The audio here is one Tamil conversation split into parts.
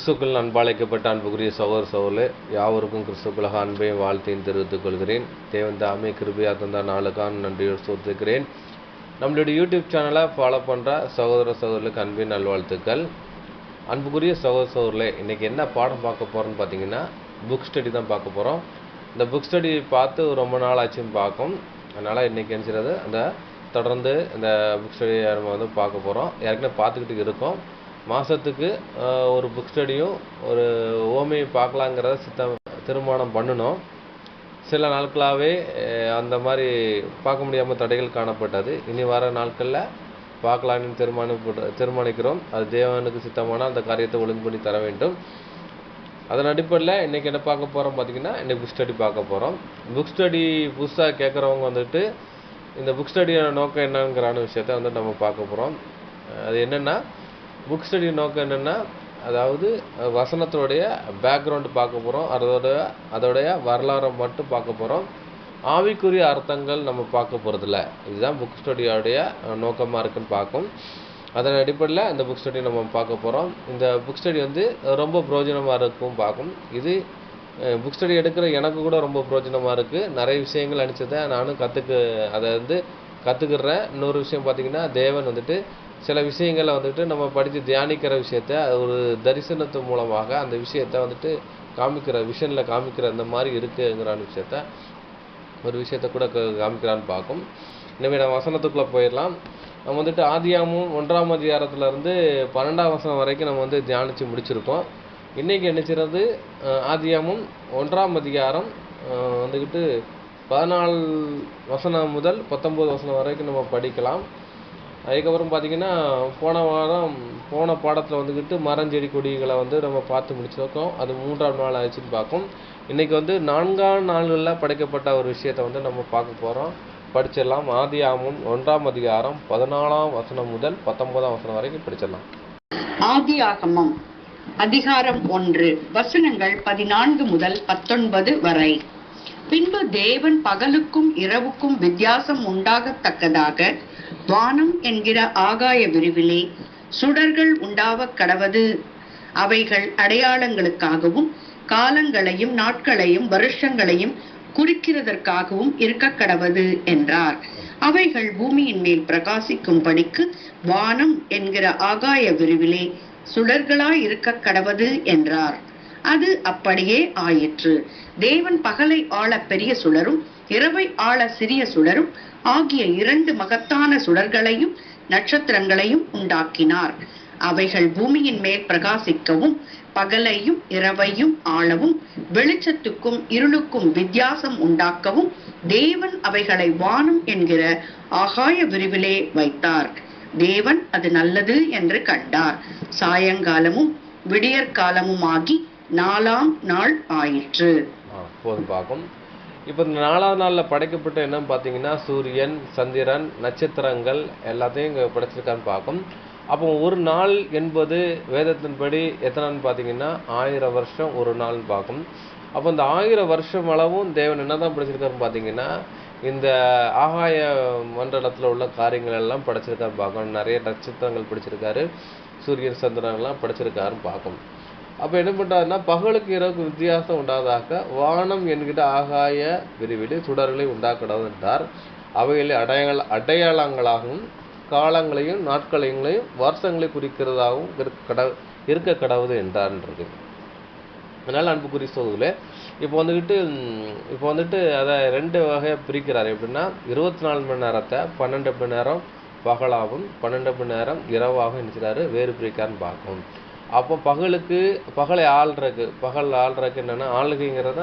கிறிஸ்துக்குள் அன்பாளைக்கப்பட்ட அன்புக்குரிய சகோதரர்களே, யாவருக்கும் கிறிஸ்துக்குள்ளாக அன்பையும் வாழ்த்தையும் தெரிவித்துக் கொள்கிறேன். தேவன் தாமே கிருபையாக தந்த நாளுக்கான நன்றியோடு சொல்லிருக்கிறேன். நம்மளுடைய யூடியூப் சேனலை ஃபாலோ பண்ணுற சகோதரர்களுக்கு அன்பின் நல்வாழ்த்துக்கள். அன்புக்குரிய சகோதரர்களே, இன்றைக்கி என்ன பாடம் பார்க்க போகிறோன்னு பார்த்தீங்கன்னா, புக் ஸ்டடி தான் பார்க்க போகிறோம். இந்த புக் ஸ்டடி பார்த்து ரொம்ப நாள் ஆச்சுன்னு பார்க்கும். அதனால் இன்றைக்கி நினச்சிறது தொடர்ந்து இந்த புக் ஸ்டடியை நம்ம பார்க்க போகிறோம். ஏற்கனவே பார்த்துக்கிட்டு இருக்கோம். மாதத்துக்கு ஒரு புக் ஸ்டடியும் ஒரு ஓமையும் பார்க்கலாங்கிறத தீர்மானம் பண்ணணும். சில நாட்களாகவே அந்த மாதிரி பார்க்க முடியாமல் தடைகள் காணப்பட்டது. இனி வர நாட்களில் பார்க்கலான்னு தீர்மானிக்கிறோம். அது தேவனுக்கு சித்தமானால் அந்த காரியத்தை ஒழுங்கு பண்ணி தர வேண்டும். அதன் அடிப்படையில் இன்றைக்கி என்ன பார்க்க போகிறோம் பார்த்தீங்கன்னா, இன்றைக்கி புக் ஸ்டடி பார்க்க போகிறோம். புக் ஸ்டடி புதுசாக கேட்குறவங்க இந்த புக் ஸ்டடியோட நோக்கம் என்னங்கிற விஷயத்த நம்ம பார்க்க போகிறோம். அது என்னென்னா, புக் ஸ்டடி நோக்கம் என்னென்னா, அதாவது வசனத்தோடைய பேக்ரவுண்டு பார்க்க போகிறோம். அதோடைய வரலாறை மட்டும் பார்க்க போகிறோம். ஆவிக்குரிய அர்த்தங்கள் நம்ம பார்க்க போகிறதில்ல. இதுதான் புக் ஸ்டடியோடைய நோக்கமாக இருக்குன்னு பார்க்கும். அதன் அடிப்படையில் இந்த புக் ஸ்டடி நம்ம பார்க்க போகிறோம். இந்த புக் ஸ்டடி ரொம்ப பிரயோஜனமாக இருக்கும் பார்க்கும். இது புக் ஸ்டடி எடுக்கிற எனக்கு கூட ரொம்ப பிரயோஜனமாக இருக்குது. நிறைய விஷயங்கள் அனுப்பிச்சதை நானும் அதை கற்றுக்கிறேன். இன்னொரு விஷயம் பார்த்திங்கன்னா, தேவன் சில விஷயங்களை நம்ம படித்து தியானிக்கிற விஷயத்த ஒரு தரிசனத்து மூலமாக அந்த விஷயத்தை விஷனில் காமிக்கிற இந்த மாதிரி இருக்குங்கிற ஒரு விஷயத்த கூட காமிக்கிறான்னு பார்க்கும். இனிமேல் நம்ம வசனத்துக்குள்ளே போயிடலாம். நம்ம ஆதியாகமம் 1ஆம் அதிகாரத்துலேருந்து 12ஆம் வசனம் வரைக்கும் நம்ம தியானித்து முடிச்சிருக்கோம். இன்றைக்கி நினச்சிறது ஆதியாகமம் 1ஆம் அதிகாரம் 14 வசனம் முதல் 19 வசனம் வரைக்கும் நம்ம படிக்கலாம். அதுக்கப்புறம் பார்த்திங்கன்னா, போன பாடத்தில் மரஞ்செடி கொடிகளை நம்ம பார்த்து முடிச்சிருக்கோம். அது 3ஆம் நாள் ஆயிடுச்சுன்னு பார்க்கும். இன்றைக்கி 4ஆம் நாள்களில் படைக்கப்பட்ட ஒரு விஷயத்தை நம்ம பார்க்க போகிறோம். படிச்சிடலாம். ஆதியாகமம் 1ஆம் அதிகாரம் 14ஆம் வசனம் முதல் 19ஆம் வசனம் வரைக்கும் படிச்சிடலாம். ஆதியாகமம் அதிகாரம் 1 வசனங்கள் 14 முதல் 19 வரை. பின்பு தேவன் பகலுக்கும் இரவுக்கும் வித்தியாசம் உண்டாகத்தக்கதாக வானம் என்கிற ஆகாய விரிவிலே சுடர்கள் உண்டாவ கடவது. அவைகள் அடையாளங்களுக்காகவும் காலங்களையும் நாட்களையும் வருஷங்களையும் குறிக்கிறதற்காகவும் இருக்க கடவது என்றார். அவைகள் பூமியின் மேல் பிரகாசிக்கும்படிக்கு வானம் என்கிற ஆகாய விரிவிலே சுடர்களாய் இருக்க கடவது என்றார். அது அப்படியே ஆயிற்று. தேவன் பகலை ஆள பெரிய சுடரும் இரவை ஆள சிறிய சுடரும் ஆகிய 2 மகத்தான சுடர்களையும் நட்சத்திரங்களையும் உண்டாக்கினார். அவைகள் பூமியின் மேல் பிரகாசிக்கவும் பகலையும் இரவையும் ஆளவும் வெளிச்சத்துக்கும் இருளுக்கும் வித்தியாசம் உண்டாக்கவும் தேவன் அவைகளை வானம் என்கிற ஆகாய விரிவிலே வைத்தார். தேவன் அது நல்லது என்று கண்டார். சாயங்காலமும் விடியற்காலமும் ஆகி 4ஆம் நாள் ஆயிற்று. பார்க்கும். இப்போ இந்த 4ஆவது நாளில் படைக்கப்பட்ட என்னன்னு பார்த்தீங்கன்னா, சூரியன், சந்திரன், நட்சத்திரங்கள் எல்லாத்தையும் இங்கே படைச்சிருக்கான்னு பார்க்கும். அப்போ ஒரு நாள் என்பது வேதத்தின்படி எத்தனைன்னு பார்த்தீங்கன்னா 1000 வருஷம் ஒரு நாள்னு பார்க்கும். அப்போ இந்த 1000 வருஷம் அளவும் தேவன் என்ன தான் படைச்சிருக்காருன்னு பார்த்தீங்கன்னா, இந்த ஆகாய மண்டலத்தில் உள்ள காரியங்கள் எல்லாம் படைச்சிருக்காருன்னு பார்க்கணும். நிறைய நட்சத்திரங்கள் படிச்சிருக்காரு, சூரியன் சந்திரன்லாம் படைச்சிருக்காருன்னு பார்க்கும். அப்போ என்ன பண்ணுறாருன்னா, பகலுக்கு இரவுக்கு வித்தியாசம் உண்டாதாக வானம் என்கிட்ட ஆகாய விரிவிலே சுடர்களை உண்டாக்கடவு என்றார். அவைகளை அடையாளங்களாகவும் காலங்களையும் நாட்களையும் வருஷங்களை குறிக்கிறதாகவும் இருக்க கடவுது என்றார்ன்றது. அதனால் அன்புக்குரிய சோதர்களே, இப்போ அதை 2 வகையாக பிரிக்கிறார். எப்படின்னா, 24 மணி நேரத்தை 12 மணி நேரம் பகலாகவும் 12 மணி நேரம் இரவாகவும் நினைக்கிறாரு வேறு பிரிக்காருன்னு பார்க்கும். அப்போ பகலை ஆள்றதுக்கு என்னென்னா, ஆளுகைங்கிறத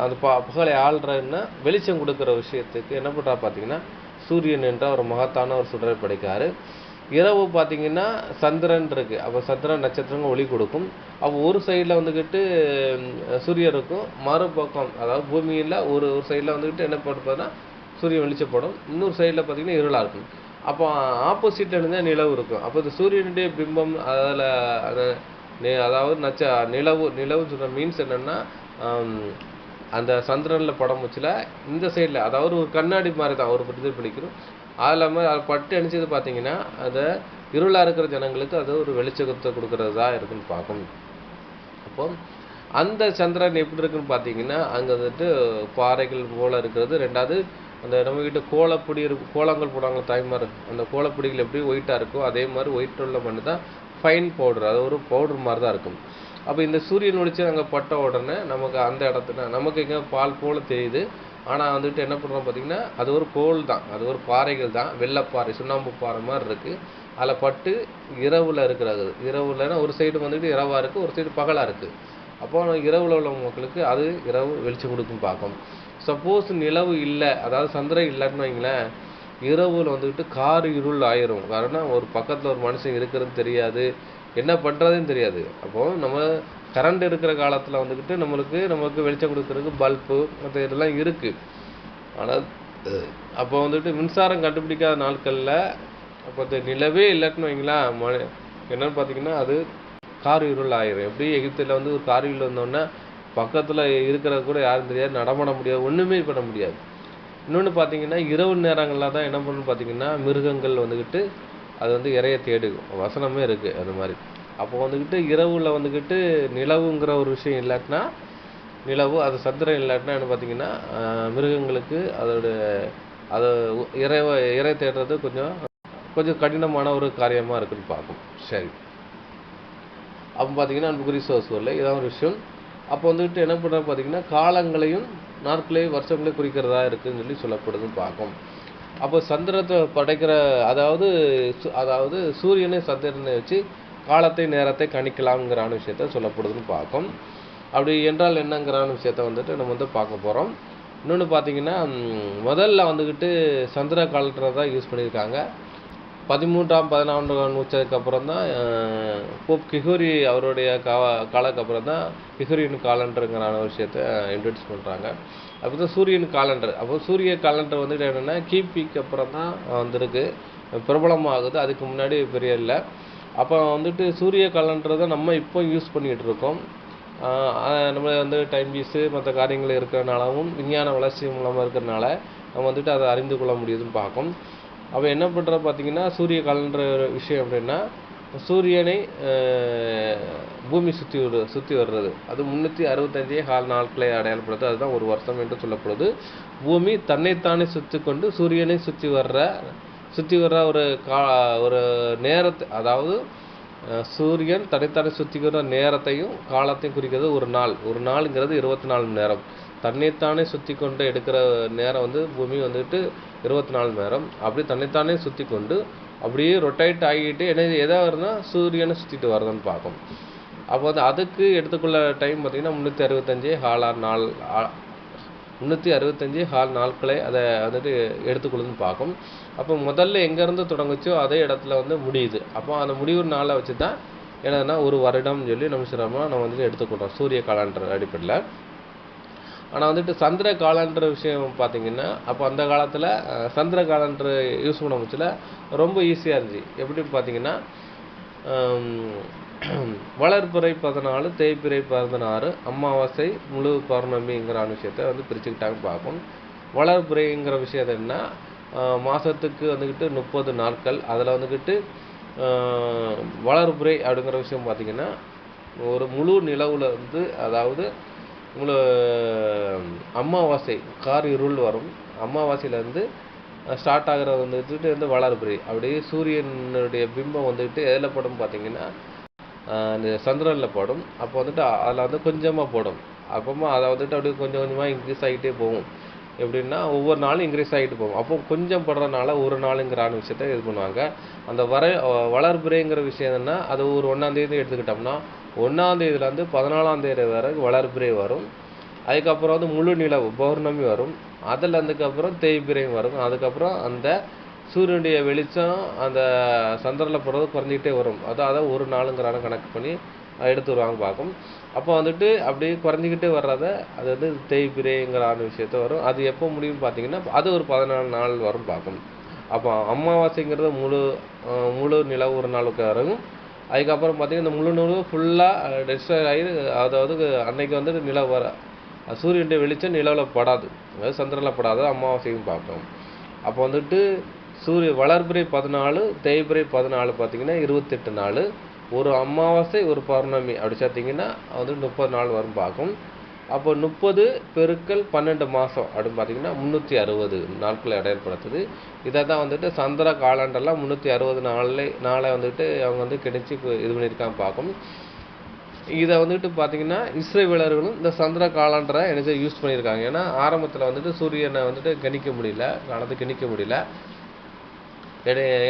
அது பகலை ஆள்றதுன்னா வெளிச்சம் கொடுக்குற விஷயத்துக்கு என்ன பண்ணுறா பார்த்தீங்கன்னா, சூரியன் என்ற ஒரு மகத்தான ஒரு சுடரை படைக்காரு. இரவு பார்த்தீங்கன்னா சந்திரன் இருக்குது. அப்போ சந்திரன் நட்சத்திரங்கள் ஒளி கொடுக்கும். அப்போ ஒரு சைடில் சூரியன் இருக்கும், மறுபக்கம் அதாவது பூமியில் ஒரு சைடில் என்ன பண்ணுறதுன்னா சூரியன் வெளிச்சப்படும், இன்னொரு சைடில் பார்த்தீங்கன்னா இருளாக இருக்கும். அப்போ ஆப்போசிட்டில் இருந்தால் நிலவு இருக்கும். அப்போ இந்த சூரியனுடைய பிம்பம் அதாவது நிலவு சொல்கிற மீன்ஸ் என்னென்னா, அந்த சந்திரனில் படம் வச்சுல இந்த சைடில் அதாவது ஒரு கண்ணாடி மாதிரி தான் ஒரு பிரதிபலிக்கணும். அது இல்லாமல் அதை பட்டு அணிச்சது பார்த்தீங்கன்னா, அதை இருளாக இருக்கிற ஜனங்களுக்கு அது ஒரு வெளிச்சத்தை கொடுக்கறதா இருக்குன்னு பார்க்கும். அப்போ அந்த சந்திரன் எப்படி இருக்குன்னு பார்த்தீங்கன்னா அங்கே வந்துட்டு பாறைகள் போல இருக்கிறது. ரெண்டாவது அந்த நம்மகிட்ட கோலப்பொடி கோலங்கள் போடுவாங்க தாய்மார், அந்த கோலப்பொடிகள் எப்படி ஒயிட்டாக இருக்கோ அதே மாதிரி ஒயிட் உள்ள மண்ணு தான் ஃபைன் பவுடர், அது ஒரு பவுடர் மாதிரி தான் இருக்கும். அப்போ இந்த சூரியன் ஒளிச்சு அங்கே பட்ட உடனே நமக்கு அந்த இடத்துல நமக்கு எங்கே பால் போல தெரியுது. ஆனால் வந்துட்டு என்ன பண்ணுறோம் பார்த்தீங்கன்னா அது ஒரு கோல் தான், அது ஒரு பாறைகள் தான், வெள்ளைப்பாறை சுண்ணாம்பு பாறை மாதிரி இருக்குது. அதில் பட்டு இரவில் இருக்கிறது. இரவுலன்னா ஒரு சைடு வந்துட்டு இரவாக இருக்குது, ஒரு சைடு பகலாக இருக்குது. அப்போ இரவில் உள்ள மக்களுக்கு அது இரவு வெளிச்சம் கொடுக்கும் பார்க்கும். சப்போஸ் நிலவு இல்லை, அதாவது சந்திரன் இல்லைன்னு வைங்களேன், இரவில் வந்துக்கிட்டு கார் இருள் ஆயிரும். காரணம் ஒரு பக்கத்தில் ஒரு மனுஷன் இருக்கிறது தெரியாது, என்ன பண்ணுறதுன்னு தெரியாது. அப்போது நம்ம கரண்ட் இருக்கிற காலத்தில் வந்துக்கிட்டு நமக்கு வெளிச்சம் கொடுக்கறதுக்கு பல்பு மற்ற இதெல்லாம் இருக்குது. ஆனால் அப்போ வந்துட்டு மின்சாரம் கண்டுபிடிக்காத நாட்களில் அப்போ நிலவே இல்லைன்னு வைங்களேன், என்னன்னு பார்த்தீங்கன்னா அது கார் இருள் ஆயிரும். எப்படி எகிப்தில் வந்து ஒரு கார் இருள் வந்தோடனே பக்கத்தில் இருக்கிறது கூட யாரும் தெரியாது, நடமாட முடியாது, ஒன்றுமே பண்ண முடியாது. இன்னொன்று பார்த்தீங்கன்னா இரவு நேரங்களில் தான் என்ன பண்ணணும்னு பார்த்தீங்கன்னா மிருகங்கள் வந்துக்கிட்டு அது வந்து இறைய தேடும், வசனமே இருக்குது அது மாதிரி. அப்போ வந்துக்கிட்டு இரவில் வந்துக்கிட்டு நிலவுங்கிற ஒரு விஷயம் இல்லாட்டினா, நிலவு அது சந்திரன் இல்லாட்டினா என்ன பார்த்தீங்கன்னா மிருகங்களுக்கு அதை இறை தேடுறது கொஞ்சம் கடினமான ஒரு காரியமாக இருக்குன்னு பார்க்கும். சரி, அப்போ பார்த்தீங்கன்னா அன்புக்குரிய சோர்ஸ்வரில் இதான் ஒரு விஷயம். அப்போ வந்துட்டு என்ன பண்ணுறது பார்த்தீங்கன்னா காலங்களையும் நாட்களையும் வருஷங்களையும் குறிக்கிறதா இருக்குதுன்னு சொல்லப்படுதுன்னு பார்க்கும். அப்போ சந்திரத்தை படைக்கிற அதாவது சூரியனை சந்திரனை வச்சு காலத்தை நேரத்தை கணிக்கலாம்ங்கிறான விஷயத்த சொல்லப்படுதுன்னு பார்க்கும். அப்படி என்றால் என்னங்கிறான விஷயத்த வந்துட்டு நம்ம வந்து பார்க்க போகிறோம். இன்னொன்று பார்த்தீங்கன்னா முதல்ல வந்துக்கிட்டு சந்திர காலண்டரை தான் யூஸ் பண்ணியிருக்காங்க. 13ஆம் 14ஆம் நூற்றாண்டுக்கு அப்புறம் தான் போப் கிஹோரி அவருடைய காலக்கு அப்புறம் தான் கிஹோரியன் காலண்டருங்கிறான விஷயத்த இன்ட்ரடியூஸ் பண்ணுறாங்க. அப்போ தான் சூரியன் காலண்டர். அப்போ சூரிய காலண்டர் வந்துட்டு என்னென்னா கிபிக்கு அப்புறம் தான் வந்துருக்கு, பிரபலமாகுது, அதுக்கு முன்னாடி பெரிய இல்லை. அப்போ வந்துட்டு சூரிய காலண்டர் தான் நம்ம இப்போ யூஸ் பண்ணிகிட்டு இருக்கோம். நம்ம வந்து டைம் பீஸு மற்ற காரியங்கள் இருக்கிறனாலும் விஞ்ஞான வளர்ச்சி மூலமாக இருக்கிறனால நம்ம வந்துட்டு அதை அறிந்து கொள்ள முடியுதுன்னு பார்க்கும். அப்போ என்ன பண்ணுற பார்த்தீங்கன்னா சூரிய காலண்டர் விஷயம் அப்படின்னா சூரியனை பூமி சுற்றி வர்றது, அது 365 நாட்களை அடையாளப்படுது, அதுதான் ஒரு வருஷம் என்று சொல்லப்படுது. பூமி தன்னைத்தானே சுற்றி கொண்டு சூரியனை சுற்றி வர்ற ஒரு நேரத்தை, அதாவது சூரியன் தன்னைத்தானே சுற்றிக்கிற நேரத்தையும் காலத்தையும் குறிக்கிறது ஒரு நாளுங்கிறது 24 மணி நேரம். தன்னைத்தானே சுற்றி கொண்டு எடுக்கிற நேரம் வந்து பூமி வந்துட்டு 24 மணி நேரம். அப்படி தன்னைத்தானே சுற்றி கொண்டு அப்படியே ரொட்டேட் ஆகிட்டு எதை வருதுன்னா சூரியனை சுற்றிட்டு வருதுன்னு பார்க்கும். அப்போ வந்து அதுக்கு எடுத்துக்கொள்ள டைம் பார்த்தீங்கன்னா 365 ஹால் நாட்களை அதை வந்துட்டு எடுத்துக்கொள்ளுதுன்னு பார்க்கும். அப்போ முதல்ல எங்கேருந்து தொடங்குச்சோ அதே இடத்துல வந்து முடியுது. அப்போ அந்த முடிவு நாளை வச்சு தான் என்னதுன்னா ஒரு வருடம் சொல்லி நம்ம வந்துட்டு எடுத்துக்கொள்கிறோம் சூரிய காலண்டர் அடிப்படையில். ஆனால் வந்துட்டு சந்திர காலண்டர் விஷயம் பார்த்தீங்கன்னா அப்போ அந்த காலத்தில் சந்திர காலண்டர் யூஸ் பண்ண முச்சில் ரொம்ப ஈஸியாக இருந்துச்சு. எப்படின்னு பார்த்தீங்கன்னா வளர்பிறை 14, தேய்பிறை 16, அமாவாசை, முழு பௌர்ணமிங்கிற விஷயத்தை வந்து பிரிச்சுக்கிட்டாங்க பார்க்கும். வளர்பிறைங்கிற விஷயத்தை என்ன மாதத்துக்கு வந்துக்கிட்டு 30 நாட்கள், அதில் வந்துக்கிட்டு வளர்பிறை அப்படிங்கிற விஷயம் பார்த்திங்கன்னா ஒரு முழு நிலவில் வந்து, அதாவது முழு அமாவாசை கார் இருள் வரும், அமாவாசையிலேருந்து ஸ்டார்ட் ஆகிறது வந்துட்டு வளர்பிறை. அப்படியே சூரியனுடைய பிம்பம் வந்துக்கிட்டு எதில் படும் பார்த்திங்கன்னா இந்த சந்திரனில் படும். அப்போ வந்துட்டு அதில் வந்து கொஞ்சமாக போடும். அப்போமா அதை வந்துட்டு அப்படியே கொஞ்சம் கொஞ்சமாக இன்க்ரீஸ் ஆகிட்டே போகும். எப்படின்னா ஒவ்வொரு நாளும் இன்க்ரீஸ் ஆகிட்டு போகும். அப்போ கொஞ்சம் படுறதுனால ஒரு நாளுங்கிறான விஷயத்த இது பண்ணுவாங்க. அந்த வளர்பிறைங்கிற விஷயம் என்னென்னா அது ஒரு 1ஆம் தேதி எடுத்துக்கிட்டோம்னா 1ஆம் தேதியிலேருந்து 14ஆம் தேதி வரை வளர்பிறை வரும். அதுக்கப்புறம் வந்து முழு நிலவு பௌர்ணமி வரும். அதில் அதுக்கப்புறம் தேய்பிறையும் வரும். அதுக்கப்புறம் அந்த சூரியனுடைய வெளிச்சம் அந்த சந்திரனில் போடுறது குறைஞ்சிக்கிட்டே வரும். அதான் ஒரு நாளுங்கிறான கணக்கு பண்ணி எடுத்து வருவாங்க பார்க்கும். அப்போ வந்துட்டு அப்படியே குறைஞ்சிக்கிட்டே வர்றத அது வந்து தேய்பிறைங்கிறான விஷயத்த வரும். அது எப்போ முடியும் பார்த்தீங்கன்னா அது ஒரு 14 நாள் வரும் பார்க்கும். அப்போ அமாவாசைங்கிறது முழு நிலவு ஒரு நாளுக்கு வரும். அதுக்கப்புறம் பார்த்தீங்கன்னா இந்த முழு நிலவு ஃபுல்லாக டெஸ்ட்ராய் ஆகி, அதாவது அன்னைக்கு வந்துட்டு நிலவு சூரியனுடைய வெளிச்சம் நிலவில் படாது, அதாவது சந்திரனில் படாது, அமாவாசையும் பார்க்கும். அப்போ வந்துட்டு வளர்பிறை 14 தேய்பிறை 14 பார்த்தீங்கன்னா 28 நாள். ஒரு அமாவாசை ஒரு பௌர்ணமி அப்படி சேர்த்திங்கன்னா வந்து 30 நாள் வரும் பார்க்கும். அப்போ 30 பெருக்கல் 12 மாதம் அப்படின்னு பார்த்தீங்கன்னா 360 நாட்களை அடையாளப்படுத்துது. இதை தான் வந்துட்டு சந்திர காலண்டர்லாம் 360 நாளை வந்துட்டு அவங்க வந்து கிடைச்சி இது பண்ணியிருக்காங்க பார்க்கும். இதை வந்துட்டு பார்த்தீங்கன்னா இஸ்ரேலர்களும் இந்த சந்திர காலண்டரை எனக்கு யூஸ் பண்ணியிருக்காங்க. ஏன்னா ஆரம்பத்தில் வந்துட்டு சூரியனை வந்துட்டு கணிக்க முடியல, காலத்தை கணிக்க முடியல.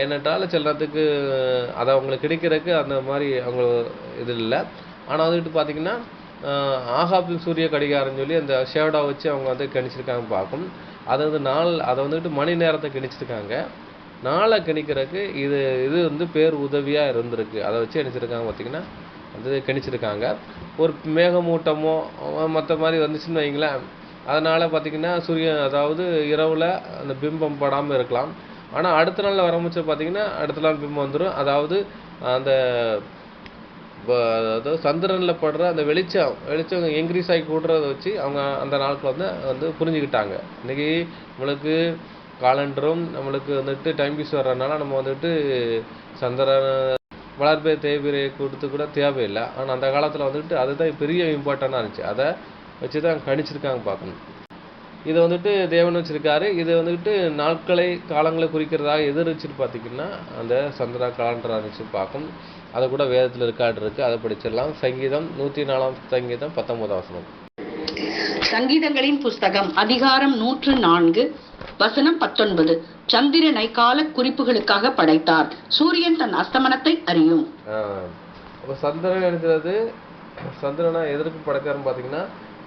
ஏனென்றால் சில நேரத்துக்கு அதை அவங்களுக்கு கிடைக்கிறதுக்கு அந்த மாதிரி அவங்க இது இல்லை. ஆனால் வந்துட்டு பார்த்தீங்கன்னா ஆகாப்பில் சூரிய கடிகாரம்னு சொல்லி அந்த ஷேடோ வச்சு அவங்க வந்து கணிச்சிருக்காங்க பார்க்கும். அது வந்து அதை வந்துட்டு மணி நேரத்தை கணிச்சிருக்காங்க. நாளை கணிக்கிறதுக்கு இது வந்து பேர் உதவியாக இருந்திருக்கு. அதை வச்சு கணிச்சிருக்காங்க பார்த்தீங்கன்னா வந்து கணிச்சிருக்காங்க. ஒரு மேகமூட்டமோ மற்ற மாதிரி வந்துச்சுன்னு வைங்களேன், அதனால் பார்த்திங்கன்னா சூரியன் அதாவது இரவில் அந்த பிம்பம் படாமல் இருக்கலாம். ஆனால் அடுத்த நாளில் வரமுச்சு பார்த்திங்கன்னா அடுத்த நாள் பிம்பம் வந்துடும். அதாவது அந்த அதாவது சந்திரனில் படுற அந்த வெளிச்சம் இன்க்ரீஸ் ஆகி கூடுறத வச்சு அவங்க அந்த நாட்கள் வந்து புரிஞ்சுக்கிட்டாங்க. இன்றைக்கி நம்மளுக்கு காலண்டரும் நம்மளுக்கு வந்துட்டு டைம் பீஸ் வர்றதுனால நம்ம வந்துட்டு சந்திரன் வளர்பிறை தேய்பிறை கொடுத்து கூட தேவையில்லை. ஆனால் அந்த காலத்தில் வந்துட்டு அதுதான் பெரிய இம்பார்ட்டண்டாக இருந்துச்சு. அதை வச்சு தான் கணிச்சிருக்காங்க பார்க்கணும். இதை வந்துட்டு தேவன் வச்சிருக்காரு. இது வந்துட்டு நாட்களை காலங்களை குறிக்கிறதாக எதிர்ச்சிட்டு பார்த்திங்கன்னா அந்த சந்திரா காலண்டர் இருந்துச்சு பார்க்கும். அதை கூட வேதத்தில் இருக்குது, அதை படிச்சிடலாம். சங்கீதம் 104 சங்கீதம் 19 வசனம். சங்கீதங்களின் புஸ்தகம் அதிகாரம் 104 வசனம் 19. சந்திரனை கால குறிப்புகளுக்காக படைத்தார், சூரியன் தன் அஸ்தமனத்தை அறியும். அப்போ சந்திரன் இருக்கிறது, சந்திரனை எதற்கு படைத்தார்னு பார்த்தீங்கன்னா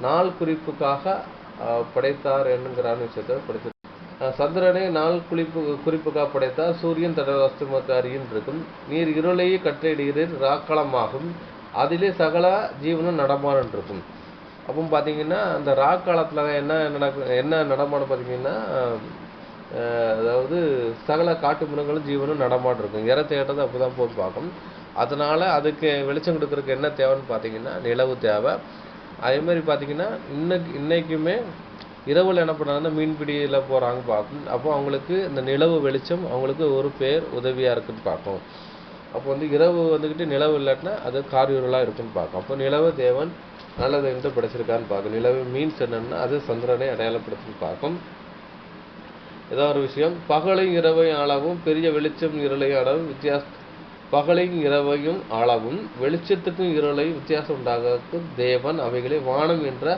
நாள் குறிப்புக்காக படைத்தார் என்னங்கிற விஷயத்தை படித்து சந்திரனை நாள் குறிப்புக்காக படைத்தார், சூரியன் தனது அஸ்தமனத்தை அறியும் இருக்கும். நீர் இருளையே கட்டளையிடுகிறீர், ராக்காலமாகும், அதிலே சகல ஜீவனும் நடமாடும் இருக்கும். அப்போ பார்த்தீங்கன்னா அந்த ராக்காலத்தில் என்ன நடமாடும் பார்த்தீங்கன்னா அதாவது சகல காட்டு மிருகங்களும் ஜீவனும் நடமாடும் இருக்கும். இறை தேட்டது அப்போ தான் போட்டு பார்க்கும். அதனால் அதுக்கு வெளிச்சம் கொடுக்குறதுக்கு என்ன தேவைன்னு பார்த்தீங்கன்னா நிலவு தேவை. அதே மாதிரி பார்த்தீங்கன்னா இன்னைக்குமே இரவில் என்ன பண்ணுறாங்கன்னா மீன்பிடியில் போகிறாங்க பார்க்கும். அப்போ அவங்களுக்கு இந்த நிலவு வெளிச்சம் அவங்களுக்கு ஒரு பேர் உதவியாக இருக்குன்னு பார்க்கும். அப்போ வந்து இரவு வந்துக்கிட்டு நிலவு இல்லாட்டினா அது காரியூரலாக இருக்குன்னு பார்க்கும். அப்போ நிலவு தேவன் நல்லது என்று படைச்சிருக்கான்னு பார்க்கும். நிலவு மீன்ஸ் என்னன்னா அது சந்திரனை அடையாளப்படுத்துன்னு பார்க்கும். ஏதோ ஒரு விஷயம் பகலையும் இரவையும் அளவும் பெரிய வெளிச்சம் இருளையும் அளவும் பகலையும் இரவையும் அளவும் வெளிச்சத்துக்கும் இருளையும் வித்தியாசம் உண்டாக தேவன் அவைகளை வானம் என்ற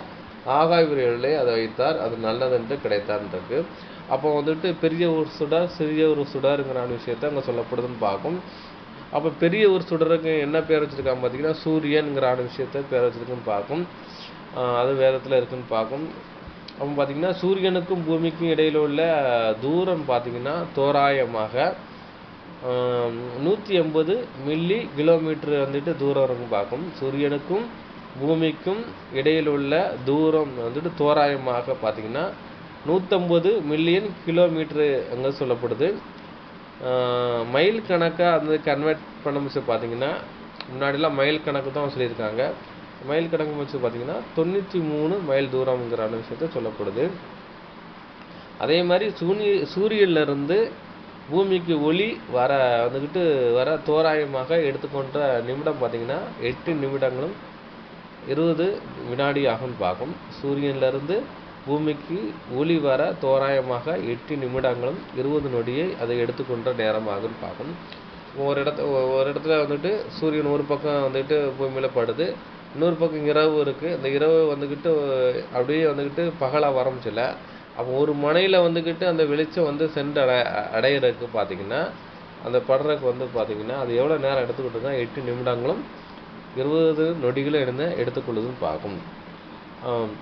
ஆகாய்விரைகளை அதை வைத்தார், அது நல்லதென்று கிடைத்தார்ன்றது. அப்போ வந்துட்டு பெரிய ஒரு சுடர் சிறிய ஒரு சுடருங்கிற விஷயத்த அங்கே சொல்லப்படுதுன்னு பார்க்கும். அப்போ பெரிய ஒரு சுடருக்கு என்ன பேர் வச்சுருக்காங்க பார்த்தீங்கன்னா சூரியனுங்கிற விஷயத்த பேர் வச்சுருக்குன்னு பார்க்கும். அது வேதத்தில் இருக்குன்னு பார்க்கும். அப்போ பார்த்தீங்கன்னா சூரியனுக்கும் பூமிக்கும் இடையில் உள்ள தூரம் பார்த்தீங்கன்னா தோராயமாக 180 மில்லி கிலோமீட்டர் வந்துட்டு தூரம் இருக்கும் பார்க்கும். சூரியனுக்கும் பூமிக்கும் இடையில் உள்ள தூரம் வந்துட்டு தோராயமாக பார்த்தீங்கன்னா 150 மில்லியன் கிலோமீட்டரு அங்கே சொல்லப்படுது. மைல் கணக்காக அந்த கன்வெர்ட் பண்ண முடிச்சு பார்த்தீங்கன்னா முன்னாடிலாம் மைல் கணக்கு தான் சொல்லியிருக்காங்க. மைல் கணக்கு வச்சு பார்த்தீங்கன்னா 93 மைல் தூரம்ங்கிற விஷயத்த சொல்லப்படுது. அதே மாதிரி சூரியனிலிருந்து பூமிக்கு ஒளி வர தோராயமாக எடுத்துக்கொண்ட நிமிடம் பார்த்தீங்கன்னா 8 நிமிடங்களும் 20 வினாடி ஆகும்னு பார்க்கும். சூரியனிலிருந்து பூமிக்கு ஒளி வர தோராயமாக 8 நிமிடங்களும் 20 நொடியை அதை எடுத்துக்கொண்ட நேரம் ஆகும்னு பார்க்கும். ஒரு இடத்துல வந்துட்டு சூரியன் ஒரு பக்கம் வந்துட்டு பூமியில் படுது, இன்னொரு பக்கம் இரவு இருக்குது. இந்த இரவு வந்துக்கிட்டு அப்படியே வந்துக்கிட்டு பகலாக வரமிச்சில்ல. அப்போ ஒரு மனையில் வந்துக்கிட்டு அந்த வெளிச்சம் வந்து சென்று அடையிறதுக்கு பார்த்தீங்கன்னா அந்த படுறதுக்கு பார்த்தீங்கன்னா அது எவ்வளோ நேரம் எடுத்துக்கிட்டுருக்கா 8 நிமிடங்களும் 20 நொடிகளும் எடுத்துக்கொள்ளுதுன்னு பார்க்கும்.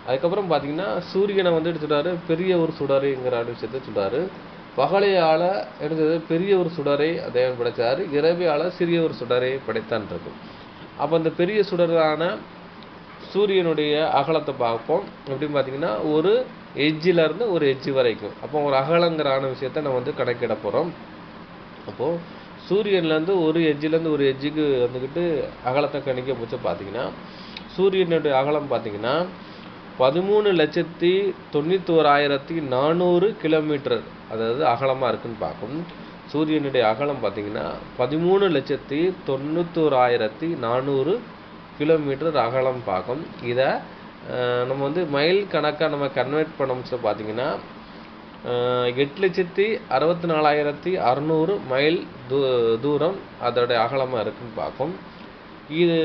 அதுக்கப்புறம் பார்த்தீங்கன்னா சூரியனை வந்து எடுத்துட்டாரு பெரிய ஒரு சுடரைங்கிற விஷயத்தை சொல்றாரு. பகலையால் எடுத்தது பெரிய ஒரு சுடரை தேவன் படைத்தார், இரவையால் சிறிய ஒரு சுடரை படைத்தான் இருக்கு. அப்போ அந்த பெரிய சுடரான சூரியனுடைய அகலத்தை பார்ப்போம். எப்படின்னு பார்த்தீங்கன்னா ஒரு எஜ்ஜிலேருந்து ஒரு எஜ்ஜி வரைக்கும். அப்போ ஒரு அகலங்கிற விஷயத்தை நம்ம வந்து கணக்கிட போகிறோம். அப்போது சூரியன்லேருந்து ஒரு எஜ்ஜிலேருந்து ஒரு எஜ்ஜுக்கு வந்துக்கிட்டு அகலத்தை கணிக்க முடிச்சு பார்த்தீங்கன்னா சூரியனுடைய அகலம் பார்த்தீங்கன்னா 13,91,400 கிலோமீட்டர் அதாவது அகலமாக இருக்குன்னு பார்க்கும். சூரியனுடைய அகலம் பார்த்தீங்கன்னா 13,91,400 கிலோமீட்டர் அகலம் பார்க்கும். இதை நம்ம வந்து மைல் கணக்காக நம்ம கன்வெர்ட் பண்ண பார்த்தீங்கன்னா 8,64,600 மைல் தூரம் அதோட அகலமாக இருக்குன்னு பார்க்கும். இது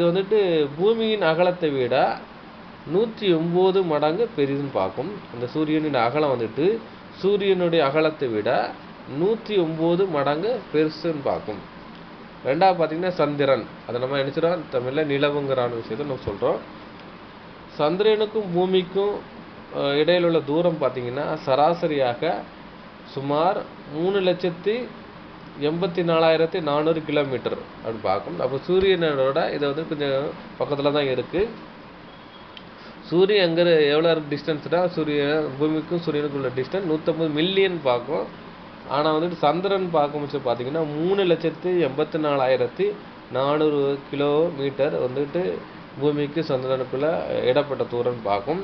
வந்துட்டு பூமியின் அகலத்தை விட 109 மடங்கு பெரிதுன்னு பார்க்கும். அந்த சூரியனின் அகலம் வந்துட்டு சூரியனுடைய அகலத்தை விட 109 மடங்கு பெருசுன்னு பார்க்கும். ரெண்டாவது பார்த்தீங்கன்னா சந்திரன். அதை நம்ம நினைச்சிடும் தமிழில் நிலவுங்கிறான விஷயத்தை நம்ம சொல்கிறோம். சந்திரனுக்கும் பூமிக்கும் இடையில் உள்ள தூரம் பார்த்தீங்கன்னா சராசரியாக சுமார் 3,84,400 கிலோமீட்டர் அப்படின்னு பார்க்கும். அப்போ சூரியனோட இதை வந்து கொஞ்சம் பக்கத்தில் தான் இருக்குது. சூரியன் எங்கே எவ்வளோ டிஸ்டன்ஸ்னா பூமிக்கும் சூரியனுக்கும் உள்ள டிஸ்டன்ஸ் 150 மில்லியன் பார்க்கும். ஆனால் வந்துட்டு சந்திரன் பார்க்கும்போது பார்த்தீங்கன்னா 3,84,400 கிலோமீட்டர் வந்துட்டு பூமிக்கு சந்திரனுக்குள்ள இடப்பட்ட தூரம்னு பார்க்கும்.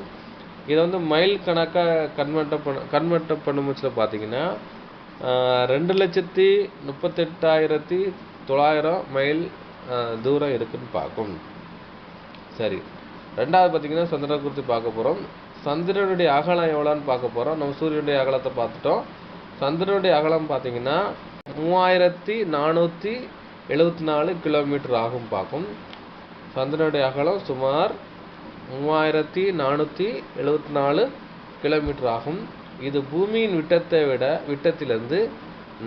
இதை வந்து மைல் கணக்காக கன்வெர்ட் பண்ணும்போது பார்த்தீங்கன்னா 2,38,900 மைல் தூரம் இருக்குன்னு பார்க்கும். சரி, ரெண்டாவது பார்த்தீங்கன்னா சந்திரனை குறித்து பார்க்க போகிறோம். சந்திரனுடைய அகலம் எவ்வளோன்னு பார்க்க போகிறோம். நம்ம சூரியனுடைய அகலத்தை பார்த்துட்டோம். சந்திரனுடைய அகலம் பார்த்தீங்கன்னா 3,474 கிலோமீட்டர் ஆகும் பார்க்கும். சந்திரனுடைய அகலம் சுமார் 3,474 கிலோமீட்டர் ஆகும். இது பூமியின் விட்டத்திலிருந்து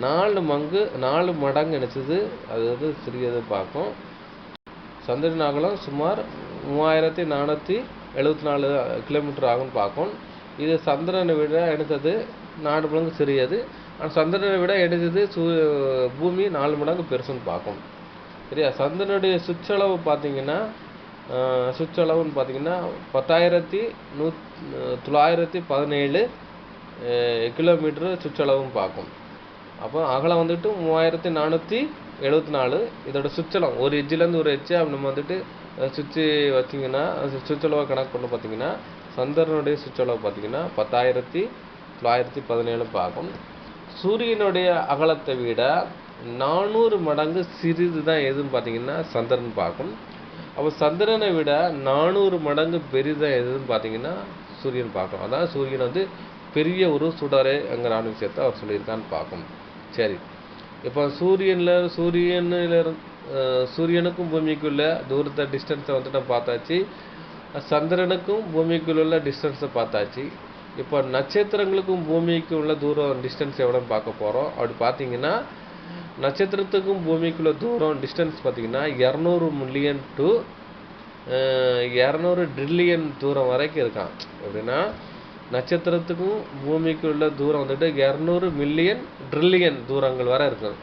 4 மடங்கு நினைச்சது, அது சிறியது பார்க்கும். சந்திரன் அகலம் சுமார் 3,474 கிலோமீட்டர் ஆகும்னு பார்க்கும். இது சந்திரனை விட எடுத்தது 4 மடங்கு சிறியது. ஆனால் சந்திரனை விட எடுத்தது பூமி 4 மடங்கு பெருசுன்னு பார்க்கும். சரியா? சந்திரனுடைய சுற்றளவு பார்த்தீங்கன்னா 10,917 கிலோமீட்டர் சுற்றளவும் பார்க்கும். அப்போ அகலம் வந்துட்டு 3,474. இதோட சுற்றளம் ஒரு எஜ்ஜிலேருந்து ஒரு எஜ்ஜை நம்ம வந்துட்டு சுற்றி வச்சிங்கன்னா சுற்றளவை கணக்கு பண்ண பார்த்தீங்கன்னா சந்திரனுடைய சுற்றளவு பார்த்தீங்கன்னா 10,917 பார்க்கும். சூரியனுடைய அகலத்தை விட 400 மடங்கு சிறிது தான் எதுன்னு பார்த்தீங்கன்னா சந்திரன் பார்க்கும். அப்போ சந்திரனை விட 400 மடங்கு பெரிதாக எதுன்னு பார்த்தீங்கன்னா சூரியன் பார்க்கும். அதான் சூரியன் வந்து பெரிய ஒரு சுடரேங்கிற விஷயத்தை அவர் சொல்லியிருக்கான்னு பார்க்கும். சரி, இப்போ சூரியனுக்கும் பூமிக்குள்ள தூரத்தை டிஸ்டன்ஸை வந்துட்டு நம்ம பார்த்தாச்சு. சந்திரனுக்கும் பூமிக்குள்ள டிஸ்டன்ஸை பார்த்தாச்சு. இப்போ நட்சத்திரங்களுக்கும் பூமிக்கும் உள்ள தூரம் டிஸ்டன்ஸ் எவ்வளோன்னு பார்க்க போகிறோம். அப்படி பார்த்தீங்கன்னா நட்சத்திரத்துக்கும் பூமிக்குள்ள தூரம் டிஸ்டன்ஸ் பார்த்தீங்கன்னா 200 மில்லியன் டு 200 ட்ரில்லியன் தூரம் வரைக்கும் இருக்கான். எப்படின்னா நட்சத்திரத்துக்கும் பூமிக்குள்ள தூரம் வந்துட்டு 200 மில்லியன் ட்ரில்லியன் தூரங்கள் வரை இருக்கும்.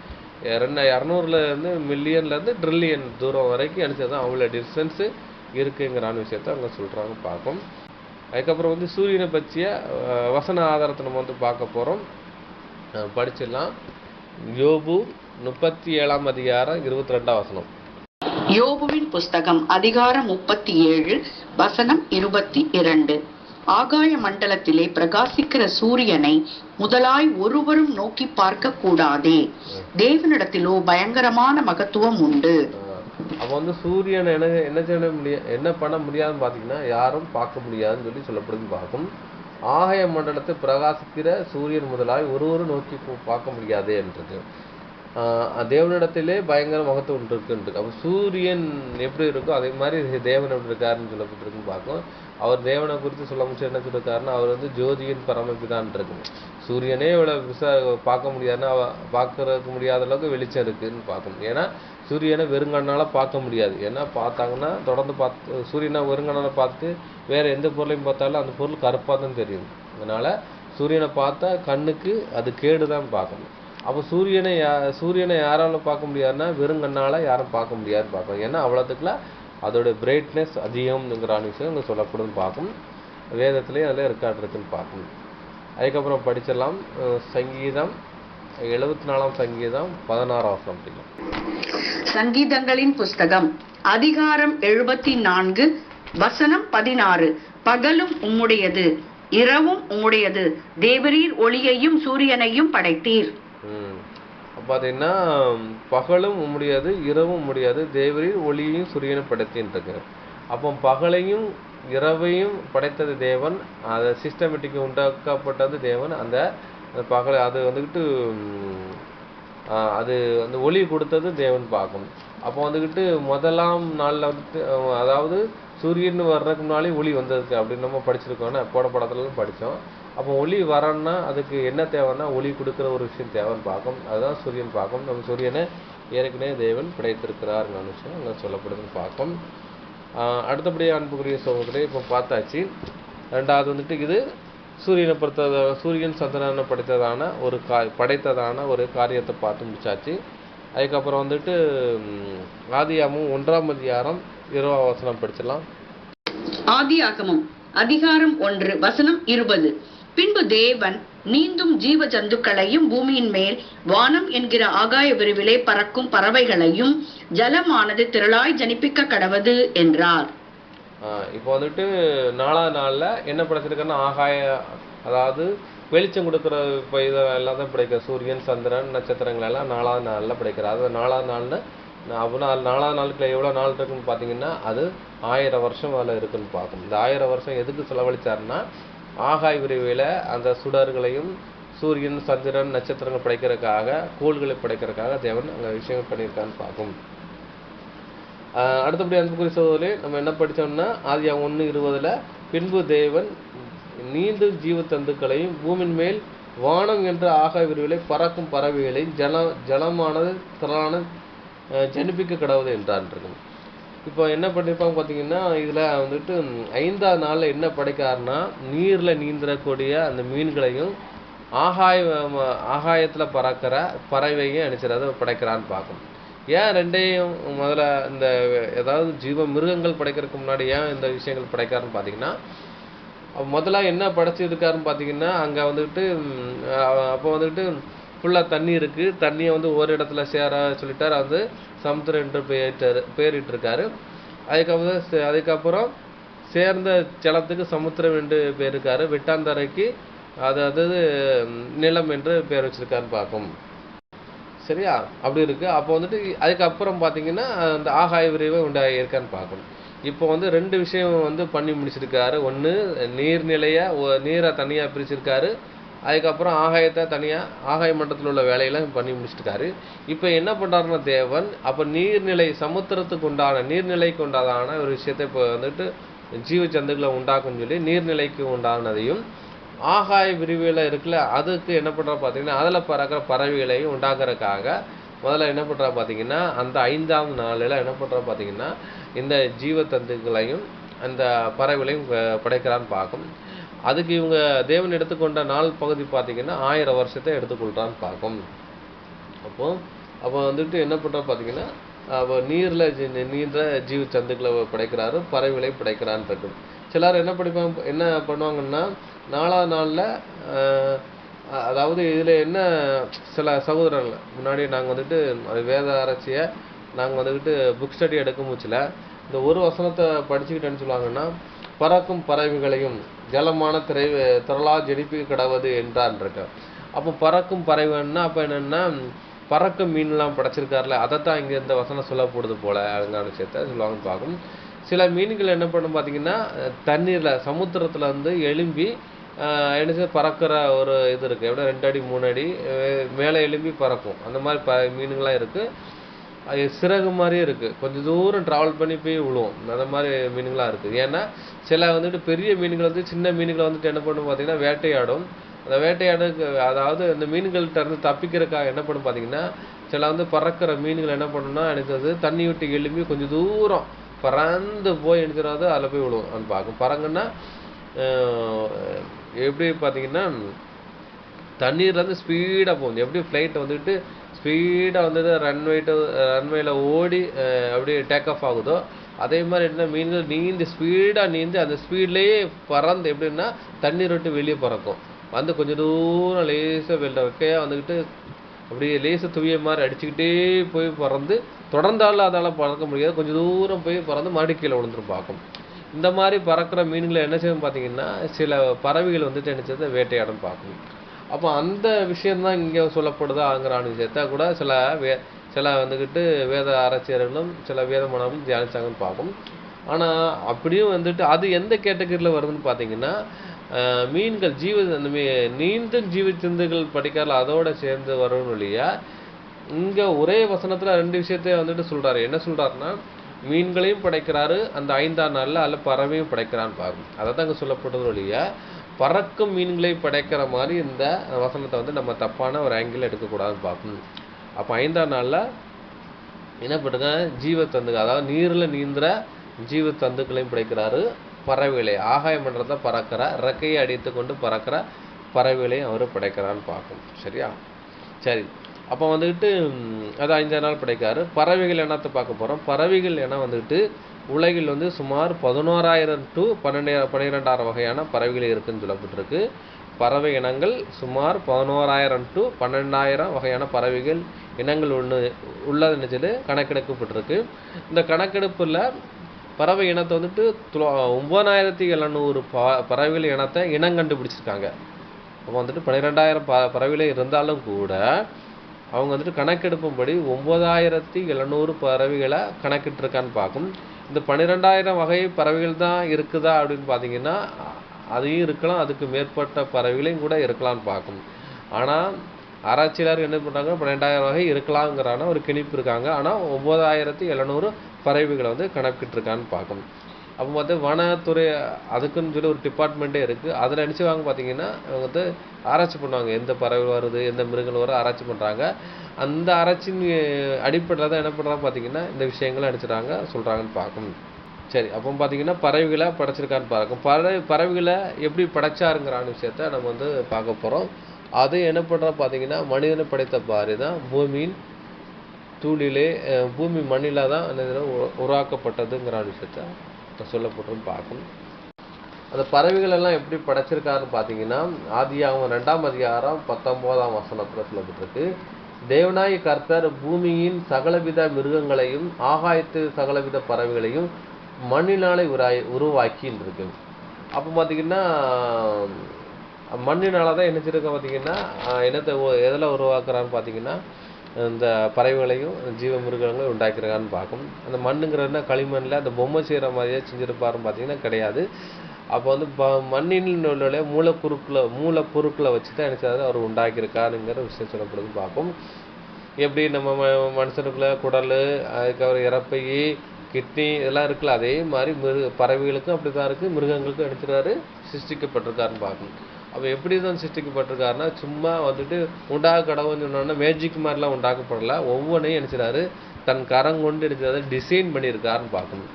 200லேருந்து மில்லியன்லேருந்து ட்ரில்லியன் தூரம் வரைக்கும் அனுப்பிச்சதான் அவ்வளோ டிஸ்டன்ஸு இருக்குங்கிறான விஷயத்த அவங்க சொல்கிறாங்க பார்க்கும். அதுக்கப்புறம் வந்து சூரியனை பற்றிய வசன ஆதாரத்தை நம்ம வந்து பார்க்க போகிறோம். படிச்சிடலாம். யோபு 37 அதிகாரம் 22 வசனம். யோபுவின் புஸ்தகம் அதிகாரம் 37 வசனம் 22. ஆகாய மண்டலத்திலே பிரகாசிக்கிற சூரியனை முதலாய் ஒருவரும் நோக்கி பார்க்க கூடாதே, தேவனிடத்திலோ பயங்கரமான மகத்துவம் உண்டு. அப்போ வந்து சூரியனை என்ன பண்ண முடியாதுன்னு பார்த்தீங்கன்னா யாரும் பார்க்க முடியாதுன்னு சொல்லி சொல்லப்படுதுன்னு பார்க்கும். ஆகாய மண்டலத்தை பிரகாசிக்கிற சூரியன் முதலாய் ஒருவரும் நோக்கி பார்க்க முடியாது என்றது. தேவனிடத்திலே பயங்கர மகத்துவம் இருக்குன்ட்டு. அப்போ சூரியன் எப்படி இருக்கோ அதே மாதிரி தேவன் எப்படி இருக்காருன்னு சொல்லப்பட்டிருக்குன்னு பார்க்கும். அவர் தேவனை குறித்து சொல்ல முடிச்சு என்ன சொல்லியிருக்காருன்னா அவர் வந்து ஜோதியின் பரமபிதான் இருக்கும். சூரியனே இவ்வளோ பார்க்க முடியாதுன்னா பார்க்கறதுக்கு முடியாத அளவுக்கு வெளிச்சம் இருக்குன்னு பார்க்கணும். ஏன்னா சூரியனை வெறுங்கண்ணால் பார்க்க முடியாது. ஏன்னா பார்த்தாங்கன்னா தொடர்ந்து சூரியனை வெறுங்கண்ணால் பார்த்து வேறு எந்த பொருளையும் பார்த்தாலும் அந்த பொருள் கருப்பாக தான் தெரியும். அதனால் சூரியனை பார்த்தா கண்ணுக்கு அது கேடு தான் பார்க்கணும். அப்போ சூரியனை யாரால பார்க்க முடியாதுன்னா வெறுங்கண்ணால் யாரும் பார்க்க முடியாதுன்னு பார்க்கணும். ஏன்னா அவ்வளோத்துக்குலாம் அதோட பிரைட்னஸ் அதிகம்ங்கிற விஷயம் இங்கே சொல்லப்படுதுன்னு பார்க்கும். வேதத்துலேயே அதில் ரெக்கார்ட் இருக்குன்னு பார்க்கணும். அதுக்கப்புறம் படிச்சிடலாம். சங்கீதம் 74 சங்கீதம் 16 வசனம். சங்கீதங்களின் புஸ்தகம் அதிகாரம் 74 வசனம் 16. பகலும் உம்முடையது, இரவும் உம்முடையது. தேவரீர் ஒளியையும் சூரியனையும் படைத்தீர். பார்த்தீங்கன்னா பகலும் உம்முடையது, இரவும் உம்முடையது. தேவரீர் ஒளியையும் சூரியனையும் படைத்தின்றது. அப்போ பகலையும் இரவையும் படைத்தது தேவன், அதை சிஸ்டமேட்டிக் உண்டாக்கப்பட்டது தேவன். அந்த பகலை அது வந்துக்கிட்டு அது அந்த ஒளி கொடுத்தது தேவன் பார்க்கும். அப்போ வந்துக்கிட்டு முதலாம் நாளில் வந்துட்டு அதாவது சூரியன் வர்றதுக்கு முன்னாலே ஒளி வந்ததுக்கு அப்படின்னு நம்ம படிச்சிருக்கோம்னா படத்துலலாம் படித்தோம். அப்போ ஒளி வரணும்னா அதுக்கு என்ன தேவைன்னா ஒளி கொடுக்குற ஒரு விஷயம் தேவைன்னு பார்க்கும். அதுதான் சூரியன் பார்க்கும். நம்ம சூரியனை ஏற்கனவே தேவன் படைத்திருக்கிறாருங்கிற விஷயம் அங்கே சொல்லப்படுதுன்னு பார்க்கும். அடுத்தபடியாக அன்புக்குரிய சகோதரரை இப்போ பார்த்தாச்சு. ரெண்டாவது வந்துட்டு இது சூரியனை சூரியன் சந்திரனை படைத்ததான ஒரு காரியத்தை பார்த்து முடிச்சாச்சு. அதுக்கப்புறம் வந்துட்டு ஆதியாகமம் 1ஆம் அதிகாரம் 20ஆம் வசனம் படிச்சிடலாம். ஆதியாகமம் அதிகாரம் 1 வசனம் 20. பின்பு தேவன் நீந்தும் ஜீவ ஜந்துக்களையும் பூமியின் மேல் வானம் என்கிற ஆகாய விரிவிலே பறக்கும் பறவைகளையும் ஜலமானது திரளாய் ஜனிப்பிக்க கடவது என்றார். இப்போ வந்துட்டு 4ஆம் நாளில் என்ன படைச்சிருக்கேன்னா அதாவது வெளிச்சம் கொடுக்குற இப்போ இதை எல்லாம் தான் படைக்கிற சூரியன் சந்திரன் நட்சத்திரங்கள் எல்லாம் 4ஆம் நாளில் படைக்கிறார். அது 4ஆம் நாள்னு அப்படின்னா 4ஆம் நாளுக்குள்ள எவ்வளோ நாள் இருக்குன்னு பார்த்தீங்கன்னா அது 1000 வருஷம் அதில் இருக்குன்னு பார்க்கும். இந்த 1000 வருஷம் எதுக்கு செலவழிச்சாருன்னா ஆகாய விரிவில் அந்த சுடர்களையும் சூரியன் சந்திரன் நட்சத்திரங்கள் படைக்கிறதுக்காக கோள்களை படைக்கிறதுக்காக தேவன் அங்கே விஷயங்கள் பண்ணியிருக்கான்னு பார்க்கும். அடுத்தபடி அன்புக்குரிய சகோதரர்களே நம்ம என்ன படித்தோம்னா ஆதியாகமம் 1:20 பின்பு தேவன் நீந்தும் ஜீவ தந்துக்களையும் பூமியின் மேல் வானம் என்ற ஆகாய விரிவிலை பறக்கும் பறவைகளை ஜலமானது திரளான ஜனிப்பிக்க கடவுது என்றான். இப்போ என்ன பண்ணியிருப்பாங்க பார்த்தீங்கன்னா இதில் வந்துட்டு 5ஆம் நாளில் என்ன படைக்காருன்னா நீரில் நீந்தக்கூடிய அந்த மீன்களையும் ஆகாயத்தில் பறக்கிற பறவையும் அனுப்பிச்சிடாத படைக்கிறான்னு பார்க்கும். ஏன் ரெண்டையும் முதல்ல இந்த ஏதாவது ஜீவ மிருகங்கள் படைக்கிறதுக்கு முன்னாடி ஏன் இந்த விஷயங்கள் படைக்காருன்னு பார்த்தீங்கன்னா முதல்ல என்ன படைச்சிருக்காருன்னு பார்த்தீங்கன்னா அங்கே வந்துட்டு அப்போ வந்துட்டு ஃபுல்லாக தண்ணி இருக்குது. தண்ணியை வந்து ஒரு இடத்துல சேர சொல்லிட்டார். அது சமுத்திரம் என்று பேரிட்டிருக்காரு. அதுக்கப்புறம் சேர்ந்த ஜலத்துக்கு சமுத்திரம் என்று பேர் இருக்காரு. வெட்டாந்தரைக்கு அதாவது நிலம் என்று பேர் வச்சிருக்காருன்னு பார்க்கும். சரியா அப்படி இருக்குது. அப்போ வந்துட்டு அதுக்கப்புறம் பார்த்தீங்கன்னா அந்த ஆகாய விரிவை உண்டாகியிருக்கான்னு பார்க்கும். இப்போ வந்து 2 விஷயம் வந்து பண்ணி முடிச்சிருக்காரு. ஒன்று நீரை தனியாக பிரிச்சிருக்காரு. அதுக்கப்புறம் ஆகாயத்தை தனியாக ஆகாய மண்டலத்தில் உள்ள வேலையெல்லாம் பண்ணி முடிச்சிருக்காரு. இப்போ என்ன பண்ணுறாருன்னா தேவன் அப்போ சமுத்திரத்துக்கு உண்டான நீர்நிலைக்கு உண்டான ஒரு விஷயத்தை இப்போ வந்துட்டு ஜீவ ஜந்துக்களை உண்டாக்குன்னு சொல்லி நீர்நிலைக்கு உண்டானதையும் ஆகாய விரிவில் இருக்குல்ல அதுக்கு என்ன பண்ணுறா பார்த்தீங்கன்னா அதில் பறக்கிற பறவைகளையும் உண்டாக்குறதுக்காக முதல்ல என்ன பண்ணுறா பார்த்தீங்கன்னா அந்த 5ஆம் நாளில் என்ன பண்ணுறா பார்த்தீங்கன்னா இந்த ஜீவ தந்துக்களையும் அந்த பறவைகளையும் படைக்கிறான்னு பார்க்கும். அதுக்கு இவங்க தேவன் எடுத்துக்கொண்ட நாள் பகுதி பார்த்தீங்கன்னா 1000 வருஷத்தை எடுத்துக்கொள்கிறான்னு பார்க்கும். அப்போ வந்துட்டு என்ன பண்ணுறா பார்த்தீங்கன்னா அப்போ நீரில் நீந்த ஜீவ சந்துக்களை படைக்கிறாரு, பறவைகளை படைக்கிறான்னு இருக்கும். சிலர் என்ன பண்ணுவாங்கன்னா 4ஆம் நாளில் அதாவது இதில் என்ன சில சகோதரர்கள் முன்னாடி நாங்கள் வந்துட்டு வேத ஆராய்ச்சியை நாங்கள் வந்துக்கிட்டு புக் ஸ்டடி எடுக்கும் மூச்சில் இந்த ஒரு வசனத்தை படிச்சுக்கிட்டேன்னு சொல்லுவாங்கன்னா பறக்கும் பறவைகளையும் ஜலமான திரளா ஜெனிப்பிக்க கடவுது என்றான் இருக்க. அப்போ பறக்கும் பறவைன்னா அப்போ என்னென்னா பறக்கும் மீன்லாம் படைச்சிருக்காருல அதைத்தான் இங்கே இந்த வசனம் சொல்லப்படுது போல அதுங்கான விஷயத்த சொல்லுவாங்கன்னு பார்க்கும். சில மீன்கள் என்ன பண்ணும் பார்த்தீங்கன்னா தண்ணீரில் சமுத்திரத்தில் வந்து எழும்பி என்ன பறக்கிற ஒரு இது இருக்குது. எப்படின்னா 2 அடி 3 அடி மேலே எழும்பி பறக்கும். அந்த மாதிரி மீனுங்களாம் இருக்குது. அது சிறகு மாதிரியே இருக்குது. கொஞ்சம் தூரம் ட்ராவல் பண்ணி போய் விழுவோம். அந்த மாதிரி மீனுங்களாம் இருக்குது. ஏன்னா சில வந்துட்டு பெரிய மீன்கள் வந்து சின்ன மீன்களை வந்துட்டு என்ன பண்ணும் பார்த்தீங்கன்னா வேட்டையாடும். அந்த வேட்டையாடுக்கு அதாவது அந்த மீன்கள்கிட்ட இருந்து தப்பிக்கிறதுக்காக என்ன பண்ணும் பார்த்தீங்கன்னா சில வந்து பறக்கிற மீன்கள் என்ன பண்ணுன்னா எனக்கு தண்ணி விட்டு எழும்பி கொஞ்சம் தூரம் பறந்து போய் எடுத்துடாது அதில் போய் விழுவோம் அது பார்க்கும். பறங்கன்னா எப்படி பார்த்தீங்கன்னா தண்ணீர்லேருந்து ஸ்பீடாக போகும். எப்படி ஃப்ளைட் வந்துட்டு ஸ்பீடாக வந்துட்டு ரன்வேயில் ஓடி அப்படியே டேக் ஆஃப் ஆகுதோ அதே மாதிரி என்ன மீன்கள் ஸ்பீடாக நீந்தி அந்த ஸ்பீட்லேயே பறந்து எப்படின்னா தண்ணீர் விட்டு வெளியே பறக்கும். வந்து கொஞ்சம் தூரம் லேசாக வெக்கையாக வந்துக்கிட்டு அப்படியே லேசாக துவிய மாதிரி அடிச்சுக்கிட்டே போய் பறந்து தொடர்ந்தாலும் அதால் பறக்க முடியாது. கொஞ்சம் தூரம் போய் பறந்து மறுபடியும் கீழே விழுந்துரும் பார்க்கும். இந்த மாதிரி பறக்கிற மீன்களை என்ன செய்யும் பார்த்தீங்கன்னா சில பறவைகள் வந்துட்டு என்ன செய்யுது வேட்டையாடும் பார்க்கும். அப்போ அந்த விஷயம்தான் இங்கே சொல்லப்படுதாங்கிற விஷயத்த கூட சில வந்துக்கிட்டு வேத ஆராய்ச்சியர்களும் சில வேத மாணவர்களும் தியானிச்சாங்கன்னு பார்க்கும். ஆனால் அப்படியும் வந்துட்டு அது எந்த கேட்டகரியில் வருதுன்னு பார்த்தீங்கன்னா மீன்கள் அந்த நீந்தும் ஜீவ ஜந்துக்கள் படிக்கிறதுல அதோட சேர்ந்து வரணும் இல்லையா. இங்கே ஒரே வசனத்தில் 2 விஷயத்தையும் வந்துட்டு சொல்கிறாரு. என்ன சொல்கிறாருன்னா மீன்களையும் படைக்கிறாரு, அந்த 5ஆம் நாளில் அதில் பறவையும் படைக்கிறான்னு பார்க்கும். அதை தான் இங்கே சொல்லப்படுறது இல்லையா. பறக்கும் மீன்களை படைக்கிற மாதிரி இந்த வசனத்தை வந்து நம்ம தப்பான ஒரு ஆங்கிள் எடுக்கக்கூடாதுன்னு பார்க்கும். அப்போ 5ஆம் நாளில் என்ன பண்ணுங்க ஜீவத்தந்துகள், அதாவது நீரில் நீந்துற ஜீவத்தந்துக்களையும் படைக்கிறாரு, பறவைகளை ஆகாய மண்டலத்தை பறக்கிற ரெக்கையை அடித்து கொண்டு பறக்கிற பறவைகளையும் அவர் படைக்கிறான்னு பார்க்கும். சரியா? சரி, அப்போ வந்துக்கிட்டு அது 5ஆம் நாள் படைக்காரு. பறவைகள் என்னத்தை பார்க்க போகிறோம். பறவைகள் என்ன வந்துக்கிட்டு உலகில் வந்து சுமார் 11,000 to 12,000 வகையான பறவைகள் இருக்குன்னு சொல்லப்பட்டிருக்கு. பறவை இனங்கள் சுமார் 11,000 to 12,000 வகையான பறவைகள் இனங்கள் உள்ளது நினைச்சது கணக்கெடுக்கப்பட்டிருக்கு. இந்த கணக்கெடுப்பில் பறவை இனத்தை வந்துட்டு 9,700 பறவைகள் இனத்தை இனம் கண்டுபிடிச்சிருக்காங்க. அப்போ வந்துட்டு 12,000 பறவைகள் இருந்தாலும் கூட அவங்க வந்துட்டு கணக்கெடுப்பும்படி 9,700 பறவைகளை கணக்கிட்டிருக்கான்னு பார்க்கும். இந்த 12,000 வகை பறவைகள் தான் இருக்குதா அப்படின்னு பார்த்தீங்கன்னா அதையும் இருக்கலாம், அதுக்கு மேற்பட்ட பறவைகளையும் கூட இருக்கலாம்னு பார்க்கும். ஆனால் ஆராய்ச்சியாளர் என்ன பண்ணுறாங்க, 12,000 வகை இருக்கலாங்கிறான ஒரு கிணிப்பு இருக்காங்க. ஆனால் 9,700 பறவைகளை வந்து கணக்கிட்டிருக்கான்னு பார்க்கும். அப்போ வந்து வனத்துறை அதுக்குன்னு சொல்லி ஒரு டிபார்ட்மெண்ட்டே இருக்குது. அதில் நினச்சிவாங்க பார்த்தீங்கன்னா அவங்க வந்து ஆராய்ச்சி பண்ணுவாங்க, எந்த பறவை வருது எந்த மிருகங்கள் வரும் ஆராய்ச்சி பண்ணுறாங்க. அந்த ஆராய்ச்சியின் அடிப்படையில் தான் என்ன பண்ணுறாங்க பார்த்தீங்கன்னா இந்த விஷயங்களை நினச்சிட்றாங்க சொல்கிறாங்கன்னு பார்க்கும். சரி, அப்போ பார்த்தீங்கன்னா பறவைகளை படைச்சிருக்கான்னு பார்க்கும். பறவைகளை எப்படி படைச்சாருங்கிறான விஷயத்த நம்ம வந்து பார்க்க போகிறோம். அது என்ன பண்ணுறா பார்த்தீங்கன்னா மனிதனை படைத்த பாரி தான் பூமியின் தூளிலே பூமி மண்ணில் தான் உருவாக்கப்பட்டதுங்கிற விஷயத்த சொல்லப்பட்டுன்னு பார்க்கும். அந்த பறவைகள் எல்லாம் எப்படி படைச்சிருக்காருன்னு பார்த்தீங்கன்னா ஆதியாகமம் 2ஆம் அதிகாரம் 19ஆம் வசனத்தில் சொல்லப்பட்டிருக்கு. தேவனாய் கர்த்தர் பூமியின் சகலவித மிருகங்களையும் ஆகாயத்து சகலவித பறவைகளையும் மண்ணினாலே உருவாக்கின்னு இருக்கு. அப்போ பார்த்தீங்கன்னா மண்ணினால தான் என்ன செய்யிருக்க பார்த்தீங்கன்னா எதில் உருவாக்குறான்னு பார்த்தீங்கன்னா இந்த பறவைகளையும் ஜீவ மிருகங்களையும் உண்டாக்கிருக்கான்னு பார்க்கும். அந்த மண்ணுங்கிறதுனா களிமண்ணில் அந்த பொம்மை செய்கிற மாதிரியே செஞ்சுருப்பாருன்னு பார்த்தீங்கன்னா கிடையாது. அப்போ வந்து மண்ணின் உள்ள மூலப்பொருட்களை வச்சு தான் என்ன செய்யாது அவர் உண்டாக்கியிருக்காருங்கிற விஷயம் சொல்லப்படுதுன்னு பார்ப்போம். எப்படி நம்ம மனுஷனுக்குள்ள குடல், அதுக்கப்புறம் இறப்பை, கிட்னி இதெல்லாம் இருக்குல்ல, அதே மாதிரி பறவைகளுக்கும் அப்படி தான் இருக்குது, மிருகங்களுக்கும் எடுத்துறாரு சிருஷ்டிக்கப்பட்டிருக்காருன்னு பார்க்கணும். அப்போ எப்படி தான் சிருஷ்டிக்கப்பட்டிருக்காருன்னா சும்மா வந்துட்டு உண்டாக கடவுள்னு சொன்னோன்னா மேஜிக் மாதிரிலாம் உண்டாக்கப்படலை. ஒவ்வொன்றையும் நினச்சிடாரு தன் கரங்கொண்டு எடுத்து டிசைன் பண்ணியிருக்காருன்னு பார்க்கணும்.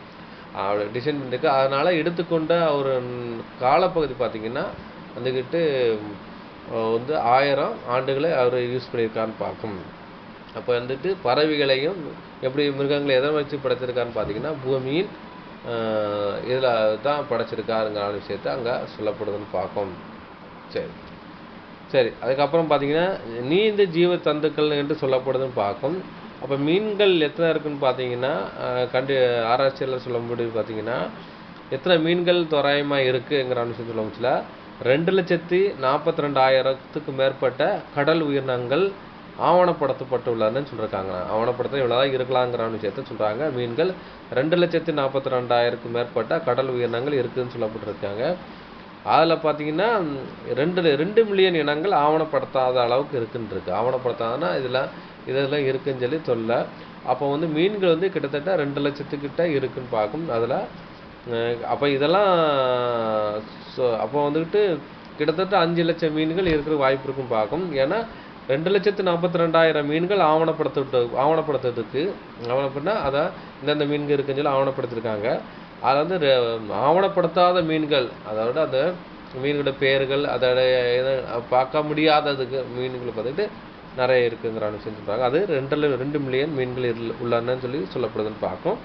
டிசைன் பண்ணியிருக்கு. அதனால் எடுத்துக்கொண்ட ஒரு காலப்பகுதி பார்த்திங்கன்னா வந்துக்கிட்டு வந்து 1000 ஆண்டுகளை அவர் யூஸ் பண்ணியிருக்காருன்னு பார்க்கும். அப்போ வந்துட்டு பறவைகளையும் எப்படி மிருகங்களை எதை வச்சு படைச்சிருக்காருன்னு பார்த்தீங்கன்னா பூமியின் இதில் தான் படைச்சிருக்காருங்கிற விஷயத்த அங்கே சொல்லப்படுதுன்னு பார்க்கும். சரி, அதுக்கப்புறம் பார்த்தீங்கன்னா நீந்த ஜீவ தந்துக்கள் என்று சொல்லப்படுதுன்னு பார்க்கும். அப்போ மீன்கள் எத்தனை இருக்குன்னு பார்த்தீங்கன்னா ஆராய்ச்சியாளர் சொல்ல முடியும். பார்த்தீங்கன்னா எத்தனை மீன்கள் தோராயமாக இருக்குங்கிற விஷயம் சொல்ல முடியல. 2,42,000க்கு மேற்பட்ட கடல் உயிரினங்கள் ஆவணப்படுத்தப்பட்டுள்ளதுன்னு சொல்லியிருக்காங்க. ஆவணப்படுத்த இவ்வளோதான் இருக்கலாங்கிற விஷயத்த சொல்கிறாங்க. மீன்கள் 2,42,000க்கு மேற்பட்ட கடல் உயிரினங்கள் இருக்குதுன்னு சொல்லப்பட்டிருக்காங்க. அதில் பார்த்தீங்கன்னா 2 மில்லியன் இனங்கள் ஆவணப்படுத்தாத அளவுக்கு இருக்குன்னு இருக்கு. ஆவணப்படுத்தாதுன்னா இதெல்லாம் இருக்குன்னு சொல்லி சொல்ல. அப்போ வந்து மீன்கள் வந்து கிட்டத்தட்ட 2 லட்சத்துக்கிட்ட இருக்குன்னு பார்க்கும். அதில் அப்போ இதெல்லாம் அப்போ வந்துக்கிட்டு கிட்டத்தட்ட 5 லட்சம் மீன்கள் இருக்கிற வாய்ப்பு இருக்குன்னு பார்க்கும். ஏன்னா 2,42,000 மீன்கள் ஆவணப்படுத்துறதுக்கு அதை இந்தந்த மீன்கள் இருக்குன்னு சொல்லி ஆவணப்படுத்திருக்காங்க. அதில் வந்து ஆவணப்படுத்தாத மீன்கள், அதோட அந்த மீன்களோட பெயர்கள் அதோட பார்க்க முடியாததுக்கு மீன்களை பார்த்துட்டு நிறைய இருக்குங்கிற விஷயம் சொல்கிறாங்க. அது 2 மில்லியன் மீன்கள் உள்ளன்னு சொல்லி சொல்லப்படுதுன்னு பார்க்கும்.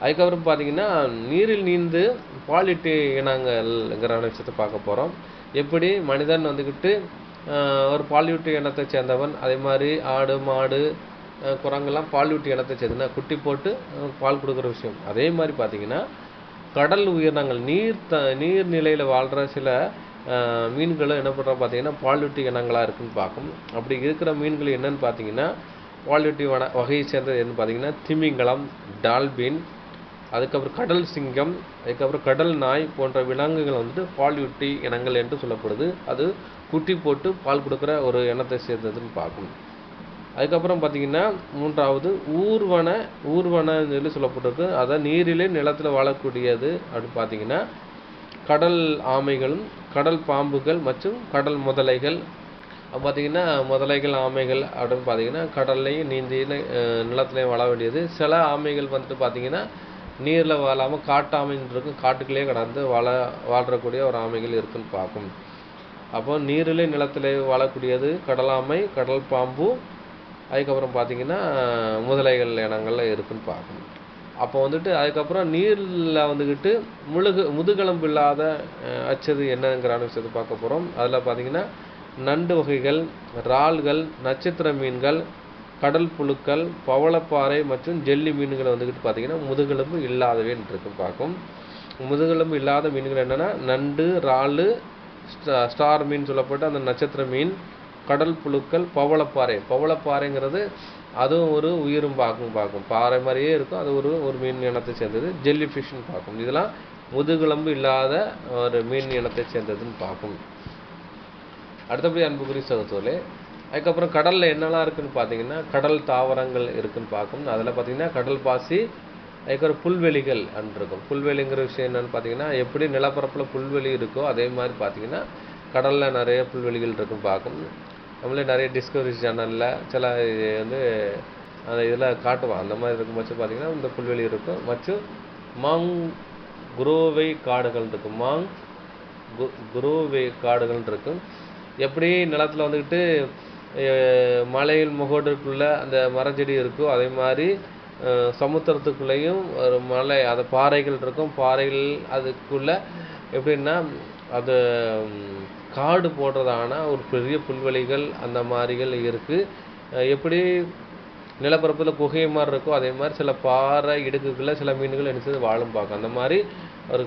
அதுக்கப்புறம் பார்த்தீங்கன்னா நீரில் நீந்து பாலிட்டு இனங்கள்ங்கிற விஷயத்தை பார்க்க போகிறோம். எப்படி மனிதன் வந்துக்கிட்டு ஒரு பாலியூட்டி இனத்தை சேர்ந்தவன், அதே மாதிரி ஆடு மாடு குரங்கெல்லாம் பாலியூட்டி இனத்தை சேர்ந்தனா குட்டி போட்டு பால் கொடுக்குற விஷயம். அதே மாதிரி பார்த்தீங்கன்னா கடல் உயிரினங்கள் நீர்நிலையில் வாழ்கிற சில மீன்களும் என்ன பண்ணுறோம் பார்த்தீங்கன்னா பாலூட்டி இனங்களாக இருக்குன்னு பார்க்கும். அப்படி இருக்கிற மீன்கள் என்னன்னு பார்த்தீங்கன்னா பாலூட்டி வகையை சேர்ந்தது என்னன்னு பார்த்தீங்கன்னா திமிங்கலம், டால்பின், அதுக்கப்புறம் கடல் சிங்கம், அதுக்கப்புறம் கடல் நாய் போன்ற விலங்குகள் வந்துட்டு பாலூட்டி இனங்கள் என்று சொல்லப்படுது. அது குட்டி போட்டு பால் கொடுக்குற ஒரு இனத்தை சேர்ந்ததுன்னு பார்க்கும். அதுக்கப்புறம் பார்த்தீங்கன்னா மூன்றாவது ஊர்வன சொல்லி சொல்லப்பட்டிருக்கு. அதான் நீரிலே நிலத்தில் வாழக்கூடியது அப்படின்னு பார்த்தீங்கன்னா கடல் ஆமைகளும் கடல் பாம்புகள் மற்றும் கடல் முதலைகள். பார்த்தீங்கன்னா முதலைகள் ஆமைகள் அப்படின்னு பார்த்தீங்கன்னா கடல்லையும் நீந்தி நிலத்துலையும் வாழ வேண்டியது. சில ஆமைகள் வந்துட்டு பார்த்தீங்கன்னா நீரில் வாழாமல் காட்டு ஆமைன்னு இருக்கும், காட்டுக்குள்ளேயே கடந்து வாழ்றக்கூடிய ஒரு ஆமைகள் இருக்குன்னு பார்க்கும். அப்போ நீரிலே நிலத்திலே வாழக்கூடியது கடலாமை, கடல் பாம்பு, அதுக்கப்புறம் பார்த்தீங்கன்னா முதலைகள் இனங்கள்ல இருக்குன்னு பார்க்கும். அப்போ வந்துட்டு அதுக்கப்புறம் நீரில் வந்துக்கிட்டு முதுகெலும்பு இல்லாத அச்சது என்னங்கிற விஷயத்தை பார்க்க போகிறோம். அதில் பார்த்தீங்கன்னா நண்டு வகைகள், இறால்கள், நட்சத்திர மீன்கள், கடல் புழுக்கள், பவளப்பாறை மற்றும் ஜெல்லி மீன்களை வந்துக்கிட்டு பார்த்தீங்கன்னா முதுகெலும்பு இல்லாதவைன்னு இருக்கு பார்க்கும். முதுகெலும்பு இல்லாத மீன்கள் என்னென்னா நண்டு, இறால், ஸ்டார் மீன் சொல்லப்பட்ட அந்த நட்சத்திர மீன், கடல் புழுக்கள், பவளப்பாறைங்கிறது அதுவும் ஒரு உயிரும் பார்க்கும் பாறை மாதிரியே இருக்கும். அது ஒரு மீன் இனத்தை சேர்ந்தது. ஜெல்லி ஃபிஷ்ன்னு பார்க்கும். இதெல்லாம் முதுகெலும்பு இல்லாத ஒரு மீன் இனத்தை சேர்ந்ததுன்னு பார்க்கும். அடுத்தபடி அன்புக்குரிய சகோதரர்களே, அதுக்கப்புறம் கடலில் என்னெல்லாம் இருக்குன்னு பார்த்தீங்கன்னா கடல் தாவரங்கள் இருக்குன்னு பார்க்கும். அதில் பார்த்தீங்கன்னா கடல் பாசி, அதுக்கப்புறம் புல்வெளிகள் இருக்கும். புல்வெளிங்கிற விஷயம் என்னென்னு பார்த்தீங்கன்னா எப்படி நிலப்பரப்பில் புல்வெளி இருக்கோ அதே மாதிரி பார்த்தீங்கன்னா கடலில் நிறைய புல்வெளிகள் இருக்குன்னு பார்க்கும். நம்மளே நிறைய டிஸ்கவரி சேனலில் சில வந்து அந்த இதில் காட்டுவான். அந்த மாதிரி இருக்கும் பட்சம் பார்த்தீங்கன்னா இந்த புல்வெளி இருக்கும். மற்றும் குரோவை காடுகள் இருக்கும். குரோவை காடுகள் இருக்கும். எப்படி நிலத்தில் வந்துக்கிட்டு மலையில் முகோடுக்குள்ளே அந்த மரச்செடி இருக்கோ அதே மாதிரி சமுத்திரத்துக்குள்ளேயும் ஒரு மலை அது பாறைகள் இருக்கும். பாறைகள் அதுக்குள்ளே எப்படின்னா அது காடு போடுறதான ஒரு பெரிய புல்வெளிகள் அந்த மாதிரிகள் இருக்குது. எப்படி நிலப்பரப்பில் குகை மாதிரி இருக்கோ அதே மாதிரி சில பாறை இடுக்குகளில் சில மீன்கள் எடுத்து வாழும் பார்க்கும். அந்த மாதிரி ஒரு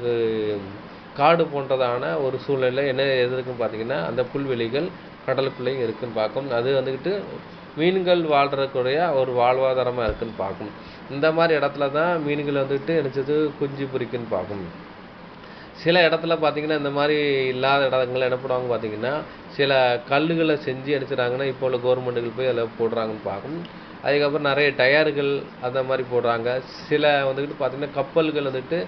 காடு போன்றதான ஒரு சூழ்நிலை என்ன எதுக்குன்னு பார்த்தீங்கன்னா அந்த புல்வெளிகள் கடலுக்குள்ளேயும் இருக்குன்னு பார்க்கும். அது வந்துக்கிட்டு மீன்கள் வாழ்கிறக்கூடிய ஒரு வாழ்வாதாரமாக இருக்குன்னு பார்க்கும். இந்த மாதிரி இடத்துல தான் மீன்கள் வந்துட்டு நினச்சது குஞ்சு பொரிக்குன்னு பார்க்கும். சில இடத்துல பார்த்தீங்கன்னா இந்த மாதிரி இல்லாத இடங்கள் என்ன பண்ணுவாங்க பார்த்தீங்கன்னா சில கல்லுகளை செஞ்சு அடிச்சுறாங்கன்னா இப்போ உள்ள கவர்மெண்ட்டுகள் போய் அதில் போடுறாங்கன்னு பார்க்கும். அதுக்கப்புறம் நிறைய டயர்கள் அந்த மாதிரி போடுறாங்க. சில வந்துக்கிட்டு பார்த்தீங்கன்னா கப்பல்கள் வந்துட்டு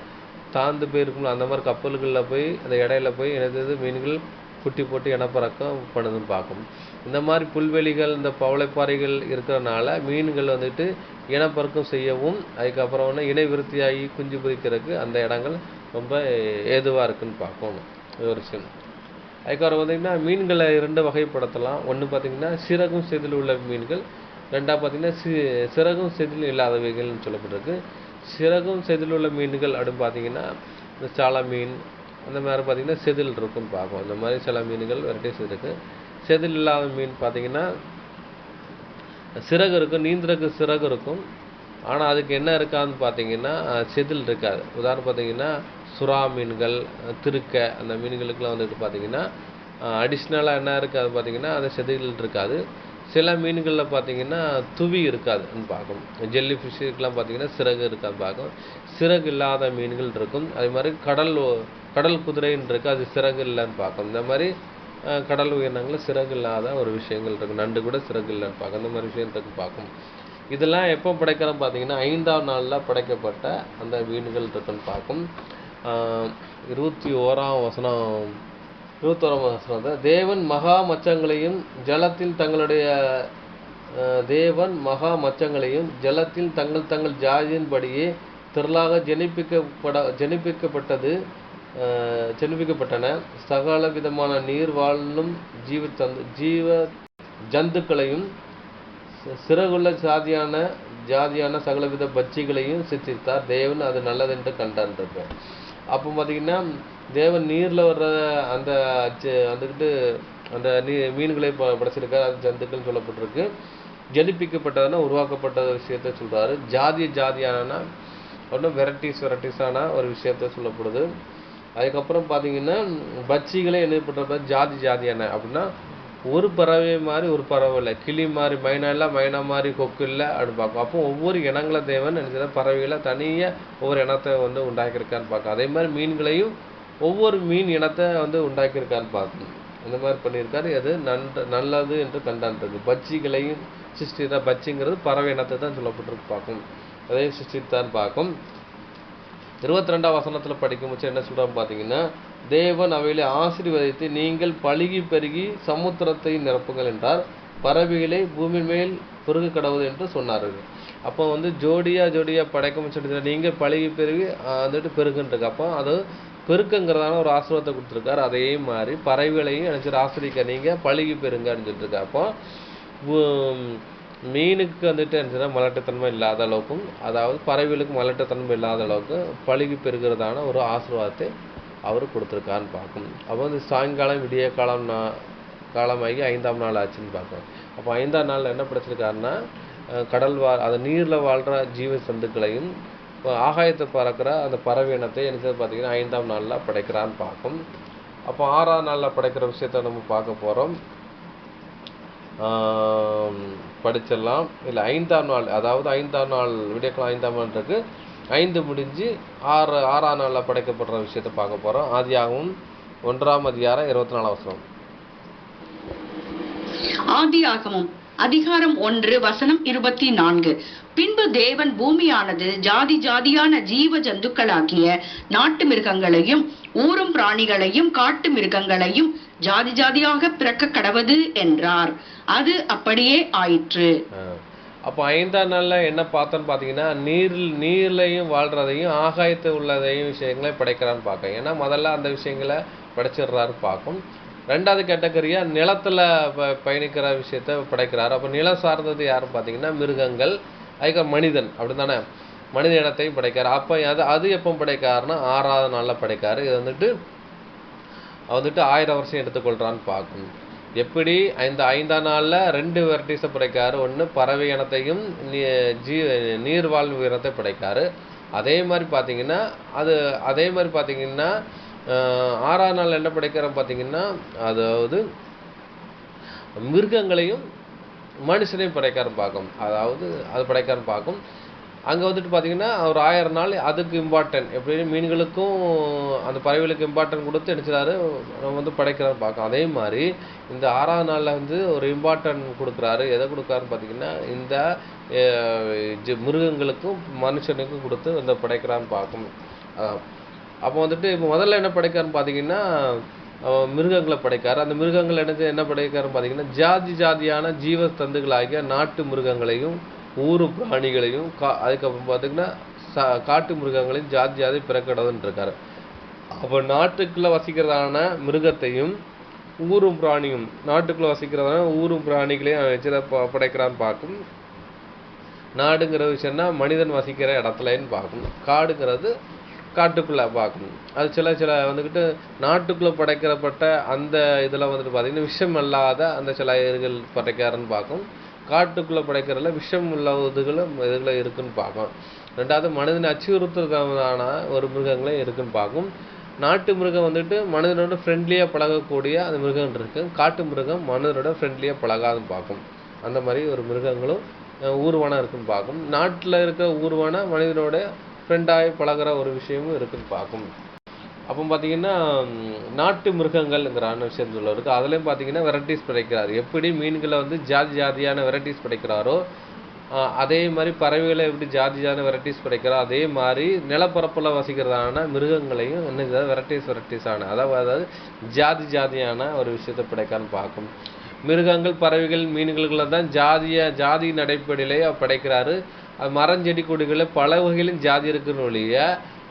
தாழ்ந்து போயிருக்கும். அந்த மாதிரி கப்பல்களில் போய் அந்த இடையில போய் எனது மீன்கள் குட்டி போட்டு இனப்பறக்கம் பண்ணுதுன்னு பார்க்கும். இந்த மாதிரி புல்வெளிகள் இந்த பவளைப்பாறைகள் இருக்கிறனால மீன்கள் வந்துட்டு இனப்பறக்கம் செய்யவும் அதுக்கப்புறம் இணை விருத்தியாகி குஞ்சு பொரிக்கிறதுக்கு அந்த இடங்கள் ரொம்ப ஏதுவாக இருக்குன்னு பார்க்கும். ஒரு விஷயம். அதுக்கப்புறம் பார்த்தீங்கன்னா மீன்களை 2 வகைப்படுத்தலாம். ஒன்று பார்த்தீங்கன்னா சிறகும் செதில் உள்ள மீன்கள், ரெண்டாவது பார்த்தீங்கன்னா சிறகும் செதில் இல்லாதவைகள்னு சொல்லப்பட்டிருக்கு. சிறகும் செதில் உள்ள மீன்கள் அப்படின்னு பார்த்தீங்கன்னா இந்த சால மீன் அந்த மாதிரி பார்த்தீங்கன்னா செதில் இருக்குன்னு பார்க்கும். அந்த மாதிரி சில மீன்கள் வெரைட்டிஸ் இருக்குது. செதில் இல்லாத மீன் பார்த்தீங்கன்னா சிறகு இருக்கும், நீந்திரக்கு சிறகு இருக்கும். ஆனால் அதுக்கு என்ன இருக்காதுன்னு பார்த்தீங்கன்னா செதில் இருக்காது. உதாரணம் பார்த்தீங்கன்னா சுறா மீன்கள், திருக்கை அந்த மீன்களுக்கெல்லாம் வந்துட்டு பார்த்தீங்கன்னா அடிஷ்னலாக என்ன இருக்காது பார்த்தீங்கன்னா அது செதில் இருக்காது. சில மீன்களில் பார்த்தீங்கன்னா துவி இருக்காதுன்னு பார்க்கும். ஜெல்லி ஃபிஷ்ஷுக்கெலாம் பார்த்தீங்கன்னா சிறகு இருக்காது பார்க்கும். சிறகு இல்லாத மீன்கள் இருக்கும். அதே மாதிரி கடல் குதிரைன்னு இருக்குது, அது சிறகு இல்லைன்னு பார்க்கும். இந்த மாதிரி கடல் உயிரினங்களில் சிறகு இல்லாத ஒரு விஷயங்கள் இருக்குது. நண்டு கூட சிறகு இல்லைன்னு பார்க்கும். அந்த மாதிரி விஷயத்துக்கு பார்க்கும். இதெல்லாம் எப்போ படைக்கிறோம் பார்த்தீங்கன்னா 5ஆம் நாளில் படைக்கப்பட்ட அந்த மீன்கள் இருக்குன்னு பார்க்கும். 21ஆம் வசனம் தேவன் மகா மச்சங்களையும் ஜலத்தில் தங்கள் ஜாதியின்படியே திரளாக ஜெனிப்பிக்கப்பட்டன. சகல விதமான நீர் வாழும் ஜீவ ஜந்துக்களையும் சிறகுள்ள ஜாதியான சகலவித பட்சிகளையும் சித்தித்தார். தேவன் அது நல்லதென்று கண்டான்றிருப்பார். அப்போ பார்த்தீங்கன்னா தேவன் நீரில் வர்ற அந்த மீன்களை படைச்சிருக்கார். அது ஜந்துக்கள் சொல்லப்பட்டிருக்கு. ஜனிப்பிக்கப்பட்டதுன்னா உருவாக்கப்பட்ட விஷயத்த சொல்றாரு. ஜாதியான ஒன்றும் வெரைட்டிஸான ஒரு விஷயத்த சொல்லப்படுது. அதுக்கப்புறம் பார்த்தீங்கன்னா பட்சிகளே என்ன பண்ணுற ஜாதியான அப்படின்னா ஒரு பறவை மாதிரி ஒரு பறவை இல்லை, கிளி மாதிரி மைனா இல்லை, மைனா மாதிரி கொக்கு இல்லை அப்படின்னு பார்க்கும். அப்போ ஒவ்வொரு இனங்களை தேவன் நினைச்சா பறவைகளை தனியாக ஒவ்வொரு இனத்தை வந்து உண்டாக்கியிருக்கான்னு பார்க்கும். அதே மாதிரி மீன்களையும் ஒவ்வொரு மீன் இனத்தை வந்து உண்டாக்கியிருக்கான்னு பார்க்கணும். இந்த மாதிரி பண்ணியிருக்காரு. அது நல்லது என்று கண்டான்றது. பட்சிகளையும் சிருஷ்டிதான். பட்சிங்கிறது பறவை இனத்தை தான் சொல்லப்பட்டிருக்கு பார்க்கும். அதையும் சிருஷ்டித்தான் பார்க்கும். 22ஆம் வசனத்தில் படிக்கும்போது என்ன சொல்றான்னு பார்த்தீங்கன்னா, தேவன் அவைகளை ஆசீர்வதித்து நீங்கள் பலுகி பெருகி சமுத்திரத்தை நிரப்புங்கள் என்றார், பறவைகளை பூமி மேல் பெருக கடவுது என்று சொன்னார்கள். அப்போ வந்து ஜோடியா படைக்கும் சொல்லி நீங்கள் பலுகி பெருகி வந்துட்டு பெருகுன்றிருக்கு. அப்போ அது பெருக்கங்கிறதான ஒரு ஆசீர்வாதத்தை கொடுத்துருக்காரு. அதே மாதிரி பறவைகளையும் நினைச்சிட்டு ஆசிரிக்க நீங்கள் பழுகி பெறுங்க அப்படின்னு சொல்லிட்டு அப்போ மீனுக்கு வந்துட்டு இருந்துச்சுன்னா மலட்டுத்தன்மை இல்லாத அளவுக்கும், அதாவது பறவைகளுக்கு மலட்டுத்தன்மை இல்லாத அளவுக்கு பழுகி பெறுகிறதான ஒரு ஆசீர்வாதத்தை அவர் கொடுத்துருக்காருன்னு பார்க்கும். அப்போ வந்து சாயங்காலம் விடிய காலமாகி 5ஆம் நாள் ஆச்சுன்னு பார்க்கணும். அப்போ 5ஆம் நாளில் என்ன படைச்சிருக்காருன்னா அது நீரில் வாழ்கிற ஜீவ சந்துக்களையும் ஆகாயத்தை பறக்கிற அந்த பறவை இனத்தை எனக்கு பார்த்தீங்கன்னா 5ஆம் நாளில் படைக்கிறான்னு பார்க்கும். அப்போ 6ஆம் நாளில் படைக்கிற விஷயத்த நம்ம பார்க்க போகிறோம். படிச்சிடலாம். இல்லை 5ஆம் நாள், அதாவது 5ஆம் நாள் விடியக்காலம் 5ஆம் நாள் இருக்கு. 5 முடிஞ்சு 6ஆம் நாளில் படைக்கப்படுற விஷயத்தை பார்க்க போகிறோம். ஆதியாகமம் 1ஆம் அதிகாரம் 24ஆம் வசனம். ஆதியாகமம் அதிகாரம் 1 வசனம் 24. பின்பு தேவன் பூமியானது ஜாதி ஜாதியான ஜீவ ஜந்துக்களாகிய நாட்டு மிருகங்களையும் ஊரும் பிராணிகளையும் காட்டு மிருகங்களையும் ஜாதி ஜாதியாக பிறக்க கடவது என்றார். அது அப்படியே ஆயிற்று. அப்போ 5ஆம் நாள்ல என்ன பார்த்தோன்னு பார்த்தீங்கன்னா நீர்லையும் வாழ்றதையும் ஆகாயத்தை உள்ளதையும் விஷயங்களை படைக்கிறான்னு பார்க்க. ஏன்னா முதல்ல அந்த விஷயங்களை படைச்சிடுறாரு பார்க்கும். 2வது கேட்டகரியா நிலத்துல பயணிக்கிற விஷயத்த படைக்கிறாரு. அப்போ நிலம் சார்ந்தது யாரும் பார்த்தீங்கன்னா மிருகங்கள், அதுக்கு மனிதன் அப்படித்தானே, மனித இனத்தையும் படைக்காரு. அப்போ அது எப்போ படைக்காருன்னா 6ஆவது நாளில் படைக்காரு. இது வந்துட்டு 1000 வருஷம் எடுத்துக்கொள்றான்னு பார்க்கணும். எப்படி இந்த 5ஆம் நாளில் 2 வெரைட்டிஸை படைக்காரு. ஒன்று பறவை இனத்தையும் நீர்வாழ்வு இனத்தை படைக்காரு. அதே மாதிரி பார்த்தீங்கன்னா 6ஆம் நாள் என்ன படைக்கிறோம் பார்த்தீங்கன்னா, அதாவது மிருகங்களையும் மனுஷனையும் படைக்காரன்னு பார்க்கும். அதாவது அது படைக்காரன்னு பார்க்கும். அங்கே வந்துட்டு பார்த்தீங்கன்னா ஒரு 1000 நாள் அதுக்கு இம்பார்ட்டன்ட், எப்படி மீன்களுக்கும் அந்த பறவைகளுக்கு இம்பார்ட்டன்ட் கொடுத்து நினச்சிடாரு நம்ம வந்து படைக்கிறான்னு பார்க்கும். அதே மாதிரி இந்த 6ஆம் நாளில் வந்து ஒரு இம்பார்ட்டன்ட் கொடுக்குறாரு. எதை கொடுக்குறாருன்னு பார்த்தீங்கன்னா இந்த மிருகங்களுக்கும் மனுஷனுக்கும் கொடுத்து இந்த படைக்கிறான்னு பார்க்கும். அப்போ வந்துட்டு இப்போ முதல்ல என்ன படைக்காருன்னு பார்த்தீங்கன்னா மிருகங்களை படைக்காரு. அந்த மிருகங்கள் என்ன படைக்காருன்னு பார்த்தீங்கன்னா ஜாதியான ஜீவ தந்துகளாகிய நாட்டு மிருகங்களையும் ஊரு பிராணிகளையும் அதுக்கப்புறம் பார்த்தீங்கன்னா காட்டு மிருகங்களையும் ஜாதி பிறக்கடவுன்னு இருக்காரு. அப்போ நாட்டுக்குள்ள வசிக்கிறதான மிருகத்தையும் ஊரும் பிராணியும், நாட்டுக்குள்ள வசிக்கிறதான ஊரும் பிராணிகளையும் வச்சு படைக்கிறான்னு பார்க்கும். நாடுங்கிற விஷயம்னா மனிதன் வசிக்கிற இடத்துலன்னு பார்க்கும். காடுங்கிறது காட்டுக்குள்ளே பார்க்கணும். அது சில வந்துக்கிட்டு நாட்டுக்குள்ளே படைக்கப்பட்ட அந்த இதில் வந்துட்டு பார்த்தீங்கன்னா விஷம் இல்லாத அந்த சில இதுகள் படைக்காரன்னு பார்க்கும். காட்டுக்குள்ளே படைக்கிறதுல விஷம் உள்ள இதுகளை இருக்குன்னு பார்க்கும். 2வது மனிதனை அச்சுறுத்துறதான ஒரு மிருகங்களே இருக்குன்னு பார்க்கும். நாட்டு மிருகம் வந்துட்டு மனிதனோட ஃப்ரெண்ட்லியாக பழகக்கூடிய அந்த மிருகம் இருக்கு. காட்டு மிருகம் மனிதனோட ஃப்ரெண்ட்லியாக பழகாதுன்னு பார்க்கும். அந்த மாதிரி ஒரு மிருகங்களும் ஊர்வனம் இருக்குன்னு பார்க்கும். நாட்டில் இருக்கிற ஊர்வனம் மனிதனோட ஃப்ரெண்டாகி பழகிற ஒரு விஷயமும் இருக்குன்னு பார்க்கும். அப்போ பார்த்தீங்கன்னா நாட்டு மிருகங்கள்ங்கிறான விஷயம் சொல்ல இருக்குது. அதுலேயும் பார்த்தீங்கன்னா வெரைட்டிஸ் படைக்கிறார். எப்படி மீன்களை வந்து ஜாதியான வெரைட்டிஸ் படைக்கிறாரோ அதே மாதிரி பறவைகளை எப்படி ஜாதியான வெரைட்டிஸ் படைக்கிறாரோ அதே மாதிரி நிலப்பரப்பில் வசிக்கிறதான மிருகங்களையும் என்ன வெரைட்டிஸான அதாவது ஜாதியான ஒரு விஷயத்தை படைக்கான்னு பார்க்கும். மிருகங்கள் பறவைகள் மீன்களை தான் ஜாதியின் அடிப்படையிலே படைக்கிறாரு. அது மரஞ்செடி கொடிகளில் பல வகையிலும் ஜாதி இருக்குன்னு ஒழிய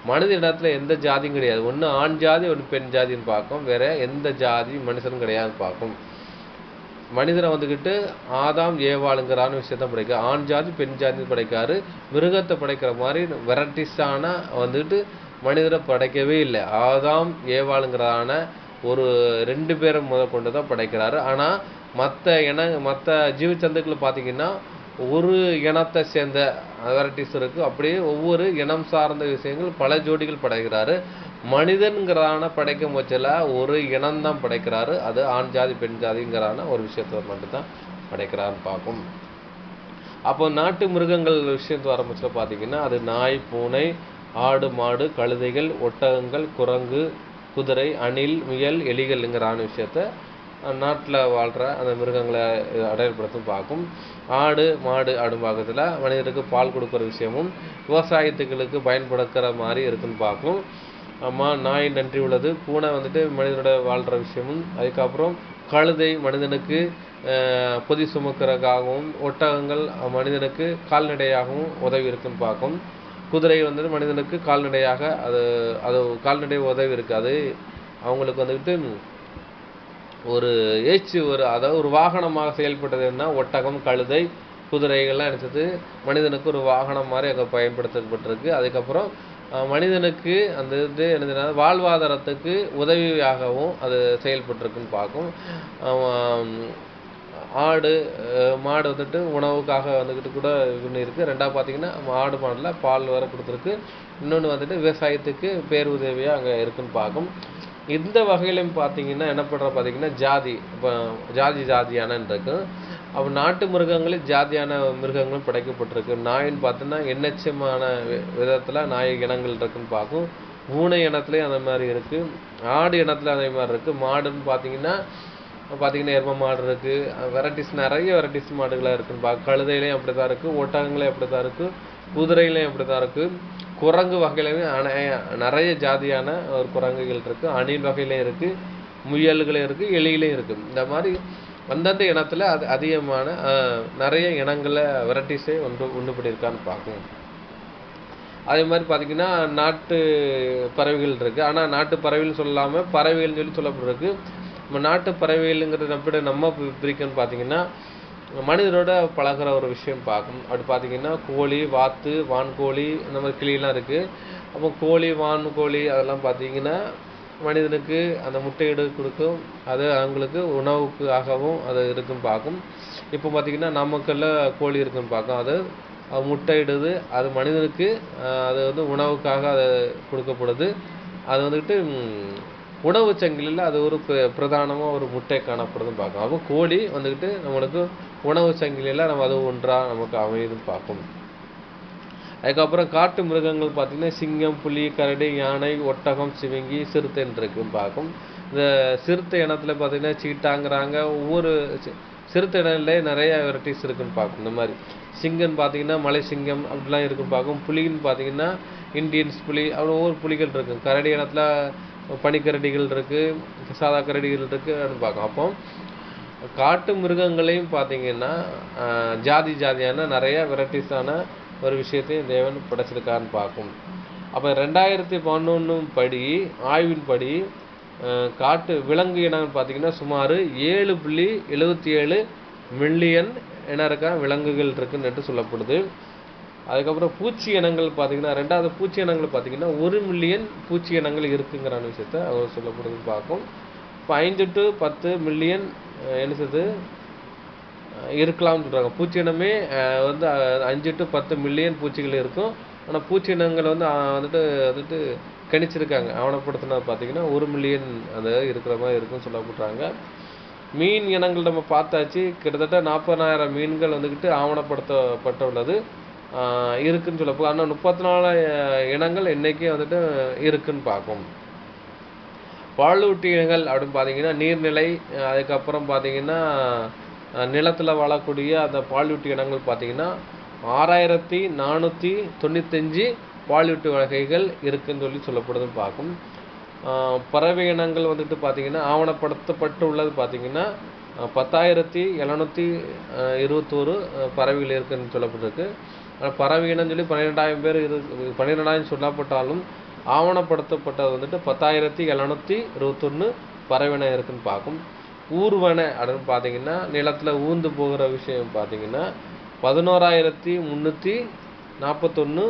மனித இடத்துல எந்த ஜாதியும் கிடையாது. ஒன்று ஆண் ஜாதி ஒன்று பெண் ஜாதின்னு பார்க்கும். வேற எந்த ஜாதி மனுஷனும் கிடையாதுன்னு பார்க்கும். மனிதனை வந்துக்கிட்டு ஆதாம் ஏவாளுங்கிறான விஷயத்த படைக்க ஆண் ஜாதி பெண் ஜாதி படைக்காரு. மிருகத்தை படைக்கிற மாதிரி வெரைட்டிஸான வந்துட்டு மனிதரை படைக்கவே இல்லை. ஆதாம் ஏவாளுங்கிறான ஒரு 2 பேரை கொண்டு தான் படைக்கிறாரு. ஆனால் மற்ற ஜீவச்சந்துக்களை பார்த்தீங்கன்னா ஒரு இனத்தை சேர்ந்த வெரைட்டிஸ் இருக்குது. அப்படியே ஒவ்வொரு இனம் சார்ந்த விஷயங்கள் பல ஜோடிகள் படைக்கிறாரு. மனிதன்கிறான படைக்கும் பட்சத்தில் ஒரு இனம்தான் படைக்கிறாரு. அது ஆண் ஜாதி பெண் ஜாதிங்கிறான ஒரு விஷயத்தை மட்டும்தான் படைக்கிறாருன்னு பார்க்கும். அப்போ நாட்டு மிருகங்கள் விஷயத்து ஆரம்பிச்சு பார்த்தீங்கன்னா அது நாய், பூனை, ஆடு, மாடு, கழுதைகள், ஒட்டகங்கள், குரங்கு, குதிரை, அணில், முயல், எலிகள்ங்கிறான விஷயத்த நாட்டில் வாழ்கிற அந்த மிருகங்களை அடையாளப்படுத்தும் பார்க்கும். ஆடு, மாடு ஆடும் பக்கத்தில் மனிதருக்கு பால் கொடுக்குற விஷயமும் விவசாயத்துகளுக்கு பயன்படுத்துகிற மாதிரி இருக்குன்னு பார்க்கும். நாய் நன்றி உள்ளது. பூனை வந்துட்டு மனிதனோட வாழ்கிற விஷயமும், அதுக்கப்புறம் கழுதை மனிதனுக்கு பொதி சுமக்கிறதுக்காகவும், ஒட்டகங்கள் மனிதனுக்கு கால்நடையாகவும் உதவி இருக்குன்னு பார்க்கும். குதிரை வந்துட்டு மனிதனுக்கு கால்நடையாக அது கால்நடை உதவி இருக்குது. அது அவங்களுக்கு வந்துட்டு ஒரு அதாவது ஒரு வாகனமாக செயல்பட்டதுன்னா ஒட்டகம், கழுதை, குதிரைகள்லாம் நினைச்சது மனிதனுக்கு ஒரு வாகனம் மாதிரி அங்கே பயன்படுத்தப்பட்டிருக்கு. அதுக்கப்புறம் மனிதனுக்கு அந்த இது என்ன வாழ்வாதாரத்துக்கு உதவியாகவும் அது செயல்பட்டிருக்குன்னு பார்க்கும். ஆடு, மாடு வந்துட்டு உணவுக்காக வந்துக்கிட்டு கூட ஒன்று இருக்குது. ரெண்டாவது பார்த்தீங்கன்னா ஆடு மாடில் பால் வேறு கொடுத்துருக்கு. இன்னொன்று வந்துட்டு விவசாயத்துக்கு பேருதவியாக அங்கே இருக்குன்னு பார்க்கும். இந்த வகையிலும் பார்த்தீங்கன்னா என்ன பண்ணுற பார்த்தீங்கன்னா ஜாதி, இப்போ ஜாதியான இருக்கும். அப்போ நாட்டு மிருகங்களில் ஜாதியான மிருகங்களும் படைக்கப்பட்டிருக்கு. நாயின்னு பார்த்தோன்னா எண்ணச்சமான விதத்தில் நாய் இனங்கள் இருக்குன்னு பார்க்கும். பூனை இனத்துலேயும் அந்த மாதிரி இருக்குது. ஆடு இனத்துல அதே மாதிரி இருக்குது. மாடுன்னு பார்த்தீங்கன்னா எரும மாடு இருக்குது. வெரைட்டிஸ் நிறைய வெரைட்டிஸ் மாடுகளாக இருக்குன்னு பார்க்க. கழுதையிலையும் அப்படி தான் இருக்குது, ஒட்டகங்களையும் அப்படி தான் இருக்குது, குதிரையிலையும் அப்படி தான் இருக்குது. குரங்கு வகையிலையும் நிறைய ஜாதியான ஒரு குரங்குகள் இருக்குது. அணில் வகையிலையும் இருக்குது, முயல்களையும் இருக்குது, எலிகளையும் இருக்குது. இந்த மாதிரி அந்தந்த இனத்தில் அதிகமான நிறைய இனங்களை வெரைட்டிஸே ஒன்று பண்ணியிருக்கான்னு பார்க்கணும். அதே மாதிரி பார்த்தீங்கன்னா நாட்டு பறவைகள் இருக்குது. ஆனால் நாட்டு பறவைகள் சொல்லாமல் பறவைகள்னு சொல்லப்பட்டிருக்கு. நம்ம நாட்டு பறவைகள்ங்கிறது நம்ம பிரிக்கணும்னு பார்த்தீங்கன்னா மனிதரோட பழகிற ஒரு விஷயம் பார்க்கும். அப்படி பார்த்தீங்கன்னா கோழி, வாத்து, வான்கோழி, இந்த மாதிரி கிளியெல்லாம் இருக்குது. அப்போ கோழி, வான்கோழி அதெல்லாம் பார்த்தீங்கன்னா மனிதனுக்கு அந்த முட்டையிடு கொடுக்கும். அது அவங்களுக்கு உணவுக்காகவும் அது இருக்குன்னு பார்க்கும். இப்போ பார்த்தீங்கன்னா நமக்குள்ள கோழி இருக்குன்னு பார்க்கும். அது முட்டையிடுது. அது மனிதனுக்கு அது வந்து உணவுக்காக அது கொடுக்கப்படுது. அது வந்துக்கிட்டு உணவு சங்கிலியில் அது ஒரு பிரதானமாக ஒரு முட்டை காணப்படுதுன்னு பார்க்கும். அப்போ கோழி வந்துக்கிட்டு நம்மளுக்கு உணவு சங்கிலியில் நம்ம அது ஒன்றாக நமக்கு அமையுதுன்னு பார்க்கும். அதுக்கப்புறம் காட்டு மிருகங்கள் பார்த்தீங்கன்னா சிங்கம், புலி, கரடி, யானை, ஒட்டகம், சிவிங்கி, சிறுத்தைன்னு இருக்குன்னு பார்க்கும். இந்த சிறுத்தை இனத்தில் பார்த்தீங்கன்னா சீட்டாங்கிறாங்க. ஒவ்வொரு சிறுத்தை இனத்துல நிறைய வெரைட்டிஸ் இருக்குன்னு பார்க்கும். இந்த மாதிரி சிங்கம்னு பார்த்தீங்கன்னா மலை சிங்கம் அப்படிலாம் இருக்குன்னு பார்க்கும். புலின்னு பார்த்தீங்கன்னா இந்தியன்ஸ் புலி, அப்படி ஒவ்வொரு புலிகள் இருக்கும். கரடி இனத்தில் பனிக்கரடிகள் இருக்குது, சாதா கரடிகள் இருக்குது அப்படின்னு பார்க்கும். அப்போ காட்டு மிருகங்களையும் பார்த்தீங்கன்னா ஜாதியான நிறைய வெரைட்டிஸான ஒரு விஷயத்தையும் தேவன் படைச்சிருக்காருன்னு பார்க்கும். அப்போ 2011 படி ஆய்வின்படி காட்டு விலங்கு இனம் பார்த்தீங்கன்னா சுமார் 7.77 மில்லியன் விலங்குகள் இருக்குன்னு சொல்லப்படுது. அதுக்கப்புறம் பூச்சி இனங்கள் பார்த்தீங்கன்னா ரெண்டாவது பூச்சி இனங்கள் பார்த்தீங்கன்னா 1 மில்லியன் பூச்சி இனங்கள் இருக்குங்கிற விஷயத்த அவர் சொல்லப்படுதுன்னு பார்க்கும். இப்போ 5 to 10 மில்லியன் இருக்கலாம்னு சொல்கிறாங்க. பூச்சி இனமே வந்து 5 to 10 மில்லியன் பூச்சிகள் இருக்கும். ஆனால் பூச்சி இனங்கள் வந்துட்டு கணிச்சிருக்காங்க. ஆவணப்படுத்தினது பார்த்தீங்கன்னா 1 மில்லியன் அது இருக்கிற மாதிரி இருக்குன்னு சொல்லப்படுறாங்க. மீன் இனங்கள் நம்ம பார்த்தாச்சு. கிட்டத்தட்ட 40,000 மீன்கள் வந்துக்கிட்டு ஆவணப்படுத்தப்பட்டுள்ளது இருக்குன்னு சொல்லப்போ. ஆனால் 34 இனங்கள் இன்னைக்கே வந்துட்டு இருக்குன்னு பார்க்கும். பாலூட்டி இனங்கள் அப்படின்னு பார்த்தீங்கன்னா நீர்நிலை, அதுக்கப்புறம் பார்த்தீங்கன்னா நிலத்தில் வாழக்கூடிய அந்த பாலூட்டி இனங்கள் பார்த்தீங்கன்னா 6,495 பாலூட்டி வகைகள் இருக்குன்னு சொல்லப்படுதுன்னு பார்க்கும். பறவை இனங்கள் வந்துட்டு பார்த்தீங்கன்னா ஆவணப்படுத்தப்பட்டு உள்ளது பார்த்தீங்கன்னா 10,721 பறவைகள் இருக்குன்னு சொல்லப்பட்டிருக்கு. பறவை இனம் சொல்லி 12,000 சொல்லப்பட்டாலும் ஆவணப்படுத்தப்பட்டது வந்துட்டு 10,721 பறவை இனம் இருக்குன்னு பார்க்கும். ஊர்வன அப்படின்னு பார்த்தீங்கன்னா நிலத்தில் ஊர்ந்து போகிற விஷயம் பார்த்தீங்கன்னா 11,341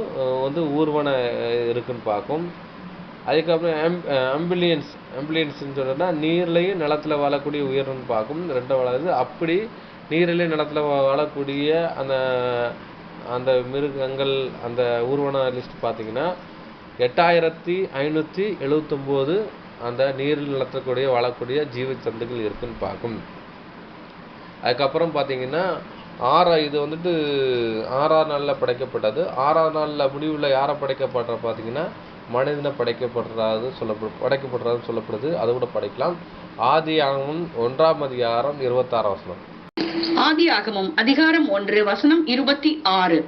வந்து ஊர்வன இருக்குன்னு பார்க்கும். அதுக்கப்புறம் ஆம்பிலியன்ஸ்ன்னு சொல்கிறோன்னா நீர்லையும் நிலத்தில் வாழக்கூடிய உயிரினம் பார்க்கும். ரெண்டாவது அப்படி நீரிலே நிலத்துல வாழக்கூடிய அந்த அந்த மிருகங்கள் அந்த ஊர்வன லிஸ்ட் பார்த்தீங்கன்னா 8579 அந்த நீரில் நிலத்தக்கூடிய வாழக்கூடிய ஜீவ சந்துக்கள் இருக்குன்னு பார்க்கும். அதுக்கப்புறம் பார்த்தீங்கன்னா இது வந்துட்டு 6ஆம் நாளில் படைக்கப்பட்டது. 6ஆம் நாளில் முடிவில் யாரை படைக்கப்படுற பார்த்தீங்கன்னா மனிதனை படைக்கப்படுறதுன்னு சொல்லப்படுது. அது கூட படிக்கலாம். ஆதியாகமம் 1ஆம் அதிகாரம் 26 வசனம். ஆதியாகமம் அதிகாரம் 1 வசனம் 26.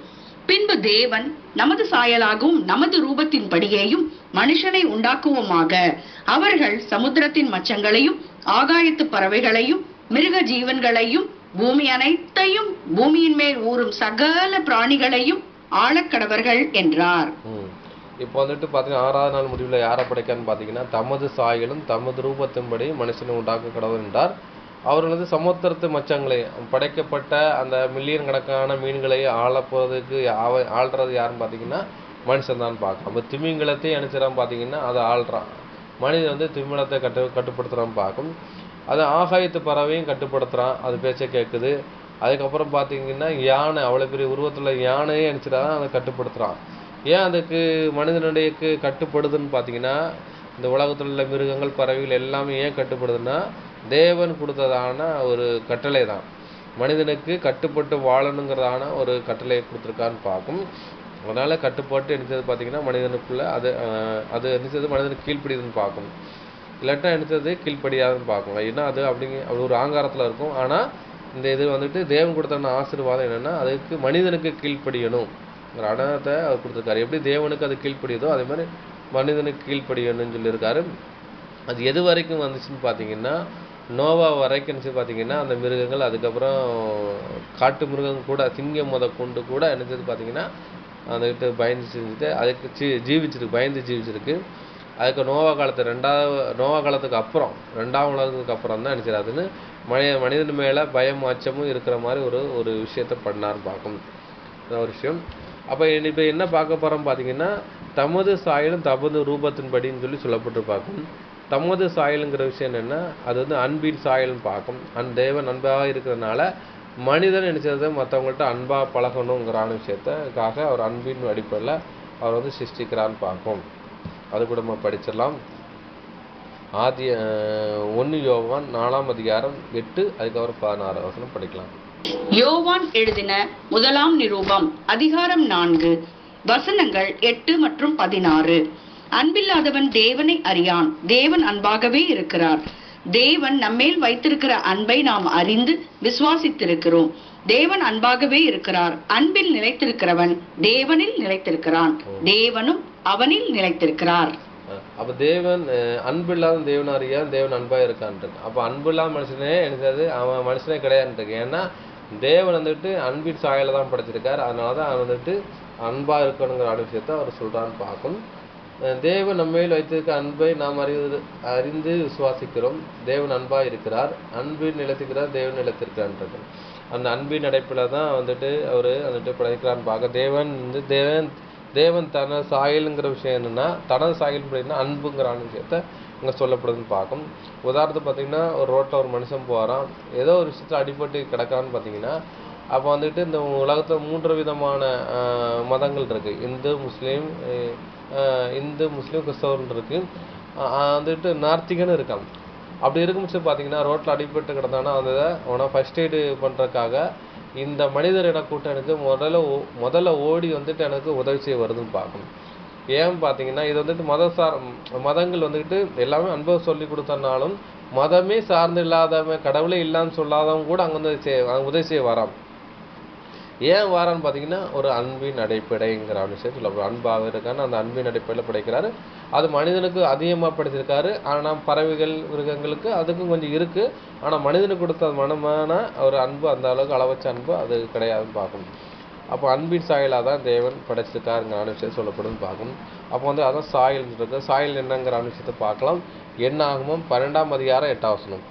பின்பு தேவன் நமது சாயலாகவும் நமது ரூபத்தின்படியேயும் மனுஷனை உண்டாக்குவோமாக, அவர்கள் சமுத்திரத்தின் மச்சங்களையும் ஆகாயத்து பறவைகளையும் மிருக ஜீவன்களையும் பூமி அனைத்தையும் பூமியின் மேல் ஊறும் சகல பிராணிகளையும் ஆளக்கடவர்கள் என்றார். இப்போ வந்துட்டு பார்த்தீங்கன்னா 6ஆம் நாள் முடிவில் யாரை படைக்கான்னு பார்த்தீங்கன்னா தமது சாயலும் தமது ரூபத்தின்படி மனுஷனை உண்டாக்க கடவுள் என்றார். அவர்களது சமுத்திரத்து மச்சங்களை படைக்கப்பட்ட அந்த மில்லியன் கணக்கான மீன்களை ஆள்றது யாருன்னு பார்த்தீங்கன்னா மனுஷன் தான் பார்க்கலாம். அப்போ திமிங்கலத்தை அனுப்பிச்சிடாம பார்த்தீங்கன்னா அதை ஆள்றான். மனிதன் வந்து திமிங்கலத்தை கட்டுப்படுத்துகிறான்னு பார்க்கும். அது ஆகாயத்து பறவையும் கட்டுப்படுத்துகிறான், அது பேச்சை கேட்குது. அதுக்கப்புறம் பார்த்தீங்கன்னா யானை, அவ்வளோ பெரிய உருவத்தில் யானையே அனுப்பிச்சிடாதான் அதை கட்டுப்படுத்துகிறான். ஏன் அதுக்கு மனிதனுடைய கட்டுப்படுதுன்னு பார்த்தீங்கன்னா இந்த உலகத்தில் உள்ள மிருகங்கள் பறவைகள் எல்லாமே ஏன் கட்டுப்படுதுன்னா தேவன் கொடுத்ததான ஒரு கட்டளை தான். மனிதனுக்கு கட்டுப்பட்டு வாழணுங்கிறதான ஒரு கட்டளையை கொடுத்துருக்கான்னு பார்க்கும். அதனால கட்டுப்பாட்டு நினைச்சது பார்த்தீங்கன்னா மனிதனுக்குள்ள அது நினைச்சது மனிதனுக்கு கீழ்ப்படிதுன்னு பார்க்கும். இல்லாட்டா நினைச்சது கீழ்ப்படியாதுன்னு பார்க்கும். ஏன்னா அது அப்படி ஒரு ஆங்காரத்தில் இருக்கும். ஆனால் இந்த இது வந்துட்டு தேவன் கொடுத்தான ஆசீர்வாதம் என்னன்னா அதுக்கு மனிதனுக்கு கீழ்ப்படியணும் அடத்தை அவர் கொடுத்துருக்காரு. எப்படி தேவனுக்கு அது கீழ்ப்படியதோ அதே மாதிரி மனிதனுக்கு கீழ்ப்படியணும்னு சொல்லியிருக்காரு. அது எது வரைக்கும் வந்துச்சுன்னு பார்த்தீங்கன்னா நோவா வரைக்கும் பார்த்தீங்கன்னா அந்த மிருகங்கள், அதுக்கப்புறம் காட்டு மிருகங்கள் கூட சிங்கம் கொண்டு கூட என்னது பார்த்தீங்கன்னா அதுக்கிட்ட பயந்து செஞ்சுட்டு அதுக்கு பயந்து ஜீவிச்சிருக்கு. அதுக்கு நோவா காலத்துக்கு அப்புறம் 2ஆம் உலகத்துக்கு அப்புறம் தான் நினைச்சிடாதுன்னு மனிதன் மேலே பயம் அச்சமும் இருக்கிற மாதிரி ஒரு விஷயத்த பண்ணார்னு பார்க்கும் ஒரு விஷயம். அப்போ இப்போ என்ன பார்க்க போகிறோம் பார்த்தீங்கன்னா தமது சாயலும் தமது ரூபத்தின்படின்னு சொல்லப்பட்டு பார்க்கும். தமது சாயலுங்கிற விஷயம் என்னென்னா அது வந்து அன்பின் சாயல்னு பார்க்கும். தேவன் அன்பாக இருக்கிறதுனால மனிதன் நினைச்சதை மற்றவங்கள்ட்ட அன்பாக பழகணுங்கிறான விஷயத்துக்காக அவர் அன்பின் அடிப்படையில் அவர் வந்து சிருஷ்டிக்கிறான்னு பார்க்கும். அது கூட நம்ம படிச்சிடலாம். 1 யோவான் 4ஆம் அதிகாரம் 8 அதுக்கப்புறம் 16 வசனம் படிக்கலாம். யோவான் எழுதின முதலாம் நிருபம் அதிகாரம் 4 வசனங்கள் 8 மற்றும் 16. அன்பில்லாதவன் தேவனை அறியான், தேவன் அன்பாகவே இருக்கிறார். தேவன் நம்மேல் வைத்திருக்கிற அன்பை நாம் அறிந்து விசுவாசித்திருக்கிறோம். தேவன் அன்பாகவே இருக்கிறார். அன்பில் நிலைத்திருக்கிறவன் தேவனில் நிலைத்திருக்கிறான், தேவனும் அவனில் நிலைத்திருக்கிறார். அப்ப தேவன் அன்பில்லாத தேவன் அறியான், தேவன் அன்பா இருக்கான்ட்டு. அப்ப அன்பில்லாத மனுஷனே எனக்கு அவன் மனுஷனே கிடையாதுன்ட்டு. ஏன்னா தேவன் வந்துட்டு அன்பின் சாயல தான் படைச்சிருக்காரு. அதனாலதான் அவன் வந்துட்டு அன்பா இருக்கணுங்கிற விஷயத்த அவர் சொல்றான்னு பார்க்கும். தேவன் நம்மையில் வைத்திருக்க அன்பை நாம் அறிந்து விசுவாசிக்கிறோம். தேவன் அன்பா இருக்கிறார், அன்பின் நிலைத்திருக்கிறார், தேவன் நிலைத்திருக்கிறான்றது. அந்த அன்பின் அடைப்பில் தான் வந்துட்டு அவர் வந்துட்டு படைக்கிறான்னு பார்க்க. தேவன் தனது சாயலுங்கிற விஷயம் என்னன்னா தனது சாயல் அப்படின்னா அன்புங்கிறான விஷயத்த இங்கே சொல்லப்படுதுன்னு பார்க்கும். உதாரணத்துக்கு பார்த்தீங்கன்னா ஒரு ரோட்டில் ஒரு மனுஷன் போகிறான், ஏதோ ஒரு விஷயத்தில் அடிபட்டு கிடக்கான்னு பார்த்தீங்கன்னா அப்போ வந்துட்டு இந்த உலகத்தில் 3 விதமான மதங்கள் இருக்கு. இந்து முஸ்லீம் கிறிஸ்தவர்கள் இருக்கு, வந்துட்டு நார்த்திகன்னு இருக்காங்க. அப்படி இருக்கும்போது பார்த்தீங்கன்னா ரோட்டில் அடிபட்டு கிடந்தானா அவனை ஃபர்ஸ்ட் எய்டு பண்ணுறதுக்காக இந்த மனிதர் என கூட்டம் எனக்கு முதல்ல ஓடி வந்துட்டு எனக்கு உதவி செய்ய வருதுன்னு பார்க்கணும். ஏன் பார்த்தீங்கன்னா இது வந்துட்டு மதங்கள் வந்துட்டு எல்லாமே அன்பை சொல்லி கொடுத்தனாலும் மதமே சார்ந்து இல்லாதவன், கடவுளே இல்லான்னு சொல்லாதவங்க கூட அங்கே வந்து உதவி செய்ய வரான். ஏன் வாரான்னு பார்த்தீங்கன்னா ஒரு அன்பின் அடிப்படைங்கிற விஷயம் சொல்ல அன்பாக இருக்கான்னு அந்த அன்பின் அடிப்படையில் படைக்கிறாரு. அது மனிதனுக்கு அதிகமாக படைச்சிருக்காரு. ஆனால் பறவைகள் மிருகங்களுக்கு அதுக்கும் கொஞ்சம் இருக்கு. ஆனால் மனிதனுக்கு கொடுத்த மனமான ஒரு அன்பு அந்த அளவுக்கு அளவச்ச அன்பு அது கிடையாதுன்னு பார்க்கணும். அப்போ அன்பின் சாயலாக தான் தேவன் படைச்சிருக்காருங்கிற விஷயம் சொல்லப்படுதுன்னு பார்க்கணும். அப்போ வந்து அதான் சாயல் இருக்கு. சாயல் என்னங்கிற விஷயத்தை பார்க்கலாம். என்னாகமம் 12ஆம் அதிகாரம் 8ஆம் வசனம்.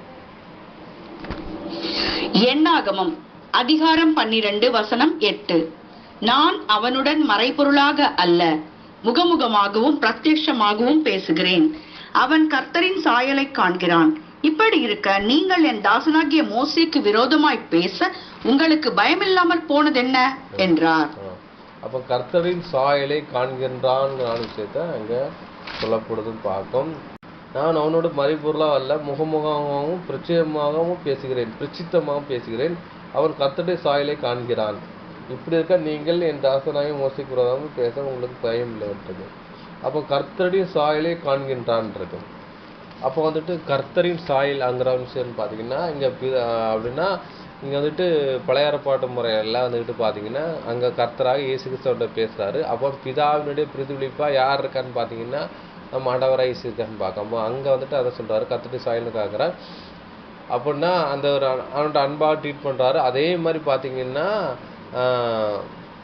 என்னாகமம் அதிகாரம் 12 வசனம் 8. நான் அவனுடன் மறைபொருளாக அல்ல, முகமுகமாகவும் பிரத்யட்சமாகவும் பேசுகிறேன். அவன் கர்த்தரின் சாயலை காண்கிறான், இப்படி இருக்க நீங்கள் என் தாசனாகிய மோசேக்கு விரோதமாய் பேச உங்களுக்கு பயமில்லாமல் போனதென்ன என்றார். அப்ப கர்த்தரின் சாயலை காண்கின்றான் விஷயத்த அங்க சொல்லப்படுதுன்னு பார்க்கும். நான் அவனோட மறைபொருளா அல்ல, முகமுகமாகவும் பிரச்சயமாகவும் பேசுகிறேன், பிரச்சித்தமாகவும் பேசுகிறேன். அவன் கர்த்தருடைய சாயலை காண்கிறான். இப்படி இருக்க நீங்கள் என் தாசனாகிய மோசேக்கு விரோதமாக பேச உங்களுக்கு பயம் இல்லைன்றது. அப்போ கர்த்தருடைய சாயலை காண்கின்றான் இருக்கு. அப்போ வந்துட்டு கர்த்தரின் சாயல் அங்கிற விஷயம் பார்த்தீங்கன்னா இங்கே அப்படின்னா இங்கே வந்துட்டு பழைய ஏற்பாட்டு முறையெல்லாம் வந்துட்டு பார்த்தீங்கன்னா அங்கே கர்த்தராக இயேசு கிறிஸ்துவோட பேசுகிறாரு. அப்போ பிதாவினுடைய பிரதிபலிப்பாக யார் இருக்கான்னு பார்த்தீங்கன்னா நம்ம ஆண்டவராக இயேசு இருக்கான்னு பார்க்கும்போது அங்கே வந்துட்டு அதை சொல்கிறாரு, கர்த்தருடைய சாயல்னு காக்குறேன் அப்படின்னா அந்த ஒரு அவன்கிட்ட அன்பாக ட்ரீட் பண்ணுறாரு. அதே மாதிரி பார்த்தீங்கன்னா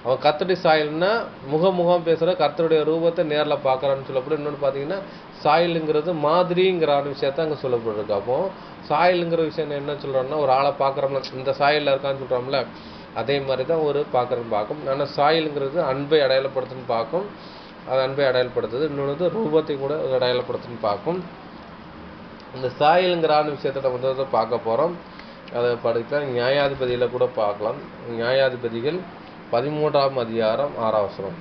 அவன் கர்த்தருடைய சாயல்னா முகம் பேசுகிற கர்த்தருடைய ரூபத்தை நேரில் பார்க்குறான்னு சொல்லப்படும். இன்னொன்று பார்த்தீங்கன்னா சாயலுங்கிறது மாதிரிங்கிற விஷயத்த அங்கே சொல்லப்பட்டிருக்கு. அப்போ சாயலுங்கிற விஷயம் என்ன சொல்கிறோம்னா ஒரு ஆளை பார்க்குறோம்ல, இந்த சாயலில் இருக்கான்னு சொல்கிறோம்ல, அதே மாதிரி தான் ஒரு பார்க்குறன்னு பார்க்கும். ஆனால் சாயலுங்கிறது அன்பை அடையாளப்படுத்துன்னு பார்க்கும், அது அன்பை அடையாளப்படுத்துது. இன்னொன்று ரூபத்தை கூட அடையாளப்படுத்துன்னு பார்க்கும். இந்த சாயலுங்கிற விஷயத்த நம்ம வந்து பார்க்க போகிறோம். அதை படிக்கலாம். நியாயாதிபதியில் கூட பார்க்கலாம். நியாயாதிபதிகள் 13ஆம் அதிகாரம் 6ஆம் வசனம்.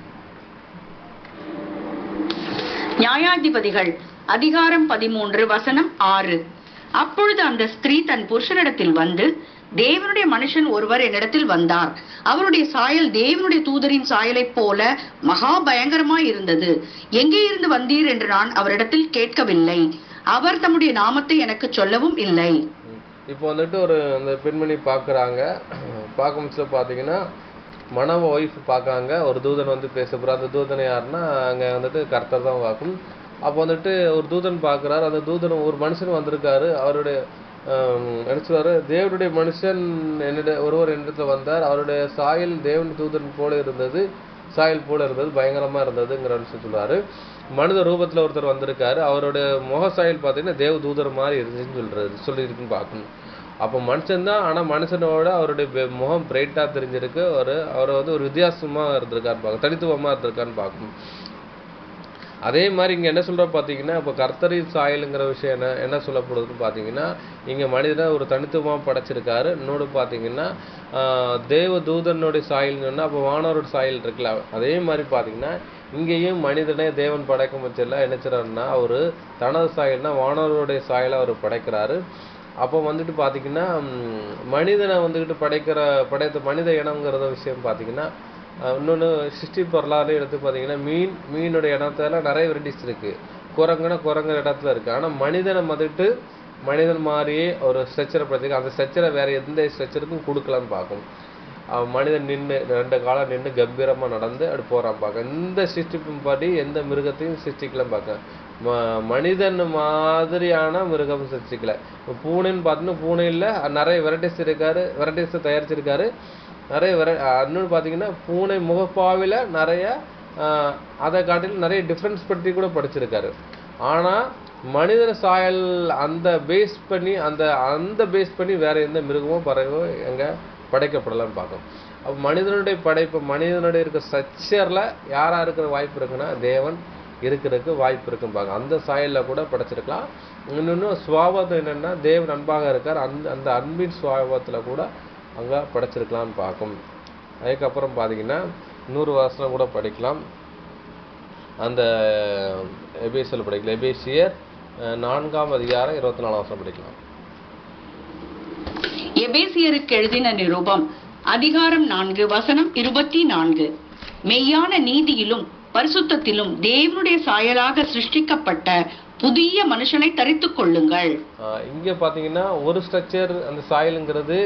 நியாயாதிபதிகள் அதிகாரம் 13 வசனம் 6. அப்பொழுது அந்த ஸ்திரீ தன் புருஷனிடத்தில் வந்து, தேவனுடைய மனுஷன் ஒருவர் என்னிடத்தில் வந்தார், அவருடைய சாயல் தேவனுடைய தூதரின் சாயலைப் போல மகா பயங்கரமாய் இருந்தது. எங்கே இருந்து வந்தீர் என்று நான் அவரிடத்தில் கேட்கவில்லை. அவர் தம்முடைய நாமத்தை எனக்கு சொல்லவும் இல்லை. இப்போ வந்துட்டு ஒரு அந்த பெண்மணி பார்க்குறாங்க. பார்க்கும்போது பார்த்தீங்கன்னா மனவ ஒய்ஃப் பார்க்காங்க. ஒரு தூதன் வந்து பேச போகிறார். அந்த தூதனை யாருன்னா அங்கே வந்துட்டு கர்த்தர் தான் பார்க்கும். அப்போ வந்துட்டு ஒரு தூதன் பார்க்குறாரு. அந்த தூதன் ஒரு மனுஷன் வந்திருக்காரு. அவருடைய நினச்சுவார், தேவனுடைய மனுஷன் ஒருவர் என்னிடத்தில் வந்தார், அவருடைய சாயல் தேவன் தூதன் போல இருந்தது, சாயல் போல இருந்தது, பயங்கரமாக இருந்ததுங்கிற விஷயம் சொல்லுவார். மனித ரூபத்தில் ஒருத்தர் வந்திருக்காரு. அவருடைய முக சாயல் பார்த்தீங்கன்னா தேவ தூதர் மாதிரி இருந்துச்சுன்னு சொல்லியிருக்குன்னு பார்க்கணும். அப்போ மனுஷன்தான், ஆனால் மனுஷனோட அவருடைய முகம் பிரைட்டாக தெரிஞ்சிருக்கு. அவரை வந்து ஒரு வித்தியாசமாக இருந்திருக்கான்னு பார்க்கணும், தனித்துவமாக இருந்திருக்கான்னு பார்க்கணும். அதே மாதிரி இங்கே என்ன சொல்கிற பார்த்தீங்கன்னா இப்போ கர்த்தரின் சாயலுங்கிற விஷயம் என்ன சொல்லப்படுதுன்னு பார்த்தீங்கன்னா இங்கே மனிதனை ஒரு தனித்துவமாக படைச்சிருக்காரு. இன்னொன்று பார்த்தீங்கன்னா தேவ தூதனுடைய சாயல்னு சொன்னால் அப்போ வானவரோட சாயல் இருக்குல்ல, அதே மாதிரி பார்த்தீங்கன்னா இங்கேயும் மனிதனே தேவன் படைக்கும் பட்சத்தில் என்ன செய்றாருன்னா அவர் தனது சாயல்னா வானவருடைய சாயலை அவர் படைக்கிறாரு. அப்போ வந்துட்டு பார்த்தீங்கன்னா மனிதனை வந்துக்கிட்டு படைத்த மனித இனங்கிறத விஷயம் பார்த்தீங்கன்னா இன்னொன்று சிருஷ்டி வரலாறு எடுத்து பார்த்தீங்கன்னா மீனுடைய இடத்துல நிறைய வெரைட்டிஸ் இருக்குது. குரங்குற இடத்துல இருக்குது. ஆனால் மனிதனை வந்துட்டு மனிதன் மாதிரியே ஒரு ஸ்ட்ரக்சரை படுத்திருக்கு. அந்த ஸ்ட்ரக்சரை வேறு எந்த ஸ்ட்ரக்சருக்கும் கொடுக்கலான்னு பார்க்கும். மனிதன் நின்று 2 காலம் நின்று கம்பீரமாக நடந்து அப்படி போகிறான் பார்க்க. இந்த சிருஷ்டிப்பின் படி எந்த மிருகத்தையும் சிருஷ்டிக்கலாம் பார்க்க. மனிதன் மாதிரியான மிருகம் சிருஷ்டிக்கல. பூனைன்னு பார்த்தீங்கன்னா பூனையில் நிறைய வெரைட்டிஸை தயாரிச்சிருக்காரு. நிறைய இன்னொன்று பார்த்தீங்கன்னா பூனை முகப்பாவில் நிறைய அதை காட்டிலும் நிறைய டிஃப்ரென்ஸ் பற்றி கூட படிச்சிருக்காரு. ஆனால் மனிதன சாயல் அந்த பேஸ் பண்ணி வேற எந்த மிருகமோ பறவையோ எங்கே படைக்கப்படலான்னு பார்க்கும். அப்போ மனிதனுடைய படைப்பு மனிதனுடைய இருக்க ஸ்ட்ரக்சரில் யாராக இருக்கிற வாய்ப்பு இருக்குன்னா தேவன் இருக்கிறதுக்கு வாய்ப்பு இருக்குன்னு பார்க்க. அந்த சாயலில் கூட படைச்சிருக்கலாம். இன்னொன்று சுவாபம் என்னென்னா தேவன் அன்பாக இருக்கார். அந்த அன்பின் சுவாபத்தில் கூட அங்கே படைச்சிருக்கலான்னு பார்க்கும். அதுக்கப்புறம் பார்த்தீங்கன்னா 100 வருஷம் கூட படிக்கலாம். அந்த எபேசியர் படிக்கலாம். எபேசியர் 4ஆம் அதிகாரம் 24ஆம் வசனம் படிக்கலாம். எபேசியருக்கு எழுதின நிருபம் அதிகாரம் 4 வசனம் 24. மெய்யான நீதியிலும் பரிசுத்தத்திலும் தேவனுடைய சாயலாக சிருஷ்டிக்கப்பட்ட புதிய மனுஷனை தரித்துக் கொள்ளுங்கள். இங்க பாத்தீங்கன்னா ஒரு ஸ்ட்ரக்சர் அந்த சாயலுங்கிறது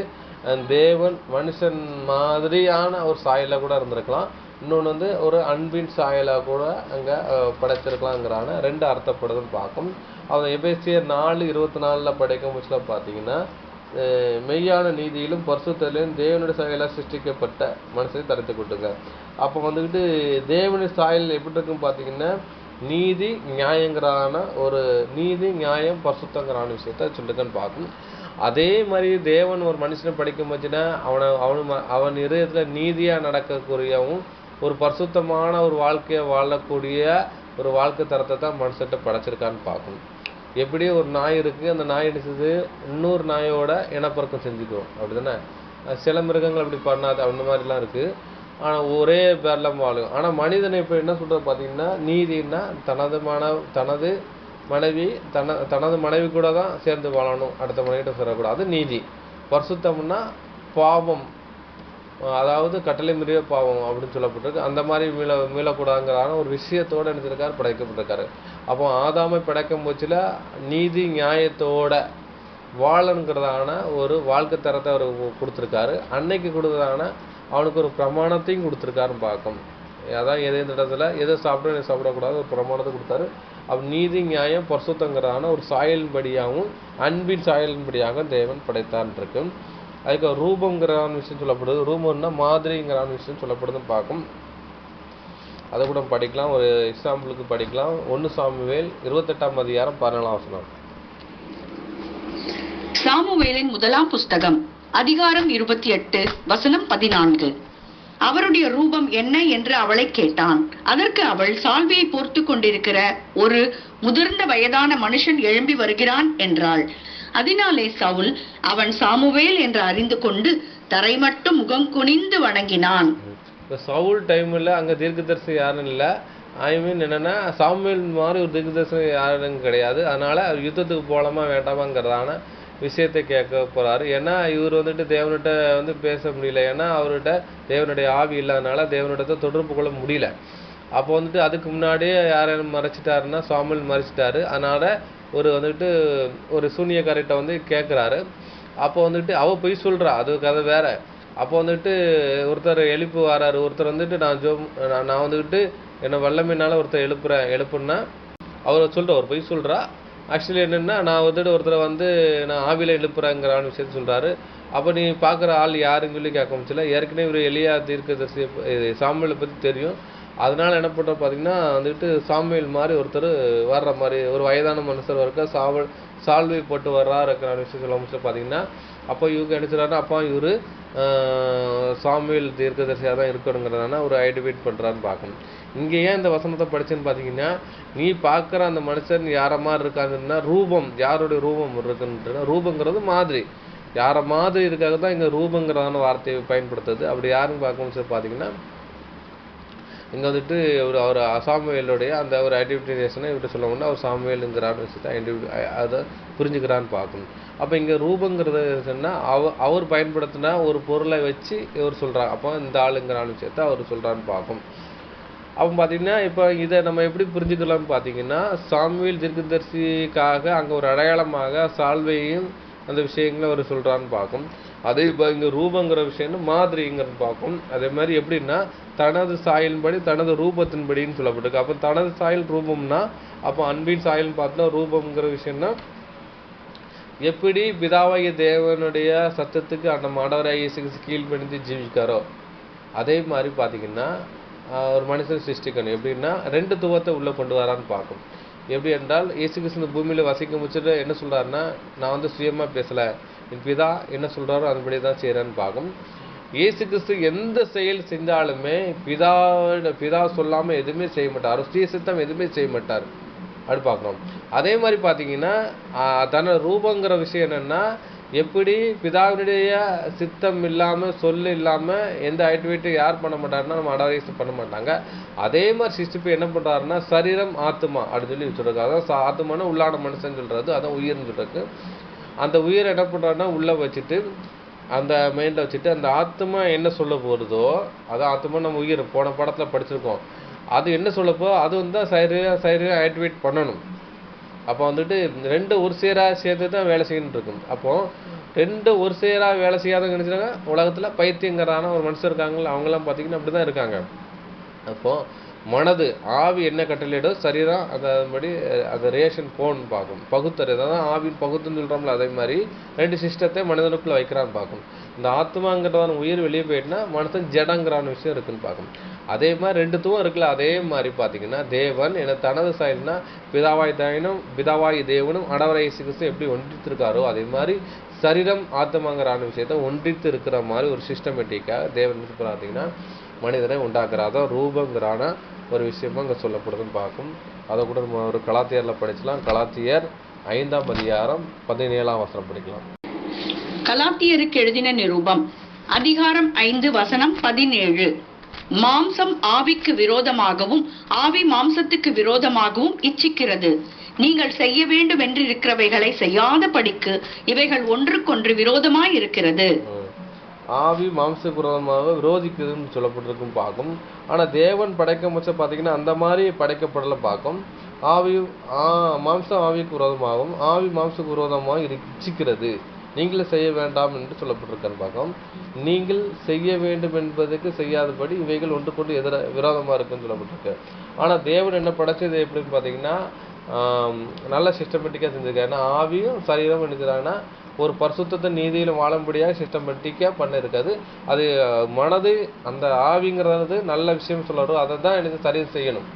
தேவன் மனுஷன் மாதிரியான ஒரு சாயலா கூட இருந்திருக்கலாம். இன்னொன்று வந்து ஒரு அன்பின் சாயலா கூட அங்க படைச்சிருக்கலாங்கிறான 2 அர்த்தப்படுதுன்னு பார்க்கும். அவன் எபேசியர் 4:24 படிக்கும் முச்சில பார்த்தீங்கன்னா மெய்யான நீதியிலும் பரிசுத்தத்திலும் தேவனுடைய சாயலாக சிருஷ்டிக்கப்பட்ட மனுஷனை தரித்து கொட்டுங்க. அப்போ வந்துக்கிட்டு தேவனுடைய சாயல் எப்படி இருக்குன்னு பார்த்தீங்கன்னா நீதி நியாயங்கிறான ஒரு நீதி நியாயம் பரிசுத்தங்கிறான விஷயத்த சொல்லிருக்கன்னு பார்க்கும். அதே மாதிரி தேவன் ஒரு மனுஷனை படிக்கும் போச்சுன்னா அவன் இதயத்தில் நீதியாக நடக்கக்கூடியவும் ஒரு பரிசுத்தமான ஒரு வாழ்க்கையை வாழக்கூடிய ஒரு வாழ்க்கை தரத்தை தான் மனுஷன்ட்ட படைச்சிருக்கான்னு பார்க்கணும். எப்படி ஒரு நாய் இருக்குது, அந்த நாய் அடிச்சது இன்னொரு நாயோட இனப்பெருக்கம் செஞ்சுக்கும், அப்படி தானே? சில மிருகங்கள் அப்படி பண்ணாது, அந்த மாதிரிலாம் இருக்குது. ஆனால் ஒரே பேரில் வாழும். ஆனால் மனிதனை இப்போ என்ன சொல்கிறது பார்த்தீங்கன்னா, நீதினா தனது மனைவி தனது மனைவி கூட தான் சேர்ந்து வாழணும், அடுத்த மனைவிட்ட சேரக்கூடாது. நீதி. பரிசுத்தம்னா பாவம், அதாவது கட்டளை மீறிய பாவம் அப்படின்னு சொல்லப்பட்டிருக்கு. அந்த மாதிரி மீளக்கூடாதுங்கிறான ஒரு விஷயத்தோடு நினைச்சிருக்காரு, படைக்கப்பட்டிருக்காரு. அப்போ ஆதாமை படைக்கும் போச்சுல நீதி நியாயத்தோட வாழணுங்கிறதான ஒரு வாழ்க்கை தரத்தை அவர் கொடுத்துருக்காரு. அன்னைக்கு கொடுத்ததான அவனுக்கு ஒரு பிரமாணத்தையும் கொடுத்துருக்காருன்னு பார்க்கும். அதான் எந்த இடத்துல எதை சாப்பிடக்கூடாது ஒரு பிரமாணத்தை கொடுத்தாரு. நீதி நியாயம் பரிசுத்தங்கிறதான ஒரு சாயலின்படியாகவும் அன்பின் சாயலின்படியாக தேவன் படைத்தான் இருக்கு. அதுக்கு ரூபங்கிறான விஷயம் சொல்லப்படுது. ரூபம்னா மாதிரிங்கிறான விஷயம் சொல்லப்படுதுன்னு பார்க்கும். அதை கூட படிக்கலாம். ஒரு எக்ஸாம்பிளுக்கு படிக்கலாம். 1 சாமுவேல் 28ஆம் அதிகாரம் 14ஆம் வசனம். சாமுவேலின் முதலாம் புஸ்தகம் அதிகாரம் 28 வசனம் 14. அவருடைய ரூபம் என்ன என்று அவளை கேட்டான். அதற்கு அவள், சால்வையை போர்த்து கொண்டிருக்கிற ஒரு முதிர்ந்த வயதான மனுஷன் எழும்பி வருகிறான் என்றாள். அதனாலே சவுல் அவன் சாமுவேல் என்று அறிந்து கொண்டு தரை மட்டும் முகம் குனிந்து வணங்கினான். சவுல் டைம்ல அங்க தீர்க்கதரிசி யாரும் இல்லை. என்னன்னா சாமுவேல் மாதிரி ஒரு தீர்க்கதரிசி யாரும் கிடையாது. அதனால யுத்தத்துக்கு போகலாமா வேண்டாமாங்கிறதான விஷயத்தை கேட்க போறாரு. ஏன்னா இவர் தேவன்கிட்ட பேச முடியல. ஏன்னா அவர்கிட்ட தேவனுடைய ஆவி இல்லாதனால தேவனிடத்தை தொடர்பு கொள்ள முடியல. அப்போ அதுக்கு முன்னாடியே யாரும் மறைச்சிட்டாருன்னா சாமுவேல் மறைச்சிட்டாரு. அதனால ஒரு சூனியக்காரிட்ட கேட்குறாரு. அப்போ அவ போய் சொல்றா, அது கதை வேற. அப்போ ஒருத்தர் எழுப்பி வராரு. ஒருத்தர் நான் என்னை வல்லமையினால ஒருத்தர் எழுப்புன்னா அவர் அவர் போய் சொல்றா. ஆக்சுவலி என்னென்னா நான் ஒருத்தரை நான் ஆவியில் எழுப்புறேங்கிறான விஷயத்த சொல்கிறாரு. அப்போ நீ பார்க்குற ஆள் யாருன்னு சொல்லி கேட்க முடியல. ஏற்கனவே இவர் எலியா தீர்க்கதரிசி சாமுவேலை பற்றி தெரியும். அதனால் என்ன பண்ணுற பார்த்தீங்கன்னா சாமுவேல் மாதிரி ஒருத்தர் வர்ற மாதிரி ஒரு வயதான மனுஷர் இருக்க சால்வை போட்டு வர்றாருக்கிற விஷயம் சொல்ல முடிச்சு பார்த்தீங்கன்னா, அப்போ இவங்க நினைச்சுறாருன்னா அப்போ இவர் சாமுவேல் தீர்க்கதரிசியாக தான் இருக்கணுங்கிறதான ஒரு ஐடென்டிஃபை பண்ணுறான்னு பார்க்கணும். இங்கே ஏன் இந்த வசனத்தை படிச்சுன்னு பார்த்தீங்கன்னா, நீ பார்க்குற அந்த மனுஷன் யார மாதிரி இருக்காங்கன்னா ரூபம், யாருடைய ரூபம் இருக்குன்னு, ரூபங்கிறது மாதிரி யார மாதிரி இருக்காக தான் இங்கே ரூபங்கிறதான வார்த்தையை பயன்படுத்துது. அப்படி யாருன்னு பார்க்கணும் பார்த்தீங்கன்னா, இங்கே அவர் சாமுவேலுடைய அந்த ஒரு ஐடென்டிஃபிகேஷனை இவர்கிட்ட சொல்லணும்னா அவர் சாமுவேலுங்கிறான்னு விஷயத்தை அதை புரிஞ்சுக்கிறான்னு பார்க்கணும். அப்போ இங்கே ரூபங்கிறது சொன்னால் அவர் பயன்படுத்தினா ஒரு பொருளை வச்சு இவர் சொல்கிறார். அப்போ இந்த ஆளுங்கிறான விஷயத்தை அவர் சொல்கிறான்னு பார்க்கும். அப்போ பார்த்தீங்கன்னா இப்போ இதை நம்ம எப்படி புரிஞ்சுக்கலாம்னு பார்த்தீங்கன்னா, சாமுவேல் தீர்க்கதரிசிக்காக அங்கே ஒரு அடையாளமாக சால்வையும் அந்த விஷயங்களை அவர் சொல்கிறான்னு பார்க்கும். அதே இப்போ இங்கே ரூபங்கிற விஷயம்னு மாதிரிங்கிறது பார்க்கும். அதே மாதிரி எப்படின்னா தனது சாயலின்படி தனது ரூபத்தின்படின்னு சொல்லப்பட்டிருக்கு. அப்போ தனது சாயல் ரூபம்னா அப்போ அன்பின் சாயல்னு பார்த்தோன்னா ரூபங்கிற விஷயம்னா எப்படி பிதாவாகிய தேவனுடைய சத்தத்துக்கு அந்த ஆண்டவராகிய இயேசு கிறிஸ்து கீழ்ப்படிந்து ஜீவிக்காரோ அதே மாதிரி பார்த்தீங்கன்னா ஒரு மனுஷன் சிருஷ்டிக்கணும். எப்படின்னா 2 துவத்தை உள்ளே கொண்டு வரான்னு பார்க்கும். எப்படி என்றால் இயேசு கிறிஸ்து பூமியில் வசிக்க முடிச்சுட்டு என்ன சொல்கிறாருன்னா, நான் சுயமாக பேசலை, என் பிதா என்ன சொல்கிறாரோ அதுபடி தான் செய்கிறேன்னு பார்க்கும். இயேசு கிறிஸ்து எந்த செயல் செஞ்சாலுமே பிதா சொல்லாமல் எதுவுமே செய்ய மாட்டார். ஸ்ரீசித்தம் எதுவுமே செய்ய மாட்டார் அப்படி பார்க்கணும். அதே மாதிரி பார்த்தீங்கன்னா தன்னோட ரூபங்கிற விஷயம் என்னென்னா, எப்படி பிதாவினுடைய சித்தம் இல்லாமல் சொல்லு இல்லாமல் எந்த ஆக்டிவிட்டி யார் பண்ண மாட்டாருன்னா நம்ம அடாரிஸ் பண்ண மாட்டாங்க. அதே மாதிரி சிஸ்டிப்பு என்ன பண்ணுறாருன்னா சரீரம் ஆத்மா அப்படின்னு சொல்லி சொல்கிறாங்க. அதான் ஆத்மானா உள்ளான மனுஷன் சொல்கிறது, அதான் உயிர்னு சொல்கிறது. அந்த உயிரை என்ன பண்ணுறாருன்னா உள்ளே வச்சுட்டு அந்த மைண்டில் வச்சுட்டு அந்த ஆத்மா என்ன சொல்ல போகிறதோ அதான் ஆத்மா நம்ம உயிர் போன படத்தில் படிச்சிருக்கோம். அது என்ன சொல்லப்போ அது தான் சரீரம் ஆக்டிவேட் பண்ணணும். அப்போ 2 ஒரு சேராக சேர்த்து தான் வேலை செய்யணும் இருக்கும். அப்போது 2 ஒரு சேராக வேலை செய்யாதவங்க நினச்சிட்டாங்க உலகத்தில் பைத்தியங்கிறான ஒரு மனுஷன் இருக்காங்களா, அவங்களாம் பார்த்தீங்கன்னா அப்படி தான் இருக்காங்க. அப்போது மனது ஆவி என்ன கட்டளையிடோ சரீரம் அதன்படி அந்த ரியாக்ஷன் போன்னு பார்க்கணும். பகுத்தறி தான் ஆவின் பகுத்துன்னு சொல்கிறோம்ல, அதே மாதிரி 2 சிஸ்டத்தை மனிதனுக்குள்ளே வைக்கிறான்னு பார்க்கணும். இந்த ஆத்மாங்கிறதான உயிர் வெளியே போயிட்டுனா மனுஷன் ஜடங்கிறான விஷயம் இருக்குன்னு பார்க்கணும். அதே மாதிரி 2 துவம் இருக்குல்ல, அதே மாதிரி பார்த்தீங்கன்னா தேவன் என தனது சாயல்னா பிதாவாய் தேவனும் ஆண்டவராகிய இயேசு கிறிஸ்து எப்படி ஒன்றித்திருக்காரோ அதே மாதிரி சரீரம் ஆத்மாங்கிறான விஷயத்தை ஒன்றித்து இருக்கிற மாதிரி ஒரு சிஸ்டமேட்டிக்காக தேவன் பார்த்தீங்கன்னா மனிதனை உண்டாக்குறாதான் ரூபங்கிறான ஒரு விஷயமா இங்கே சொல்லப்படுதுன்னு பார்க்கும். அதை கூட நம்ம ஒரு கலாத்தியரில் படிச்சலாம். கலாத்தியர் 5ஆம் அதிகாரம் 17ஆம் வசனம் படிக்கலாம். கலாத்தியருக்கு எழுதின நிருபம் அதிகாரம் 5 வசனம் 17. மாம்சம் ஆவிக்கு விரோதமாகவும் ஆவி மாம்சத்துக்கு விரோதமாகவும் இச்சிக்கிறது. நீங்கள் செய்ய வேண்டும் என்று இருக்கிறவைகளை செய்யாத படிக்கு இவைகள் ஒன்றுக்கொன்று விரோதமாய் இருக்கிறது. ஆவி மாம்சத்துக்கு விரோதமாக விரோதிக்குதுன்னு சொல்லப்பட்டிருக்கும் பார்க்கும். ஆனா தேவன் படைக்க முச்ச பாத்தீங்கன்னா அந்த மாதிரி படைக்கப்படல பார்க்கும். ஆவி மாம்சம் ஆவிக்கு விரோதமாகவும் ஆவி மாம்சத்துக்கு விரோதமாக இச்சிக்கிறது. நீங்கள் செய்ய வேண்டாம் என்று சொல்லப்பட்டிருக்கான்னு பார்க்கும். நீங்கள் செய்ய வேண்டும் என்பதற்கு செய்யாதபடி இவைகள் ஒன்றுக்கொண்டு விரோதமா இருக்குன்னு சொல்லப்பட்டிருக்கு. ஆனா தேவன் என்ன படைச்சது எப்படின்னு பாத்தீங்கன்னா நல்ல சிஸ்டமேட்டிக்கா செஞ்சிருக்காரு. ஏன்னா ஆவியும் சரீரம் நினைக்கிறாங்கன்னா ஒரு பரிசுத்தத்தை நீதியிலும் வாழும்படியாக சிஸ்டமேட்டிக்கா பண்ண இருக்காது. அது மனது அந்த ஆவிங்கிறது நல்ல விஷயம் சொல்லணும், அதை தான் எனக்கு சரி செய்யணும்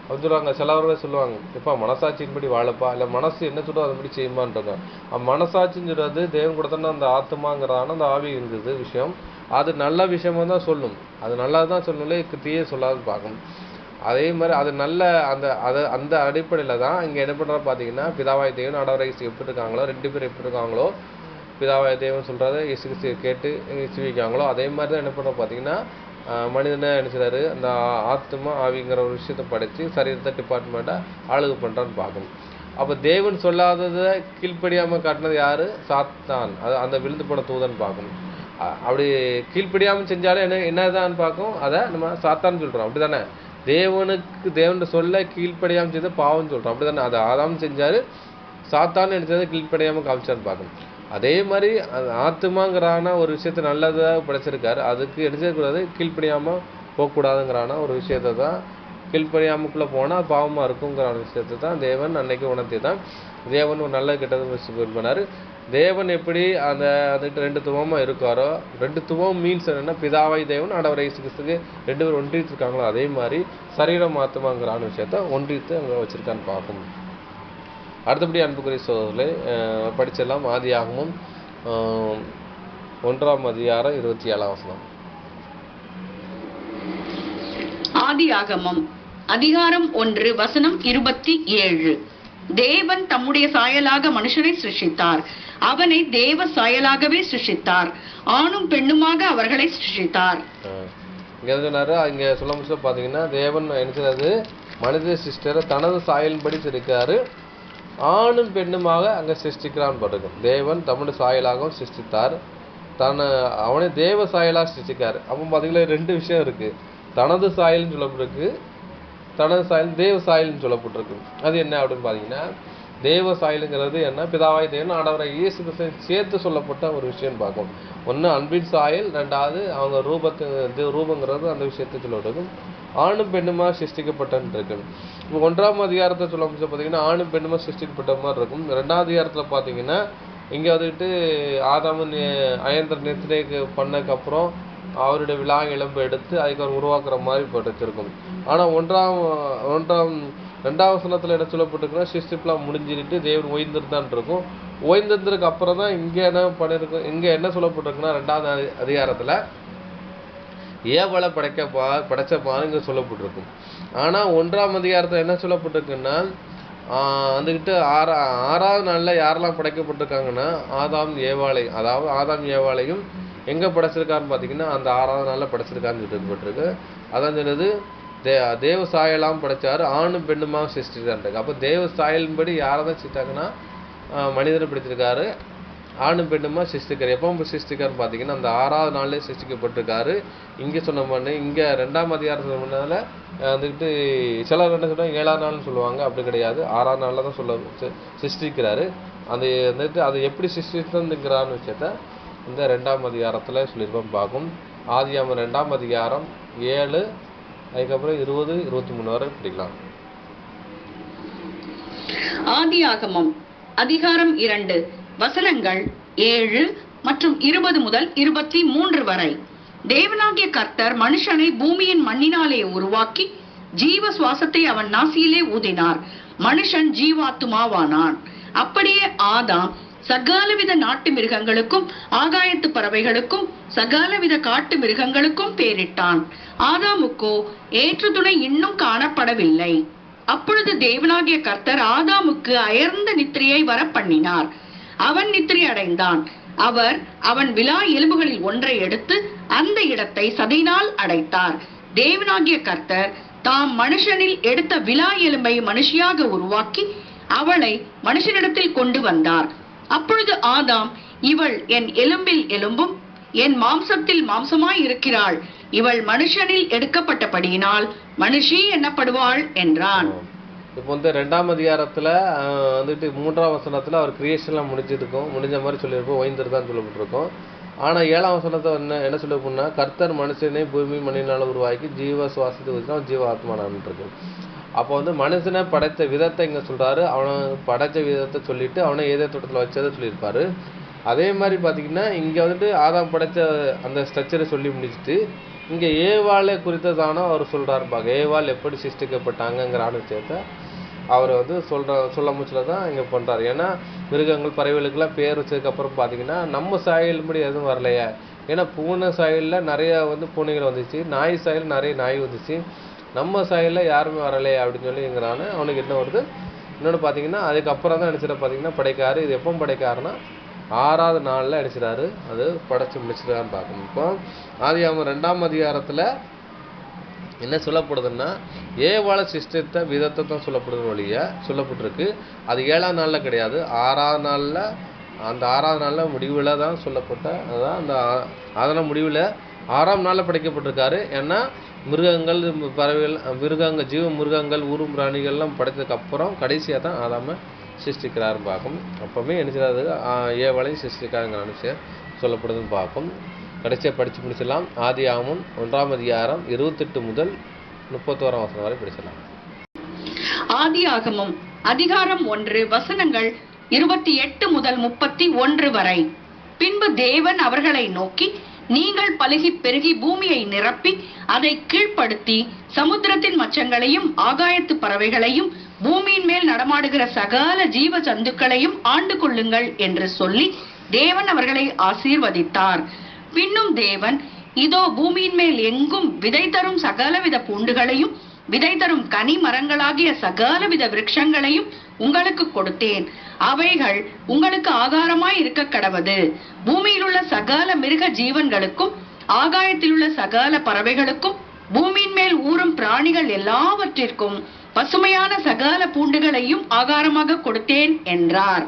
அப்படின்னு சொல்லுவாங்க. சிலவர்கள் சொல்லுவாங்க, இப்போ மனசாட்சியின்படி வாழப்பா, இல்லை மனசு என்ன சொல்றோம் அதுபடி செய்யுமான்றாங்க. மனசாட்சின்னு சொல்றது தேவன் கொடுத்தோன்னா அந்த ஆத்மாங்கிறதான அந்த ஆவி இருக்குது விஷயம். அது நல்ல விஷயமா தான் சொல்லும், அது நல்லா தான் சொல்லணும், தீய சொல்லாது பார்க்கணும். அதே மாதிரி அது நல்ல அந்த அடிப்படையில் தான் இங்கே என்ன பண்ணுறா பார்த்தீங்கன்னா பிதாவாய் தேவன் ஆண்டவரை எப்படி இருக்காங்களோ, 2 பேர் எப்படி இருக்காங்களோ, பிதாவாய் தேவன் சொல்கிறத இயேசு கேட்டு சிவிக்காங்களோ அதே மாதிரி தான் என்ன பண்ணுறோம் பார்த்தீங்கன்னா மனிதனை நினைச்சாரு அந்த ஆத்மா ஆவிங்கிற ஒரு விஷயத்தை படைச்சு சரீரத்தை டிபார்ட்மெண்ட்டாக ஆளுகை பண்ணுறான்னு பார்க்கணும். அப்போ தேவன் சொல்லாததை கீழ்ப்படியாமல் காட்டினது யாரு? சாத்தான். அது அந்த விழுந்து போன தூதன் பார்க்கணும். அப்படி கீழ்ப்படியாமல் செஞ்சாலும் என்னதான் பார்க்கும், அதை நம்ம சாத்தான் சொல்கிறோம். அப்படி தானே? தேவன் சொல்ல கீழ்ப்படியாமல் செய்த பாவம் சொல்கிறோம். அப்படி தானே? அதை ஆதாம் செஞ்சாரு, சாத்தான் நினைச்சதை கீழ்ப்படியாமல் காமிச்சான்னு பார்க்கணும். அதே மாதிரி ஆத்மாங்கிறான ஒரு விஷயத்த நல்லதாக படைச்சிருக்காரு, அதுக்கு எடுத்துக்கூடாது கீழ்ப்படியாமல் போகக்கூடாதுங்கிறான ஒரு விஷயத்தை தான் கீழ்ப்படியாமக்குள்ளே போனால் பாவமாக இருக்குங்கிற விஷயத்தை தான் தேவன் அன்னைக்கு உணர்த்தி தான் தேவன் ஒரு நல்ல கெட்டது பண்ணார். தேவன் எப்படி அதுக்கு 2 துவமாக இருக்காரோ, 2 துவம் மீன்ஸ் என்னென்னா பிதாவாய் தேவன் ஆண்டவர் இயேசு கிறிஸ்துக்கு 2 பேர் ஒன்றியிருக்காங்களோ அதே மாதிரி சரீரம் ஆத்மாங்கிறான விஷயத்த ஒன்றித்து அங்கே வச்சிருக்கான்னு பார்க்கணும். அடுத்தபடி அன்புக்குரிய சகோதரர்களே படிச்செல்லாம் ஆதியாகமம் 1ஆம் அதிகாரம் 27ஆம் வசனம். ஆதியாகமம் அதிகாரம் 1 வசனம் 27. தேவன் தம்முடைய சாயலாக மனுஷனை சிருஷ்டித்தார், அவனை தேவ சாயலாகவே சிருஷ்டித்தார், ஆணும் பெண்ணுமாக அவர்களை சிருஷ்டித்தார். இங்க சொன்னாரு, இங்க சொல்ல முடிச்ச பாத்தீங்கன்னா தேவன் நினைச்சது மனித சிருஷ்டியரை தனது சாயலின்படி சிருக்காரு, ஆணும் பெண்ணுமாக அங்க சிருஷ்டிக்கிறான்னு பாருங்க. தேவன் தம்முடைய சாயலாகவும் சிருஷ்டித்தார், அவனை தேவ சாயலாக சிருஷ்டிக்காரு. அப்போ பாத்தீங்கன்னா 2 விஷயம் இருக்கு. தனது சாயல்னு சொல்லப்பட்டிருக்கு, தனது சாயல் தேவ சாயல்னு சொல்லப்பட்டிருக்கு. அது என்ன அப்படின்னு பாத்தீங்கன்னா தேவ சாயலுங்கிறது என்ன, பிதாவாய் தேவன் ஆண்டவரை இயேசு கிறிஸ்து சேர்த்து சொல்லப்பட்ட ஒரு விஷயம் பார்க்கும். ஒன்று அன்பின் சாயல், 2வது அவங்க ரூபங்கிறது அந்த விஷயத்தை சொல்லப்பட்டிருக்கும். ஆணும் பெண்ணுமா சிருஷ்டிக்கப்பட்டன்னு இருக்கு. இப்போ 1ஆம் அதிகாரத்தை சொல்ல முடிச்சு பார்த்தீங்கன்னா ஆணும் பெண்ணுமா சிருஷ்டிக்கப்பட்ட மாதிரி இருக்கும். 2ஆம் அதிகாரத்தில் பார்த்தீங்கன்னா இங்கே வந்துட்டு ஆதாமன் அயந்திர நித்திரைக்கு பண்ணதுக்கப்புறம் அவருடைய விழா எலும்பு எடுத்து அதுக்கு அவர் உருவாக்குற மாதிரி படைச்சிருக்கும். ஆனால் 2ஆம் வசனத்தில் என்ன சொல்லப்பட்டிருக்குன்னா சிருஷ்டிப்புலாம் முடிஞ்சிட்டு தேவன் ஓய்ந்திருந்தான் இருக்கும். ஓய்ந்திருந்ததுக்கு அப்புறம் தான் இங்கே என்ன பண்ணியிருக்கோம், இங்கே என்ன சொல்லப்பட்டிருக்குன்னா 2ஆம் அதிகாரத்தில் ஏவலை படைச்சப்பான்னு இங்கே சொல்லப்பட்டிருக்கும். ஆனால் 1ஆம் அதிகாரத்தில் என்ன சொல்லப்பட்டிருக்குன்னா வந்துக்கிட்டு 6ஆவது நாளில் யாரெல்லாம் படைக்கப்பட்டிருக்காங்கன்னா ஆதாம் ஏவாளை, அதாவது ஆதாம் ஏவாளையும் எங்கே படைச்சிருக்காருன்னு பார்த்தீங்கன்னா அந்த 6ஆவது நாளில் படைச்சிருக்காருன்னு சொல்லப்பட்டிருக்கு. அதான் சொன்னது தேவ சாயலாம் படைச்சாரு, ஆணும் பெண்ணுமாக சிருஷ்டிக்காரு. அப்போ தேவ சாயலின்படி யாரை தான் சிருஷ்டிட்டாங்கன்னா மனிதனை படைச்சிருக்காரு, ஆணும் பெண்ணுமா சிருஷ்டிக்காரு. எப்போ சிருஷ்டிக்காருன்னு பார்த்தீங்கன்னா அந்த 6ஆவது நாள்லேயே சிருஷ்டிக்கப்பட்டிருக்காரு. இங்கே சொன்ன பண்ணு இங்கே 2ஆம் அதிகாரத்தில் சொன்னதால வந்துக்கிட்டு சிலர் என்ன சொல்லுவாங்க 7ஆம் நாள்னு சொல்லுவாங்க. அப்படி கிடையாது, 6ஆம் நாளில் தான் சிருஷ்டிக்கிறாரு. அது வந்துட்டு அது எப்படி சிருஷ்டித்துங்கிறான்னு விஷயத்த இந்த 2ஆம் அதிகாரத்தில் சொல்லியிருப்போம் பார்க்கும். ஆதியாகமம் 2ஆம் அதிகாரம் 7 அதுக்கப்புறம் 20, 23 வரை படிக்கலாம். ஆதியாகமம் அதிகாரம் 2 வசனங்கள் 7 மற்றும் 20 முதல் 23 வரை. தேவனாகிய கர்த்தர் மனுஷனை பூமியின் மண்ணினாலே உருவாக்கி ஜீவ சுவாசத்தை அவன் நாசியிலே ஊதினார், மனுஷன் ஜீவாத்துமாவானான். அப்படியே ஆதாம் சகலவித நாட்டு மிருகங்களுக்கும் ஆகாயத்து பறவைகளுக்கும் சகலவித காட்டு மிருகங்களுக்கும் பேரிட்டான். ஆதாமுக்கோ ஏற்ற துணை இன்னும் காணப்படவில்லை. அப்பொழுது தேவனாகிய கர்த்தர் ஆதாமுக்கு அயர்ந்த நித்திரையை வர பண்ணினார். அவன் நித்திரை அடைந்தான். அவர் அவன் விலா எலும்புகளில் ஒன்றை எடுத்து அந்த இடத்தை சதையினால் அடைத்தார். தேவனாகிய கர்த்தர் தாம் மனுஷனில் எடுத்த விலா எலும்பை மனுஷியாக உருவாக்கி அவளை மனுஷனிடத்தில் கொண்டு வந்தார். அப்பொழுது ஆதாம், இவள் என் எலும்பில் எலும்பும் என் மாம்சத்தில் மாம்சமாய் இருக்கிறாள், இவள் மனுஷனில் எடுக்கப்பட்டபடியினால் மனுஷி என்னப்படுவாள் என்றான். இப்போ வந்து 2ஆம் அதிகாரத்துல வந்துட்டு 3ஆம் வசனத்துல அவர் கிரியேஷன்லாம் முடிஞ்ச மாதிரி சொல்லியிருப்போம், ஓய்ந்திருதான் சொல்லப்பட்டிருக்கோம். ஆனா 7ஆம் வசனத்தை என்ன சொல்லிருப்போம்னா, கர்த்தர் மனுஷனை பூமி மண்ணினால உருவாக்கி ஜீவ சுவாசத்தை ஊற்றினா ஜீவ ஆத்மானான் இருக்கு. அப்போ வந்து மனுஷனை படைத்த விதத்தை இங்க சொல்றாரு. அவனை படைத்த விதத்தை சொல்லிட்டு அவனை ஏதோ தோட்டத்தில் வச்சதை சொல்லியிருப்பாரு. அதே மாதிரி பார்த்தீங்கன்னா இங்கே வந்துட்டு ஆதாம் படைத்த அந்த ஸ்ட்ரக்சரை சொல்லி முடிச்சுட்டு இங்கே ஏவாளை குறித்ததானோ அவர் சொல்கிறாரு. ஏவாள் எப்படி சிருஷ்டிக்கப்பட்டாங்கங்கிற விஷயத்தை அவர் வந்து சொல்ல முச்சில தான் இங்கே பண்ணுறாரு. ஏன்னா மிருகங்கள் பறவைகளுக்கெல்லாம் பேர் வச்சதுக்கப்புறம் பார்த்தீங்கன்னா நம்ம சாயல்படி எதுவும் வரலையா. ஏன்னா பூனை சாயலில் நிறைய வந்து பூனைகள் வந்துச்சு, நாய் சாயல் நிறைய நாய் வந்துச்சு, நம்ம சாயலில் யாருமே வரலையா அப்படின்னு சொல்லிங்கிறான அவனுக்கு என்ன வருது. இன்னொன்று பார்த்தீங்கன்னா அதுக்கப்புறம் தான் நினச்சிட பார்த்தீங்கன்னா படைக்காரு. இது எப்போ படைக்காருன்னா 6ஆவது நாளில் அடிச்சிடாரு, அது படைச்சு முடிச்சிடான்னு பார்க்கணும். இப்போ ஆதியாகமம் 2ஆம் அதிகாரத்தில் என்ன சொல்லப்படுதுன்னா ஏவாளை சிருஷ்டித்த விதத்தை தான் சொல்லப்படுது வழிய சொல்லப்பட்டிருக்கு. அது 7ஆம் நாளில் கிடையாது, 6ஆவது நாளில். அந்த 6ஆவது நாளில் முடிவில் தான் சொல்லப்பட்ட அதான் அந்த அதனால் முடிவில் 6ஆம் நாளில் படைக்கப்பட்டிருக்காரு. ஏன்னா மிருகங்கள் பறவைகள் ஜீவ மிருகங்கள் ஊரும் பிராணிகள்லாம் படைத்ததுக்கப்புறம் கடைசியாக தான் ஆதாம சிருஷ்டிக்கிறாருன்னு பார்க்கும். அப்போவுமே என்ன செய்யாது ஏவாளையும் சிருஷ்டிக்காருங்கிற விஷயம் சொல்லப்படுதுன்னு பார்க்கும். கடைசியாக படித்து முடிச்சிடலாம். ஆதியாகமம் 1ஆம் அதிகாரம் 28 முதல் 31ஆம் வசனம் வரை படிச்சிடலாம். ஆதியாகமம் அதிகாரம் 1 வசனங்கள் 28 முதல் 31 வரை. பின்பு தேவன் அவர்களை நோக்கி, நீங்கள் பலுகி பெருகி பூமியை நிரப்பி அதை கீழ்ப்படுத்தி சமுத்திரத்தின் மச்சங்களையும் ஆகாயத்து பறவைகளையும் பூமியின் மேல் நடமாடுகிற சகல ஜீவ ஜந்துக்களையும் ஆண்டு கொள்ளுங்கள் என்று சொல்லி தேவன் அவர்களை ஆசீர்வதித்தார். பின்னும் தேவன், இதோ பூமியின் மேல் எங்கும் விதை தரும் சகலவித பூண்டுகளையும் விதை தரும் கனி மரங்களாகிய சகலவித விருட்சங்களையும் உங்களுக்கு கொடுத்தேன், அவைகள் உங்களுக்கு ஆகாரமாய் இருக்க கடவது. பூமியில் உள்ள சகல மிருக ஜீவன்களுக்கும் ஆகாயத்தில் உள்ள சகல பறவைகளுக்கும் பூமியின் மேல் ஊறும் பிராணிகள் எல்லாவற்றிற்கும் பசுமையான சகல பூண்டுகளையும் ஆகாரமாக கொடுத்தேன் என்றார்.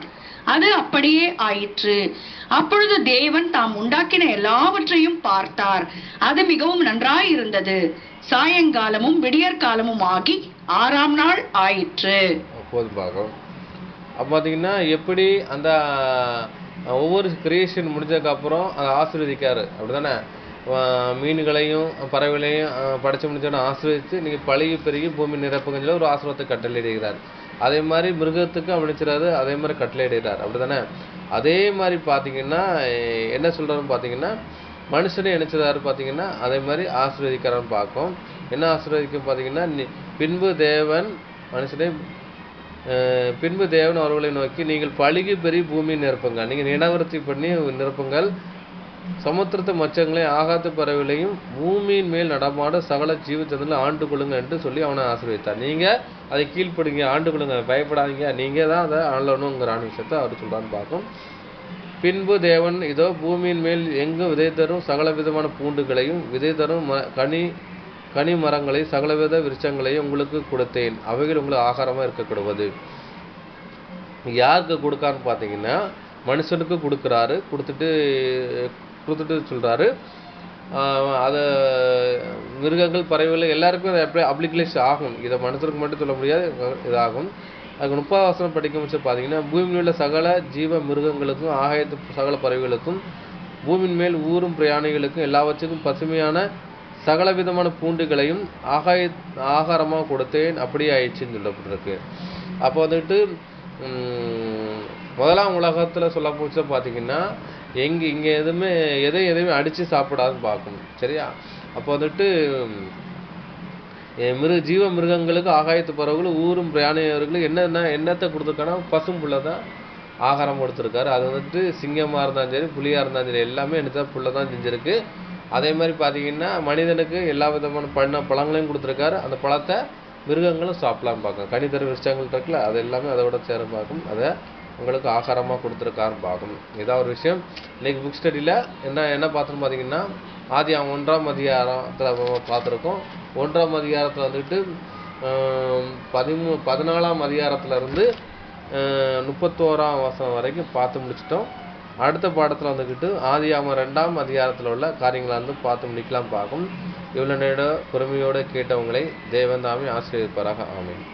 அது அப்படியே ஆயிற்று. அப்பொழுது தேவன் தாம் உண்டாக்கின எல்லாவற்றையும் பார்த்தார், அது மிகவும் நன்றாயிருந்தது. சாயங்காலமும் விடியற்காலமும் ஆகி 6ஆம் நாள் ஆயிற்று. அப்போ பார்த்தீங்கன்னா எப்படி அந்த ஒவ்வொரு கிரியேஷன் முடிஞ்சதுக்கப்புறம் அதை ஆசீர்வதிக்காரு அப்படிதானே. மீன்களையும் பறவைகளையும் படைச்சு முடிச்சோன்னா ஆசீர்வதித்து நீங்கள் பழகி பெருகி பூமி நிரப்புங்கன்னு சொல்லி ஒரு ஆசீர்வாதத்தை கட்டளையிடுகிறார். அதே மாதிரி மிருகத்துக்கு அமைச்சிடாரு, அதே மாதிரி கட்டளையிடுகிறார் அப்படிதானே. அதே மாதிரி பார்த்தீங்கன்னா என்ன சொல்கிறாருன்னு பார்த்தீங்கன்னா மனுஷனே நினைச்சதாரு பார்த்தீங்கன்னா அதே மாதிரி ஆசீர்வதிக்கிறான்னு பார்க்கும். என்ன ஆசீர்வதிக்கும் பார்த்தீங்கன்னா, பின்பு தேவன் அவர்களை நோக்கி, நீங்கள் பழுகி பெரிய பூமியை நிரப்புங்க, நீங்கள் நிலவரத்தை பண்ணி நிரப்புங்கள், சமுத்திரத்து மச்சங்களையும் ஆகாத்து பறவைகளையும் பூமியின் மேல் நடமாட சகல ஜீவச்சந்தில் ஆண்டு கொள்ளுங்க என்று சொல்லி அவனை ஆசீர்வதித்தார். நீங்கள் அதை கீழ்ப்படுங்க, ஆண்டு கொள்ளுங்க, பயப்படாதீங்க, நீங்கள் தான் அதை ஆளணுங்கிற விஷயத்தை அவர் சொல்கிறான்னு பார்க்கும். பின்பு தேவன், இதோ பூமியின் மேல் எங்கும் விதை தரும் சகல விதமான பூண்டுகளையும் விதை தரும் கனி மரங்களை சகலவித விருட்சங்களையும் உங்களுக்கு கொடுத்தேன், அவைகள் உங்களுக்கு ஆகாரமாக இருக்கக்கூடாது. யாருக்கு கொடுக்கான்னு பார்த்தீங்கன்னா மனுஷனுக்கு கொடுக்குறாரு. கொடுத்துட்டு சொல்கிறாரு, அதை மிருகங்கள் பறவைகள் எல்லாருக்கும் அதை எப்படி அப்ளிகேஷன் ஆகும். இதை மனுஷனுக்கு மட்டும் சொல்ல முடியாது, இதாகும். அதுக்கு 30ஆம் வசனம் படிக்கும் போது பார்த்தீங்கன்னா, பூமியில் உள்ள சகல ஜீவ மிருகங்களுக்கும் ஆகாயத்து சகல பறவைகளுக்கும் பூமியின் மேல் ஊரும் பிரயாணிகளுக்கும் எல்லாவற்றுக்கும் பசுமையான சகல விதமான பூண்டுகளையும் ஆகாரமாக கொடுத்தேன், அப்படியே ஆயிடுச்சுன்னு சொல்லப்பட்டிருக்கு. அப்போ வந்துட்டு முதலாம் உலகத்தில் சொல்ல போச்சு பார்த்தீங்கன்னா இங்கே எதையுமே அடித்து சாப்பிடாதுன்னு பார்க்கணும், சரியா. அப்போ வந்துட்டு ஜீவ மிருகங்களுக்கு ஆகாயத்து பறவைகள் ஊரும் பிரயாணியர்களுக்கு என்னத்தை கொடுத்துருக்கானா பசும்புல்லை தான் ஆகாரம் கொடுத்துருக்காரு. அது வந்துட்டு சிங்கமாக இருந்தாலும் சரி புலியாக இருந்தாலும் சரி எல்லாமே என்னதான் புல்லை தான் செஞ்சுருக்கு. அதே மாதிரி பார்த்தீங்கன்னா மனிதனுக்கு எல்லா விதமான பழங்களையும் கொடுத்துருக்காரு. அந்த பழத்தை மிருகங்களும் சாப்பிடலாம் பார்க்கும். கனிதர விருட்சங்கள் இருக்குல்ல, அது எல்லாமே அதோட சேர பார்க்கும். அதை உங்களுக்கு ஆகாரமாக கொடுத்துருக்காரு பார்க்கும். இதான் ஒரு விஷயம். இன்னைக்கு புக் ஸ்டடியில் என்ன பார்த்துன்னு பார்த்தீங்கன்னா, ஆதியாகமம் 1ஆம் அதிகாரத்தில் பார்த்துருக்கோம். 1ஆம் அதிகாரத்தில் வந்துட்டு 14ஆம் அதிகாரத்துலேருந்து 31ஆம் வசனம் வரைக்கும் பார்த்து முடிச்சிட்டோம். அடுத்த பாடத்தில் வந்துக்கிட்டு ஆதியாகமம் 2ஆம் அதிகாரத்தில் உள்ள காரியங்களை வந்து பார்த்து முடிக்கலாம் பார்க்கும். இவ்வளோ நேரம் பொறுமையோடு கேட்டவங்களை தேவன் தாமே ஆசீர்வதிப்பாராக. ஆமென்.